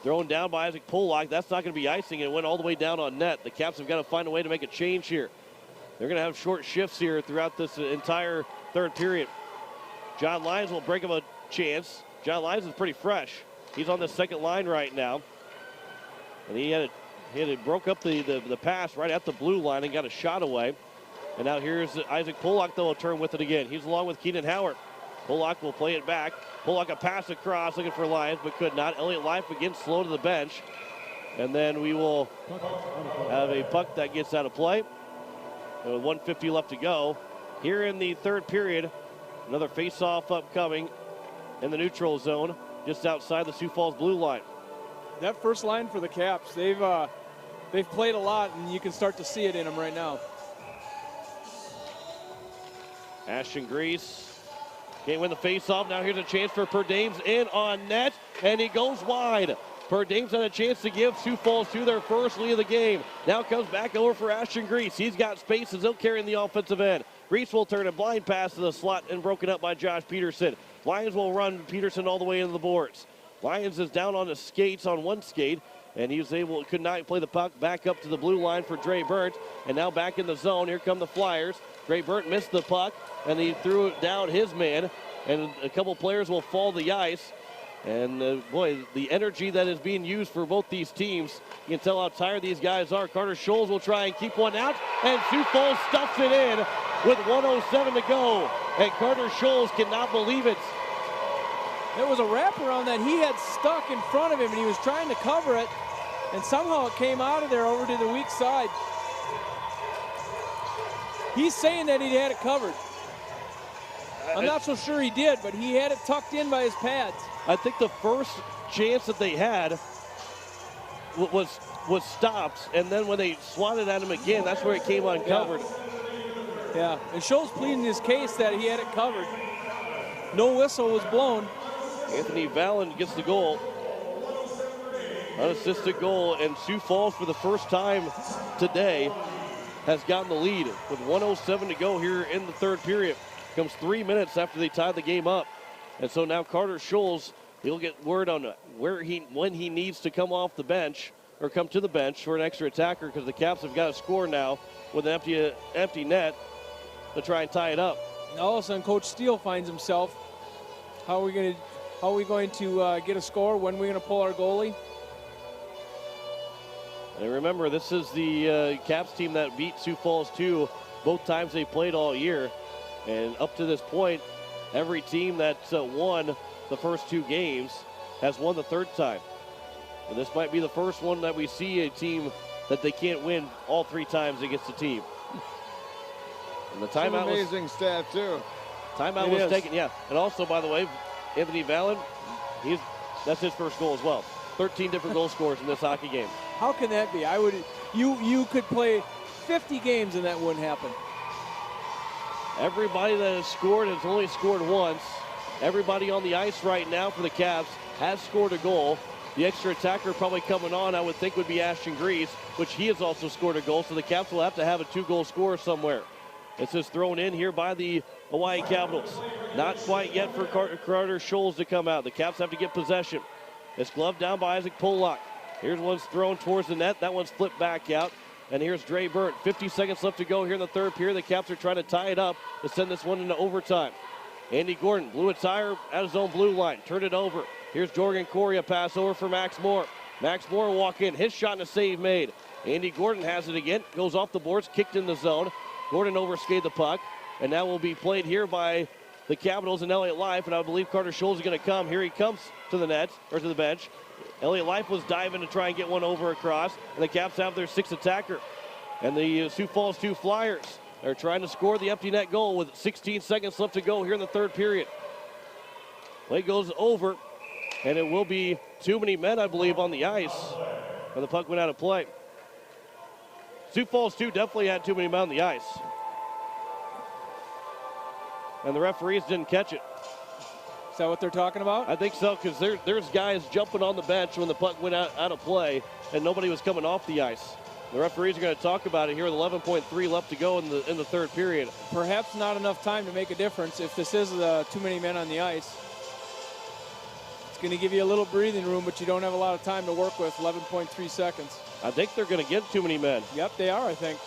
Thrown down by Isaac Polak. That's not going to be icing. It went all the way down on net. The Caps have got to find a way to make a change here. They're going to have short shifts here throughout this entire third period. John Lyons will break him a chance. John Lyons is pretty fresh. He's on the second line right now. And he broke up the pass right at the blue line and got a shot away. And now here's Isaac Polak, though, will turn with it again. He's along with Keenan Howard. Polak will play it back. Polak a pass across, looking for Lyons, but could not. Elliott Life again slow to the bench. And then we will have a puck that gets out of play. And with 1:50 left to go. Here in the third period, another face-off upcoming in the neutral zone, just outside the Sioux Falls blue line. That first line for the Caps, they've played a lot, and you can start to see it in them right now. Ashton Grease can't win the face-off. Now here's a chance for Perdames in on net, and he goes wide. Perdames had a chance to give Sioux Falls 2 their first lead of the game. Now comes back over for Ashton Grease. He's got space as he'll carry in the offensive end. Grease will turn a blind pass to the slot and broken up by Josh Peterson. Lyons will run Peterson all the way into the boards. Lyons is down on his skates on one skate, and he could not play the puck back up to the blue line for Dre Burnt. And now back in the zone, here come the Flyers. Dre Burnt missed the puck, and he threw it down his man, and a couple players will fall the ice. And boy, the energy that is being used for both these teams, you can tell how tired these guys are. Carter Scholes will try and keep one out, and Sioux Falls stuffs it in with 1:07 to go. And Carter Scholes cannot believe it. There was a wraparound that he had stuck in front of him, and he was trying to cover it, and somehow it came out of there over to the weak side. He's saying that he had it covered. I'm not so sure he did, but he had it tucked in by his pads. I think the first chance that they had was stopped, and then when they swatted at him again, that's where it came uncovered. Yeah, and Scholl's pleading his case that he had it covered. No whistle was blown. Anthony Vallon gets the goal. Unassisted goal, and Sioux Falls for the first time today has gotten the lead with 1:07 to go here in the third period. Comes 3 minutes after they tied the game up. And so now Carter Scholes, he'll get word on when he needs to come off the bench or come to the bench for an extra attacker, because the Caps have got to score now with an empty net to try and tie it up. All of a sudden, Coach Steele finds himself. How are we going to get a score? When are we going to pull our goalie? And remember, this is the Caps team that beat Sioux Falls 2 both times they played all year. And up to this point, every team that won the first 2 games has won the third time. And this might be the first one that we see a team that they can't win all 3 times against the team. And the timeout was amazing stat too. Timeout was taken, yeah. And also, by the way, Anthony Vallon, that's his first goal as well. 13 different goal scorers in this hockey game. How can that be? You could play 50 games and that wouldn't happen. Everybody that has scored has only scored once. Everybody on the ice right now for the Caps has scored a goal. The extra attacker probably coming on, I would think, would be Ashton Grease, which he has also scored a goal. So the Caps will have to have a 2-goal scorer somewhere. This is thrown in here by the Hawaii Capitals. Not quite yet for Carter Scholes to come out. The Caps have to get possession. It's gloved down by Isaac Pollock. Here's one's thrown towards the net. That one's flipped back out. And here's Dre Burnt. 50 seconds left to go here in the third period. The Caps are trying to tie it up to send this one into overtime. Andy Gordon blew a tire at his own blue line. Turned it over. Here's Jorgen Corey, a pass over for Max Moore. Max Moore will walk in. His shot and a save made. Andy Gordon has it again. Goes off the boards, kicked in the zone. Gordon overskated the puck. And now will be played here by the Capitals and Elliott Life. And I believe Carter Scholes is going to come. Here he comes to the net, or to the bench. Elliott Life was diving to try and get one over across. And the Caps have their 6th attacker. And the Sioux Falls 2 Flyers are trying to score the empty net goal with 16 seconds left to go here in the third period. Play goes over, and it will be too many men, I believe, on the ice. And the puck went out of play. Sioux Falls 2 definitely had too many men on the ice. And the referees didn't catch it. Is that what they're talking about? I think so, because there's guys jumping on the bench when the puck went out of play, and nobody was coming off the ice. The referees are going to talk about it here with 11.3 left to go in the third period. Perhaps not enough time to make a difference if this is too many men on the ice. It's going to give you a little breathing room, but you don't have a lot of time to work with, 11.3 seconds. I think they're going to get too many men. Yep, they are, I think.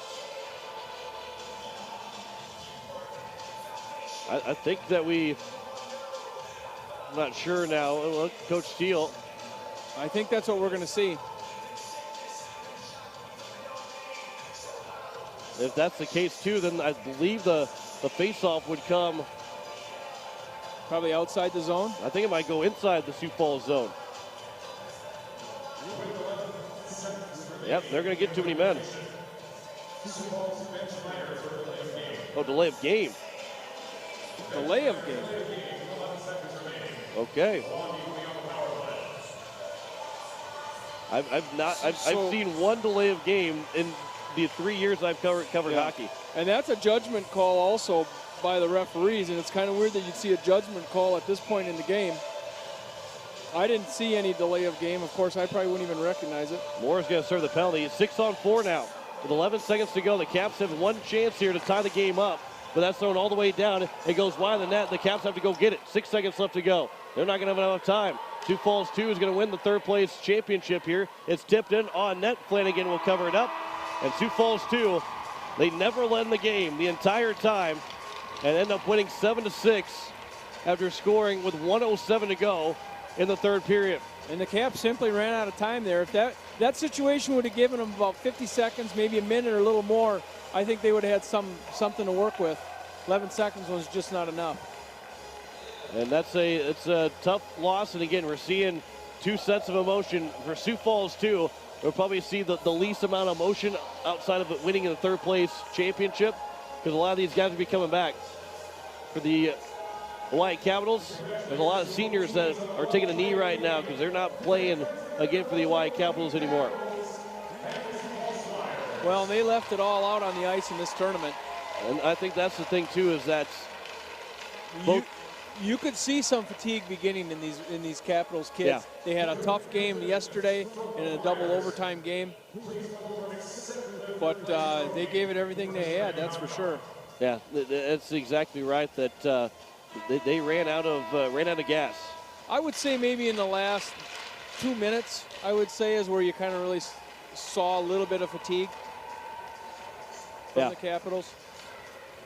I think that I'm not sure now. Look, Coach Steele. I think that's what we're going to see. If that's the case, too, then I believe the face-off would come. Probably outside the zone? I think it might go inside the Sioux Falls zone. Yep, they're going to get too many men. Oh, delay of game. Delay of game. Okay. I've seen one delay of game in the 3 years I've covered hockey. And that's a judgment call also by the referees, and it's kind of weird that you'd see a judgment call at this point in the game. I didn't see any delay of game. Of course, I probably wouldn't even recognize it. Moore's going to serve the penalty. It's 6-on-4 now. With 11 seconds to go, the Caps have one chance here to tie the game up, but that's thrown all the way down. It goes wide of the net. The Caps have to go get it. 6 seconds left to go. They're not going to have enough time. Sioux Falls 2 is going to win the third place championship here. It's tipped in on net. Flanagan will cover it up. And Sioux Falls 2, they never led in the game the entire time and end up winning 7-6 after scoring with 1:07 to go in the third period. And the Caps simply ran out of time there. If that situation would have given them about 50 seconds, maybe a minute or a little more, I think they would have had something to work with. 11 seconds was just not enough. And it's a tough loss. And again, we're seeing two sets of emotion for Sioux Falls 2. We'll probably see the least amount of emotion outside of it winning in the third place championship, because a lot of these guys will be coming back for the Hawaii Capitals, there's a lot of seniors that are taking a knee right now because they're not playing again for the Hawaii Capitals anymore. Well, they left it all out on the ice in this tournament. And I think that's the thing too, is that you could see some fatigue beginning in these Capitals kids. Yeah. They had a tough game yesterday in a double overtime game, but they gave it everything they had. That's for sure. Yeah, that's exactly right. That they ran out of gas. I would say maybe in the last 2 minutes, I would say, is where you kind of really saw a little bit of fatigue from the Capitals.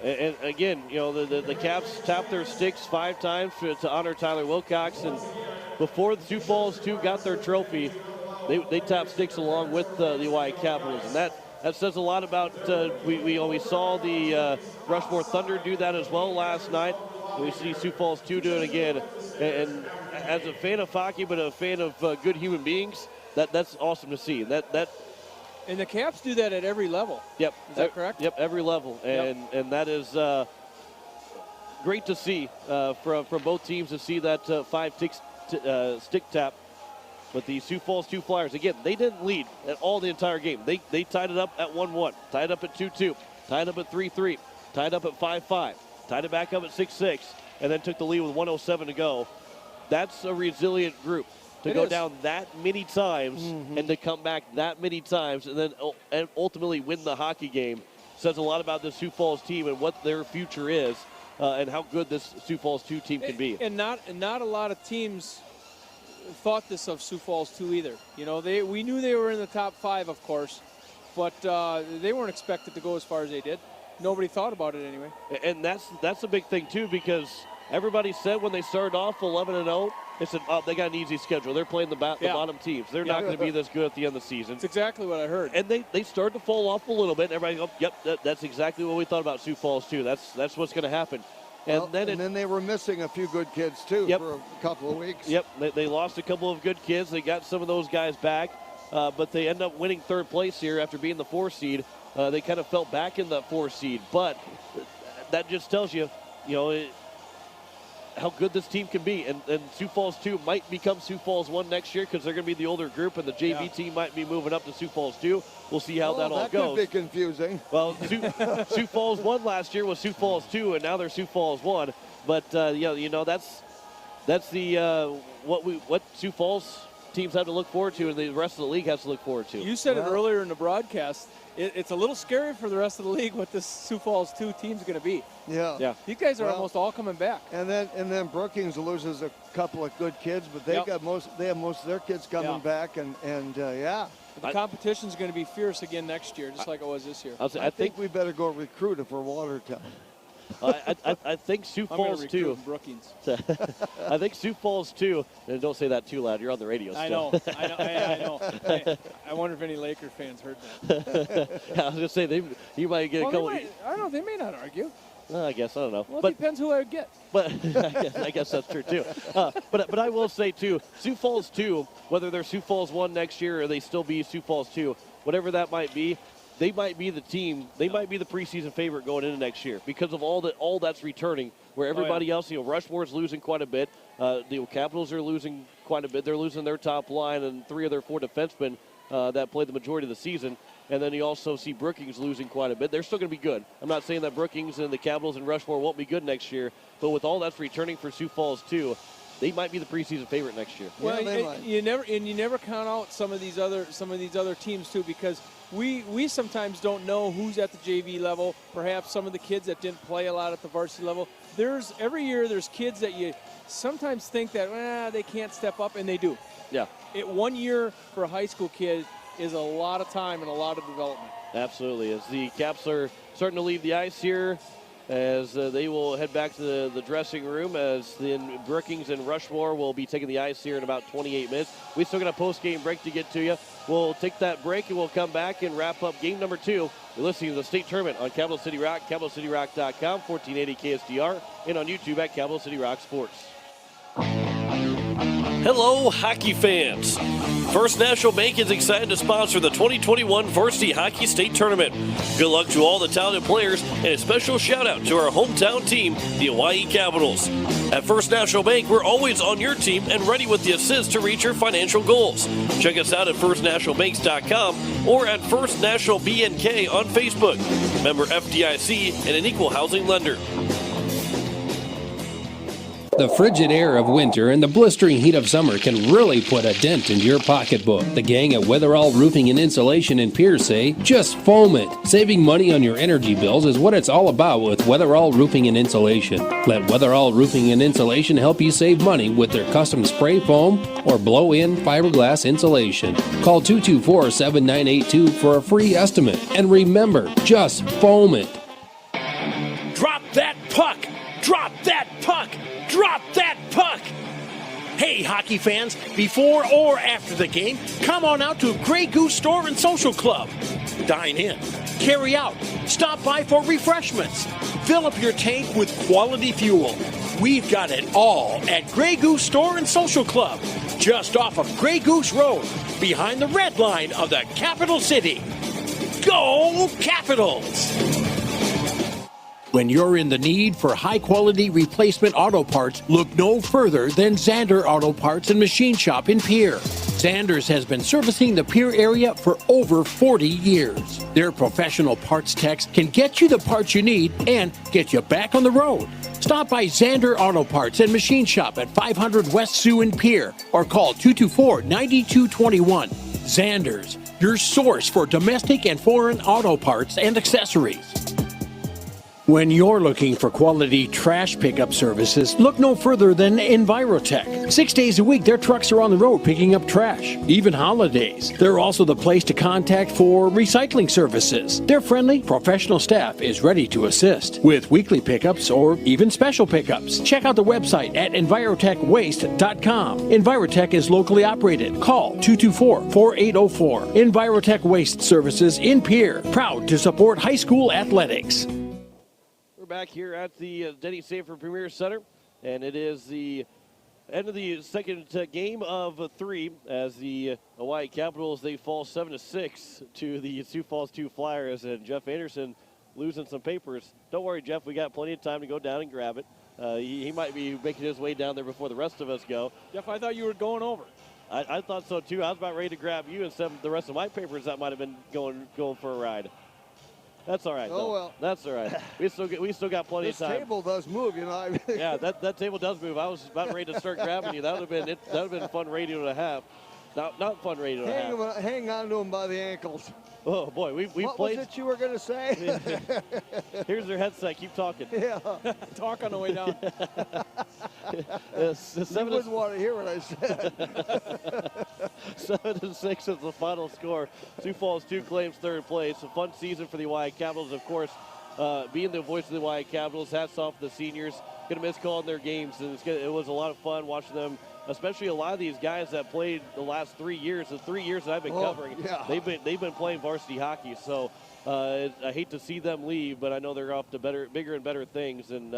And again, you know, the Caps tapped their sticks 5 times to honor Tyler Wilcox. And before the Sioux Falls 2 got their trophy, they tapped sticks along with the Hawaii Capitals. And that says a lot about, we saw the Rushmore Thunder do that as well last night. We see Sioux Falls 2 do it again. And as a fan of hockey, but a fan of good human beings, that's awesome to see. And the Caps do that at every level. Yep. Is that correct? Yep, every level. And that is great to see from both teams, to see that 5-stick tap. But the Sioux Falls 2 Flyers, again, they didn't lead at all the entire game. They tied it up at 1-1, tied up at 2-2, tied up at 3-3, tied up at 5-5, tied it back up at 6-6, and then took the lead with 1:07 to go. That's a resilient group. To go down that many times and to come back that many times and then ultimately win the hockey game says a lot about the Sioux Falls team and what their future is and how good this Sioux Falls 2 team can be. And not a lot of teams thought this of Sioux Falls 2 either. You know, we knew they were in the top 5, of course, but they weren't expected to go as far as they did. Nobody thought about it anyway. And that's a big thing too, because everybody said when they started off 11-0, they said, oh, they got an easy schedule. They're playing the bottom teams. They're not going to be this good at the end of the season. That's exactly what I heard. And they started to fall off a little bit. And everybody goes, yep, that's exactly what we thought about Sioux Falls too. That's what's going to happen. And then they were missing a few good kids too for a couple of weeks. Yep, they lost a couple of good kids. They got some of those guys back, but they end up winning 3rd place here after being the 4 seed. They kind of fell back in that 4 seed, but that just tells you, how good this team can be. And Sioux Falls 2 might become Sioux Falls 1 next year because they're going to be the older group, and the JV team might be moving up to Sioux Falls 2. We'll see how that all goes. That could be confusing. Well, Sioux Falls 1 last year was Sioux Falls 2, and now they're Sioux Falls 1. But, that's the what Sioux Falls teams have to look forward to, and the rest of the league has to look forward to. You said it earlier in the broadcast. It's a little scary for the rest of the league what this Sioux Falls 2 team's going to be. Yeah. These guys are almost all coming back. And then Brookings loses a couple of good kids, but they have most of their kids coming back, and the competition's going to be fierce again next year, just like it was this year. I think we better go recruit if we're Watertown. I think Sioux Falls 2. Brookings. I think Sioux Falls 2. And don't say that too loud. You're on the radio still. I know. I wonder if any Laker fans heard that. I was going to say, you might get a couple. I don't know. They may not argue. I guess. I don't know. Well, it depends who I get. But I guess that's true, too. But I will say, too, Sioux Falls 2, whether they're Sioux Falls 1 next year or they still be Sioux Falls 2, whatever that might be, they might be the team. They might be the preseason favorite going into next year because of all that's returning. Where everybody else, Rushmore's losing quite a bit. The Capitals are losing quite a bit. They're losing their top line and 3 of their 4 defensemen that played the majority of the season. And then you also see Brookings losing quite a bit. They're still going to be good. I'm not saying that Brookings and the Capitals and Rushmore won't be good next year, but with all that's returning for Sioux Falls too, they might be the preseason favorite next year. Well, you never count out some of these other teams too, because we sometimes don't know who's at the JV level. Perhaps some of the kids that didn't play a lot at the varsity level. Every year there's kids that you sometimes think that they can't step up, and they do. Yeah. 1 year for a high school kid is a lot of time and a lot of development. Absolutely. As the Caps are starting to leave the ice here, as they will head back to the dressing room, as then Brookings and Rushmore will be taking the ice here in about 28 minutes. We still got a post-game break to get to you. We'll take that break and we'll come back and wrap up game number 2. You're listening to the state tournament on Capital City Rock, CapitalCityRock.com, 1480 KSDR, and on YouTube at Capital City Rock Sports. Hello, hockey fans. First National Bank is excited to sponsor the 2021 Varsity Hockey State Tournament. Good luck to all the talented players, and a special shout out to our hometown team, the Hawaii Capitals. At First National Bank, we're always on your team and ready with the assist to reach your financial goals. Check us out at firstnationalbanks.com or at First National BNK on Facebook. Member FDIC and an equal housing lender. The frigid air of winter and the blistering heat of summer can really put a dent into your pocketbook. The gang at Weatherall Roofing and Insulation in Pierce say, just foam it. Saving money on your energy bills is what it's all about with Weatherall Roofing and Insulation. Let Weatherall Roofing and Insulation help you save money with their custom spray foam or blow-in fiberglass insulation. Call 224-7982 for a free estimate. And remember, just foam it. Drop that puck! Drop that puck! Drop that puck! Hey, hockey fans, before or after the game, come on out to Grey Goose Store and Social Club. Dine in, carry out, stop by for refreshments, fill up your tank with quality fuel. We've got it all at Grey Goose Store and Social Club, just off of Grey Goose Road, behind the red line of the capital city. Go Capitals! When you're in the need for high-quality replacement auto parts, look no further than Zander Auto Parts and Machine Shop in Pierre. Zander's has been servicing the Pierre area for over 40 years. Their professional parts techs can get you the parts you need and get you back on the road. Stop by Zander Auto Parts and Machine Shop at 500 West Sioux in Pierre or call 224-9221. Zander's, your source for domestic and foreign auto parts and accessories. When you're looking for quality trash pickup services, look no further than Envirotech. 6 days a week, their trucks are on the road picking up trash, even holidays. They're also the place to contact for recycling services. Their friendly, professional staff is ready to assist with weekly pickups or even special pickups. Check out the website at EnvirotechWaste.com. Envirotech is locally operated. Call 224-4804. Envirotech Waste Services in Pierre, proud to support high school athletics. We're back here at the Denny Sanford Premier Center, and it is the end of the second game of three as the Hawaii Capitals, they fall 7-6 to the Sioux Falls 2 Flyers, and Jeff Anderson losing some papers. Don't worry, Jeff, we got plenty of time to go down and grab it. He might be making his way down there before the rest of us go. Jeff, I thought you were going over. I thought so, too. I was about ready to grab you and some of the rest of my papers that might have been going for a ride. That's all right. Oh, well. That's all right. We still got plenty of time. This table does move, you know. Yeah, that table does move. I was about ready to start grabbing you. That would have been fun radio to have. Not fun radio to have. Hang on to him by the ankles. Oh boy, we what played. What was it you were going to say? Here's their headset. Keep talking. Yeah. Talk on the way down. You wouldn't want to hear what I said. 7-6 is the final score. Sioux Falls 2 claims third place. A fun season for the Hawaii Capitals, of course. Being the voice of the Hawaii Capitals, hats off to the seniors. Going to miss calling their games, and it was a lot of fun watching them, especially a lot of these guys that played the last 3 years. The 3 years that I've been covering, yeah. they've been playing varsity hockey. So I hate to see them leave, but I know they're off to bigger and better things. And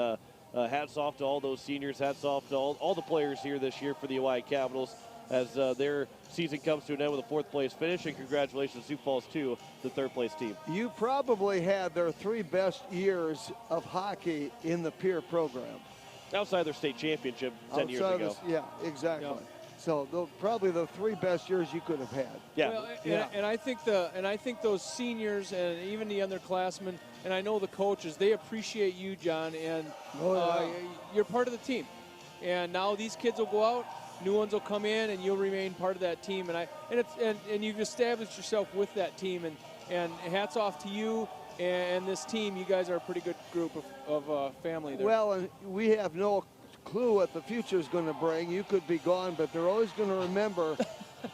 hats off to all those seniors. Hats off to all the players here this year for the Hawaii Capitals as their season comes to an end with a fourth place finish. And congratulations to Sioux Falls 2, the third place team. You probably had their 3 best years of hockey in the peer program. Outside their state championship 10 years ago. Yeah, exactly. Yeah. So probably the 3 best years you could have had. Yeah. Well, and I think those seniors and even the underclassmen, and I know the coaches, they appreciate you, John, and you're part of the team. And now these kids will go out, new ones will come in, and you'll remain part of that team. And you've established yourself with that team. And hats off to you and this team. You guys are a pretty good group of family there. Well, and we have no clue what the future is going to bring. You could be gone, but they're always going to remember.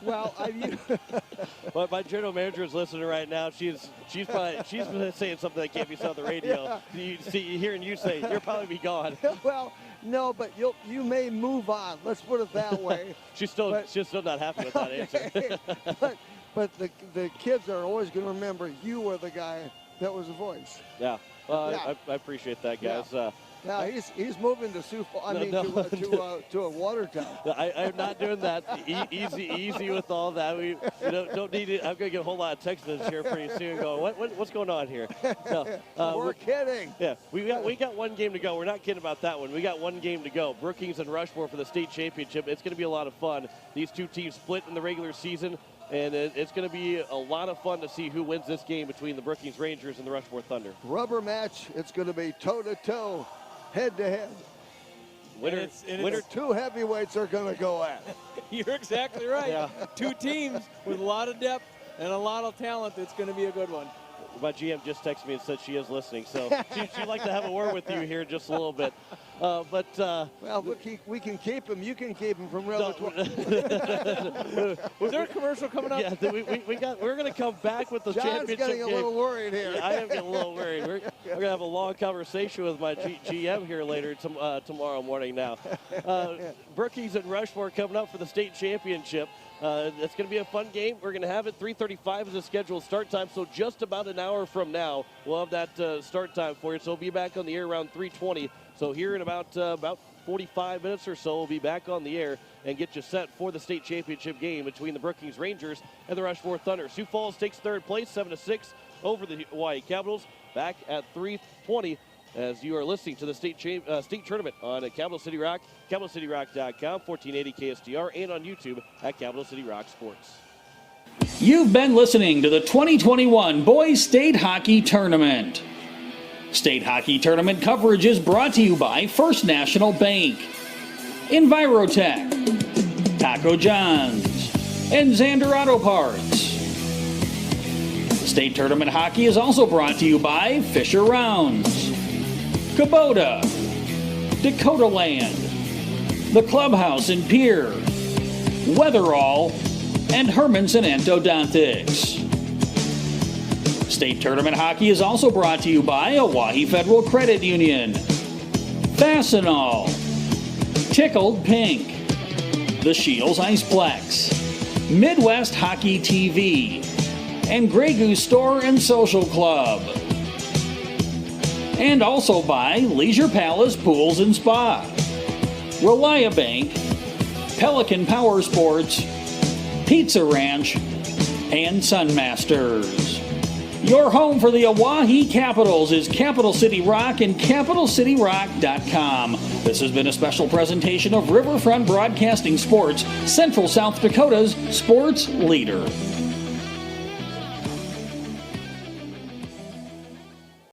Well, but my general manager is listening right now. She's saying something that can't be said on the radio. Yeah. Hearing you say you'll probably be gone. Well, no, but you may move on. Let's put it that way. she's still not happy with that answer. but the kids are always going to remember you were the guy that was the voice. Yeah. Well, yeah. I appreciate that, guys. Yeah. Now he's moving to Sioux Falls. To a Watertown. I'm not doing that. Easy with all that. We don't need it. I'm going to get a whole lot of text messages here pretty soon. Going, what's going on here? No, we're kidding. Yeah, we got one game to go. We're not kidding about that one. We got one game to go. Brookings and Rushmore for the state championship. It's going to be a lot of fun. These two teams split in the regular season, and it's going to be a lot of fun to see who wins this game between the Brookings Rangers and the Rushmore Thunder. Rubber match. It's going to be toe-to-toe, head-to-head. Winner. Two heavyweights are going to go at it. You're exactly right. Yeah. Two teams with a lot of depth and a lot of talent. It's going to be a good one. My GM just texted me and said she is listening, so she'd like to have a word with you here in just a little bit. Well, we can keep him. You can keep him from Reservoir. Was there a commercial coming up? Yeah, we're going to come back with the championship John's getting a game. little worried here. Yeah, I am getting a little worried. We're going to have a long conversation with my GM here later tomorrow morning now. Brookings and Rushmore coming up for the state championship. It's going to be a fun game. We're going to have it 3:35 as a scheduled start time, so just about an hour from now, we'll have that start time for you. So we'll be back on the air around 3:20. So here in about 45 minutes or so, we'll be back on the air and get you set for the state championship game between the Brookings Rangers and the Rushmore Thunder. Sioux Falls takes third place, 7-6 over the Hawaii Capitals. Back at 3:20. As you are listening to the state tournament on Capital City Rock, CapitalCityRock.com, 1480 KSDR, and on YouTube at Capital City Rock Sports. You've been listening to the 2021 Boys State Hockey Tournament. State Hockey Tournament coverage is brought to you by First National Bank, Envirotech, Taco John's, and Xander Auto Parts. State Tournament Hockey is also brought to you by Fisher Rounds, Kubota, Dakota Land, The Clubhouse in Pier, Weatherall, and Hermanson Endodontics. State Tournament Hockey is also brought to you by Oahe Federal Credit Union, Fastenal, Tickled Pink, the Shields Iceplex, Midwest Hockey TV, and Grey Goose Store and Social Club. And also by Leisure Palace Pools and Spa, Reliabank, Pelican Power Sports, Pizza Ranch, and Sunmasters. Your home for the Oahe Capitals is Capital City Rock and CapitalCityRock.com. This has been a special presentation of Riverfront Broadcasting Sports, Central South Dakota's sports leader.